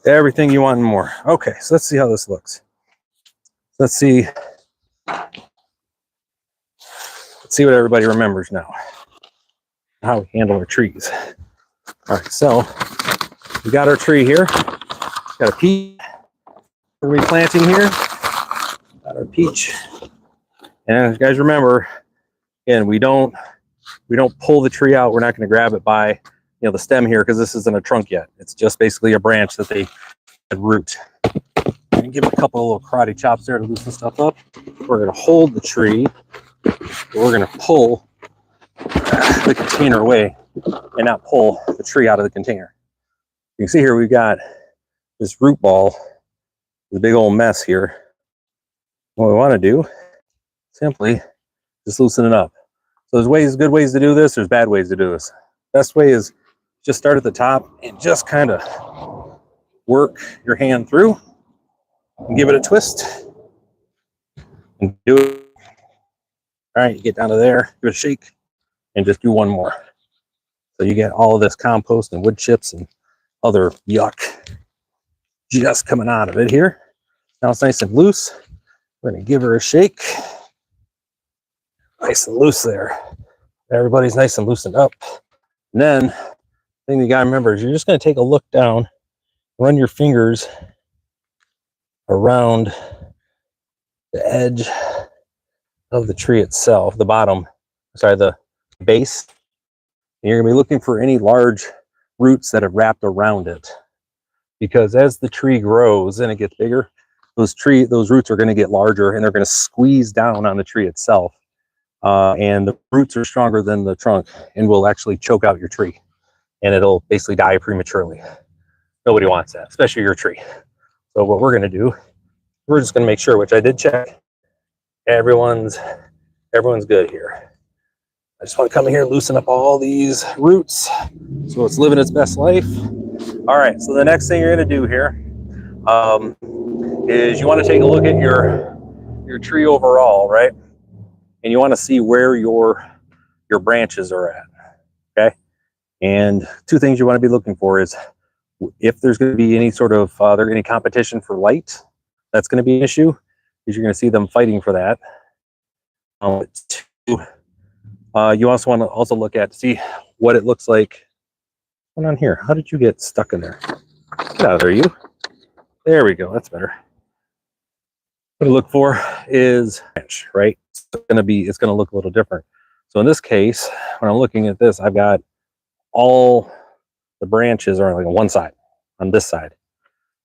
everything you want and more. Okay, so let's see how this looks. Let's see what everybody remembers now. How we handle our trees. All right, so we got our tree here. Got a peach we're replanting here. Got our peach. And you guys remember, again, we don't pull the tree out. We're not going to grab it by, you know, the stem here because this isn't a trunk yet. It's just basically a branch that they root. And give it a couple of little karate chops there to loosen stuff up. We're going to hold the tree. We're going to pull the container away and not pull the tree out of the container. You can see here we've got this root ball, the big old mess here. What we want to do, simply just loosen it up. So there's good ways to do this, there's bad ways to do this. Best way is just start at the top and just kind of work your hand through and give it a twist and do it. All right, you get down to there, give it a shake, and just do one more. So you get all of this compost and wood chips and other yuck just coming out of it here. Now it's nice and loose. We're going to give her a shake. Nice and loose there. Everybody's nice and loosened up. And then, the thing you got to remember is you're just going to take a look down, run your fingers around the edge of the tree itself, the bottom, sorry, the base. And you're going to be looking for any large roots that have wrapped around it. Because as the tree grows and it gets bigger, those roots are going to get larger and they're going to squeeze down on the tree itself. And the roots are stronger than the trunk and will actually choke out your tree. And it'll basically die prematurely. Nobody wants that, especially your tree. So what we're going to do, we're just going to make sure, which I did check, everyone's good here. I just want to come in here and loosen up all these roots so it's living its best life. All right, so the next thing you're going to do here is you want to take a look at your tree overall, right? And you want to see where your branches are at, okay? And 2 things you want to be looking for is if there's going to be any sort of any competition for light, that's going to be an issue because you're going to see them fighting for that. 2, you also want to look at see what it looks like. What's going on here? How did you get stuck in there? Get out of there, you. There we go. That's better. What to look for is branch, right? It's going to look a little different. So in this case, when I'm looking at this, I've got all the branches are like on one side, on this side,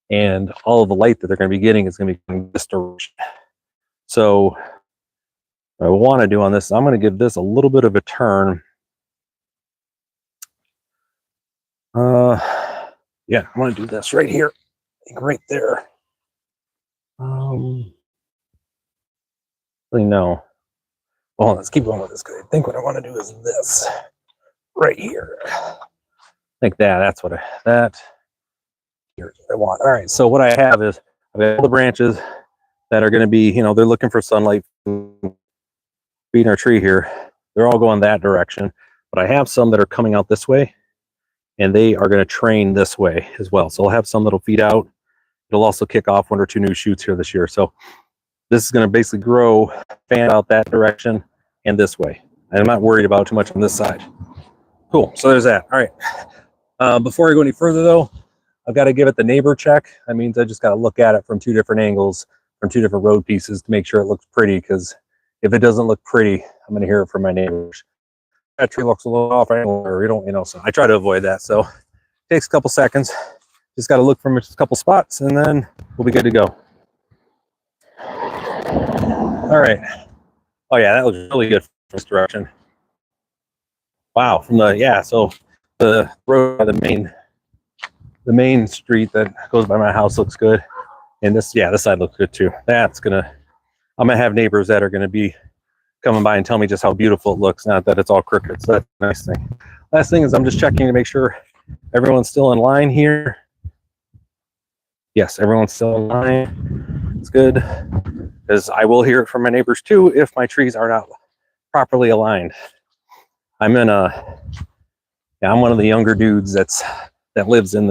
and all of the light that they're going to be getting is going to be in this direction. So what I want to do on this, I'm going to give this a little bit of a turn. Yeah, I'm going to do this right here, right there. Really no. Well, let's keep going with this because I think what I want to do is this right here. Like that. That's what I want. All right. So what I have is I've got all the branches that are going to be, you know, they're looking for sunlight, feeding our tree here. They're all going that direction, but I have some that are coming out this way, and they are going to train this way as well. So I'll have some that'll feed out. It'll also kick off 1 or 2 new shoots here this year. So this is going to basically grow, fan out that direction and this way. And I'm not worried about too much on this side. Cool. So there's that. All right. Before I go any further, though, I've got to give it the neighbor check. That means I just got to look at it from 2 different angles, from 2 different road pieces to make sure it looks pretty. Because if it doesn't look pretty, I'm going to hear it from my neighbors. That tree looks a little off angle, or you don't, you know. So I try to avoid that. So it takes a couple seconds. Just got to look from a couple spots, and then we'll be good to go. All right. Oh yeah, that looks really good from this direction. Wow. From the, yeah. So the road by the main street that goes by my house looks good, and this, yeah, this side looks good too. I'm gonna have neighbors that are gonna be coming by and tell me just how beautiful it looks, not that it's all crooked. So that's a nice thing. Last thing is I'm just checking to make sure everyone's still in line here. Yes, everyone's still in line. It's good, because I will hear it from my neighbors too if my trees are not properly aligned. I'm one of the younger dudes that lives in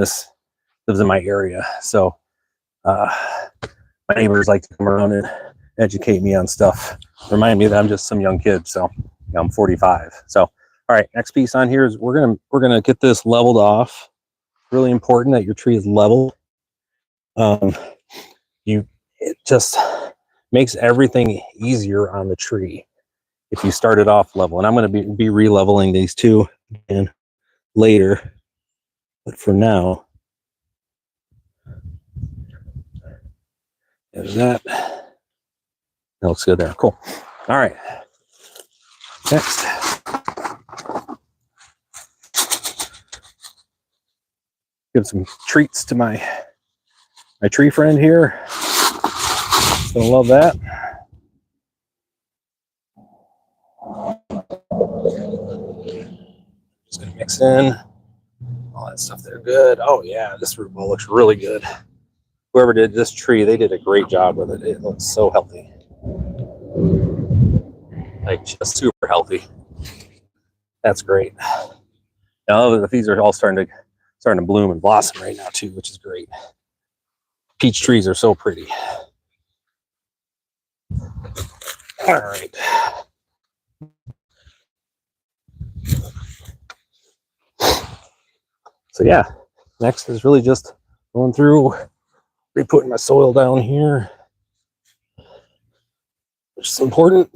my area. So my neighbors like to come around and educate me on stuff. Remind me that I'm just some young kid. So I'm 45. So all right, next piece on here is we're gonna get this leveled off. Really important that your tree is level. It just makes everything easier on the tree if you start it off level. And I'm going to be re-leveling these two again later, but for now, there's that. That looks good there. Cool. All right. Next, give some treats to my tree friend here. Gonna love that. Just gonna mix in all that stuff there. Good. Oh yeah, this root ball looks really good. Whoever did this tree, they did a great job with it. It looks so healthy. Like just super healthy. That's great. Now these are all starting to bloom and blossom right now too, which is great. Peach trees are so pretty. All right. So yeah, next is really just going through, re-putting my soil down here, which is important.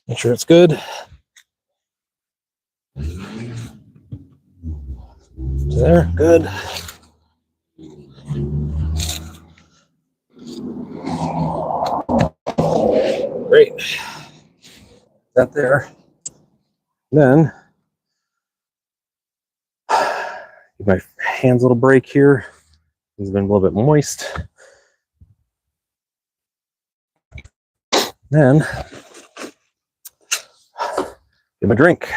Make sure it's good. There, good. Great. That there. Then give my hands a little break here. It's been a little bit moist. Then give a drink.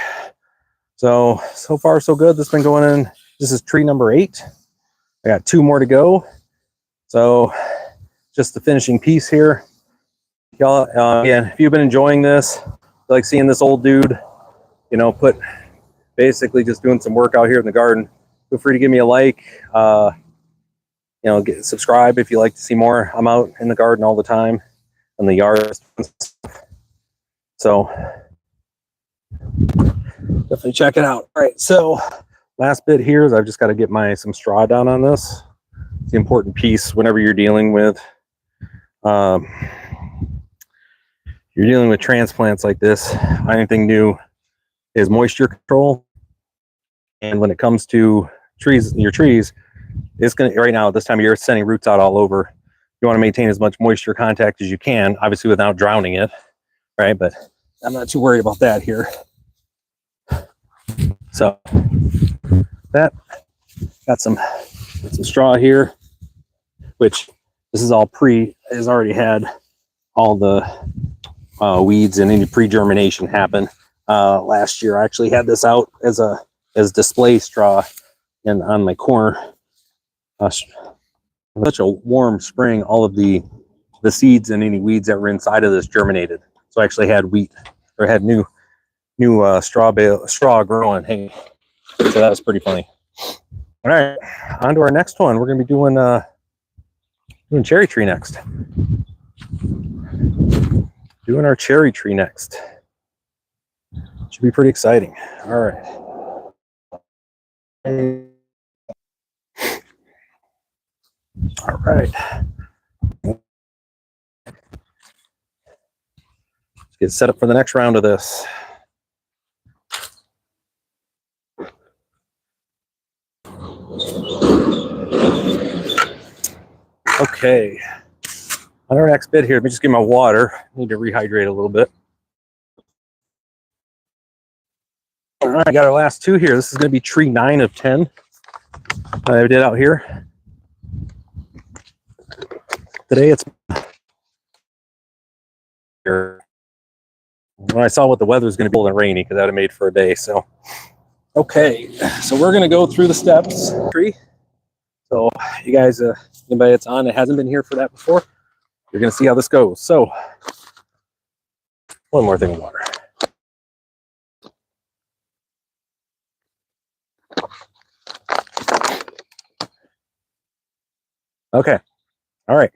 So far so good. This has been going in. This is tree number 8. I got 2 more to go. So just the finishing piece here. Y'all, again, if you've been enjoying this, like seeing this old dude, you know, basically just doing some work out here in the garden, feel free to give me a like. You know, subscribe if you like to see more. I'm out in the garden all the time, in the yard. So definitely check it out. All right, so last bit here is I've just got to get some straw down on this. It's the important piece whenever you're dealing with transplants like this. Anything new is moisture control. And when it comes to your trees, it's going to, right now at this time of year, it's sending roots out all over. You want to maintain as much moisture contact as you can, obviously without drowning it, right? But I'm not too worried about that here. So that got some straw here, which this is all has already had all the weeds and any pre-germination happen. Last year I actually had this out as display straw on my corner. Such a warm spring, all of the the seeds and any weeds that were inside of this germinated. So I actually had wheat, or had new straw growing. Hey, so that was pretty funny. All right, on to our next one. We're gonna be doing cherry tree next. Doing our cherry tree next. Should be pretty exciting. All right. All right. Let's get set up for the next round of this. Okay. On our next bit here, let me just get my water. I need to rehydrate a little bit. All right, I got our last two here. This is going to be tree 9 of 10 I did out here. Today it's here. When I saw what the weather was going to be, cold and rainy, because that would have made for a day. So, okay, so we're going to go through the steps. Tree. So, you guys, anybody that's on that hasn't been here for that before, you're going to see how this goes. So, one more thing of water. Okay. All right.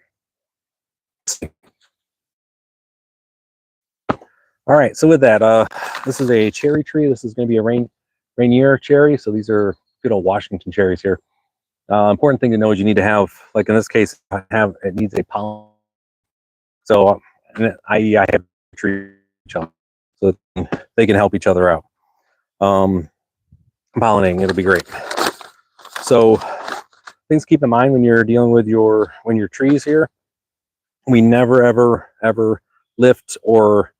All right. So with that, this is a cherry tree. This is going to be a Rainier cherry. So these are good old Washington cherries here. Important thing to know is you need to have, like in this case, it needs a pollen. So I have a tree chunk, so they can help each other out. Pollinating, it'll be great. So things to keep in mind when you're dealing with your trees here. We never ever lift or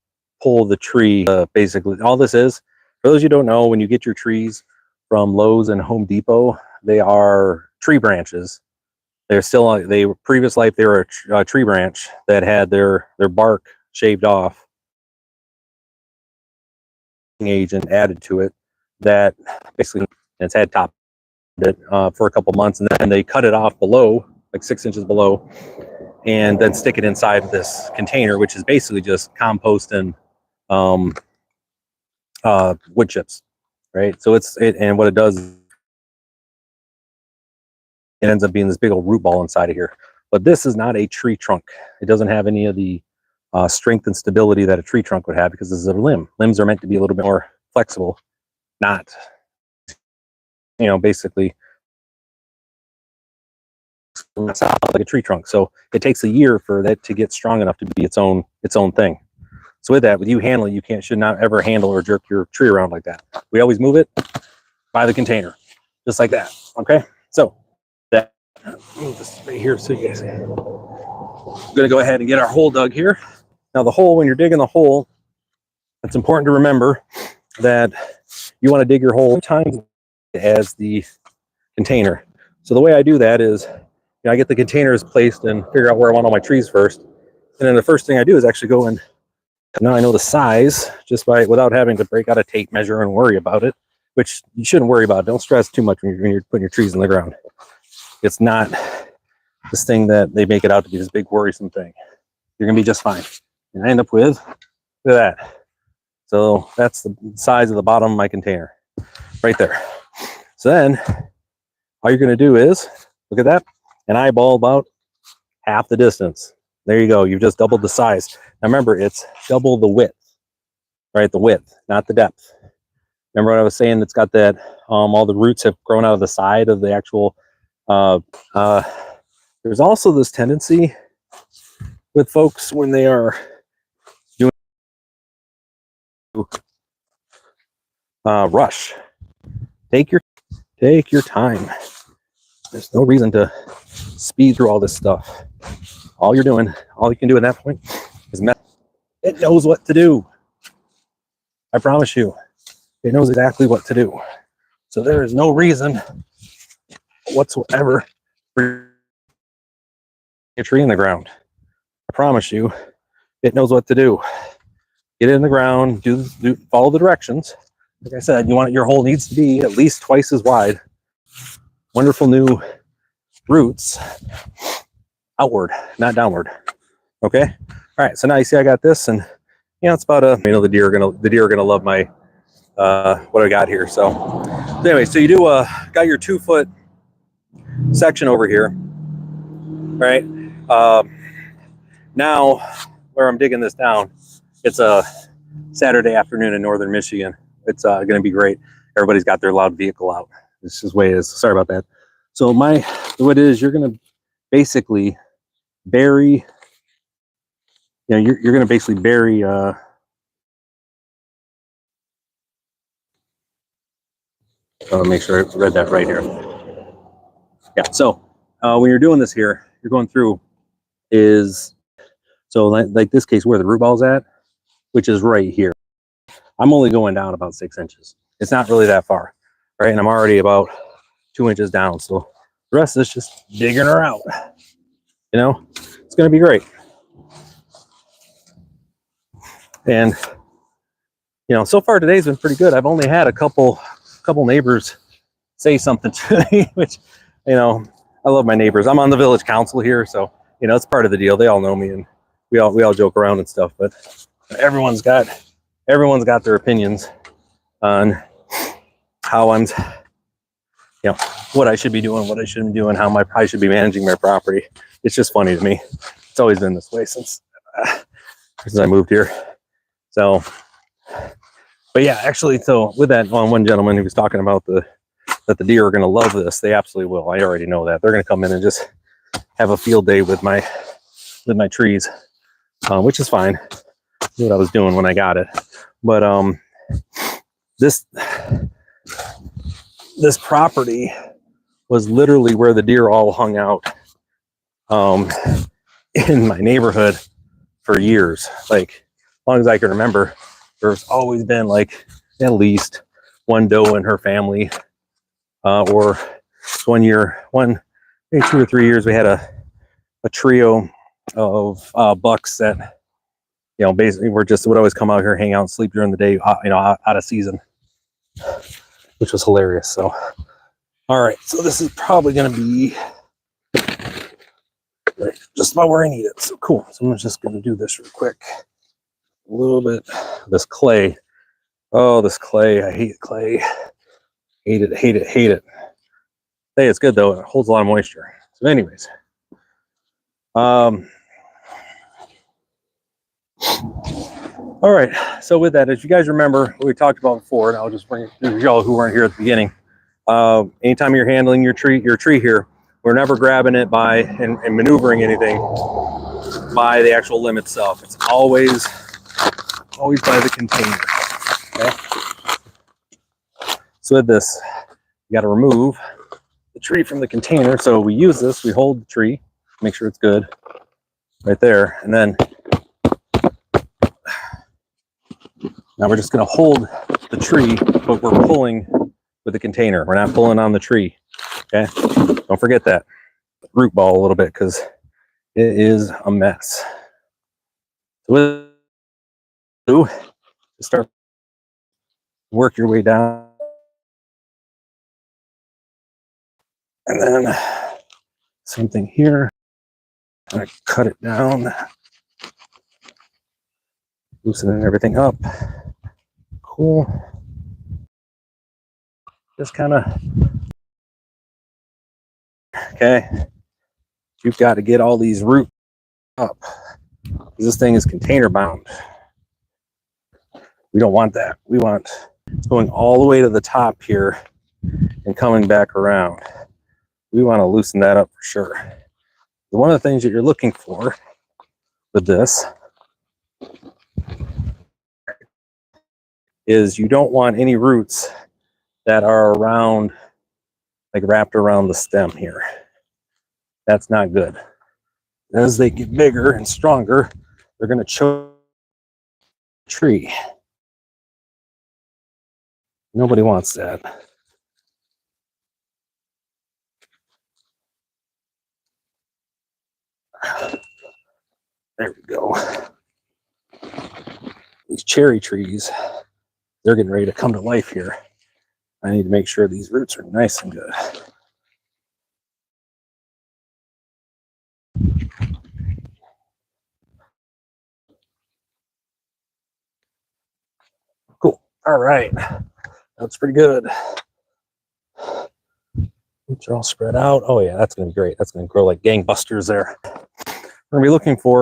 pull the tree. Basically, all this is, for those you don't know, when you get your trees from Lowe's and Home Depot, they are tree branches. They're still, previous life they were a tree branch that had their bark shaved off, agent added to it, that basically it's had top it for a couple months, and then they cut it off below, like 6 inches below, and then stick it inside this container, which is basically just compost and wood chips, right? So and what it does, it ends up being this big old root ball inside of here. But this is not a tree trunk. It doesn't have any of the strength and stability that a tree trunk would have, because this is a limb. Limbs are meant to be a little bit more flexible, not, basically like a tree trunk. So it takes a year for that to get strong enough to be its own thing. So with that, with you handling, should not ever handle or jerk your tree around like that. We always move it by the container, just like that. Okay, so that, move this right here so you guys see. I'm gonna go ahead and get our hole dug here. Now the hole, when you're digging the hole, it's important to remember that you want to dig your hole times as the container. So the way I do that is, I get the containers placed and figure out where I want all my trees first. And then the first thing I do is actually go and, now I know the size just without having to break out a tape measure and worry about it, which you shouldn't worry about. Don't stress too much when you're putting your trees in the ground. It's not this thing that they make it out to be, this big worrisome thing. You're going to be just fine. And I end up with, look at that. So that's the size of the bottom of my container right there. So then all you're going to do is, look at that, and eyeball about half the distance. There you go. You've just doubled the size. Now remember, it's double the width, right? The width, not the depth. Remember what I was saying? It's got that, all the roots have grown out of the side of the actual, there's also this tendency with folks when they are doing rush. Take your time. There's no reason to speed through all this stuff. All you can do at that point is it knows what to do. I promise you, it knows exactly what to do. So there is no reason whatsoever for a tree in the ground. I promise you, it knows what to do. Get it in the ground, follow the directions. Like I said, your hole needs to be at least twice as wide. Wonderful new roots outward, not downward. Okay. All right. So now you see I got this, and it's about a, the deer are gonna love my what I got here. So anyway, so you do got your 2-foot section over here, right? Now where I'm digging this down, it's a Saturday afternoon in northern Michigan. It's going to be great. Everybody's got their loud vehicle out. This is the way it is. Sorry about that. So what it is, you're going to basically bury, you're going to basically bury, make sure I read that right here. Yeah. So when you're doing this here, you're going through so like this case where the root ball's at, which is right here. I'm only going down about 6 inches. It's not really that far, right? And I'm already about 2 inches down. So the rest is just digging her out. It's going to be great. And so far today's been pretty good. I've only had a couple neighbors say something to me, which I love my neighbors. I'm on the village council here, so it's part of the deal. They all know me, and we all joke around and stuff. But everyone's got their opinions on how I'm, what I should be doing, what I shouldn't be doing, how I should be managing my property. It's just funny to me. It's always been this way since I moved here. So, but yeah, actually, so with that one gentleman who was talking about that the deer are going to love this, they absolutely will. I already know that. They're going to come in and just have a field day with my trees, which is fine. That's what I was doing when I got it. But this property was literally where the deer all hung out in my neighborhood for years. Like, as long as I can remember, there's always been like at least one doe and her family. Or maybe 2 or 3 years, we had a trio of bucks that basically would always come out here, hang out, and sleep during the day, out of season, which was hilarious. So, all right, so this is probably going to be just about where I need it. So cool. So I'm just going to do this real quick. A little bit of this clay. Oh, this clay! I hate clay. Hate it. Hate it. Hate it. Hey, it's good though. It holds a lot of moisture. So, anyways, all right. So with that, as you guys remember, what we talked about before, and I'll just bring it to y'all who weren't here at the beginning. Anytime you're handling your tree here, we're never grabbing it and maneuvering anything by the actual limb itself. It's always by the container. Okay. So with this, you got to remove the tree from the container. So we use this. We hold the tree, make sure it's good, right there, and then now we're just going to hold the tree, but we're pulling with the container. We're not pulling on the tree. Okay, don't forget that root ball a little bit because it is a mess. So start work your way down, and then same thing here. I'm gonna cut it down, loosening everything up. Cool. Just kind of okay. You've got to get all these roots up. This thing is container bound. We don't want that. We want it's going all the way to the top here and coming back around. We want to loosen that up for sure. One of the things that you're looking for with this is you don't want any roots that are around, like wrapped around the stem here. That's not good. As they get bigger and stronger, they're going to choke the tree. Nobody wants that. There we go. These cherry trees, they're getting ready to come to life here. I need to make sure these roots are nice and good. All right, that's pretty good. Roots are all spread out. Oh yeah, that's gonna be great. That's gonna grow like gangbusters there. We're gonna be looking for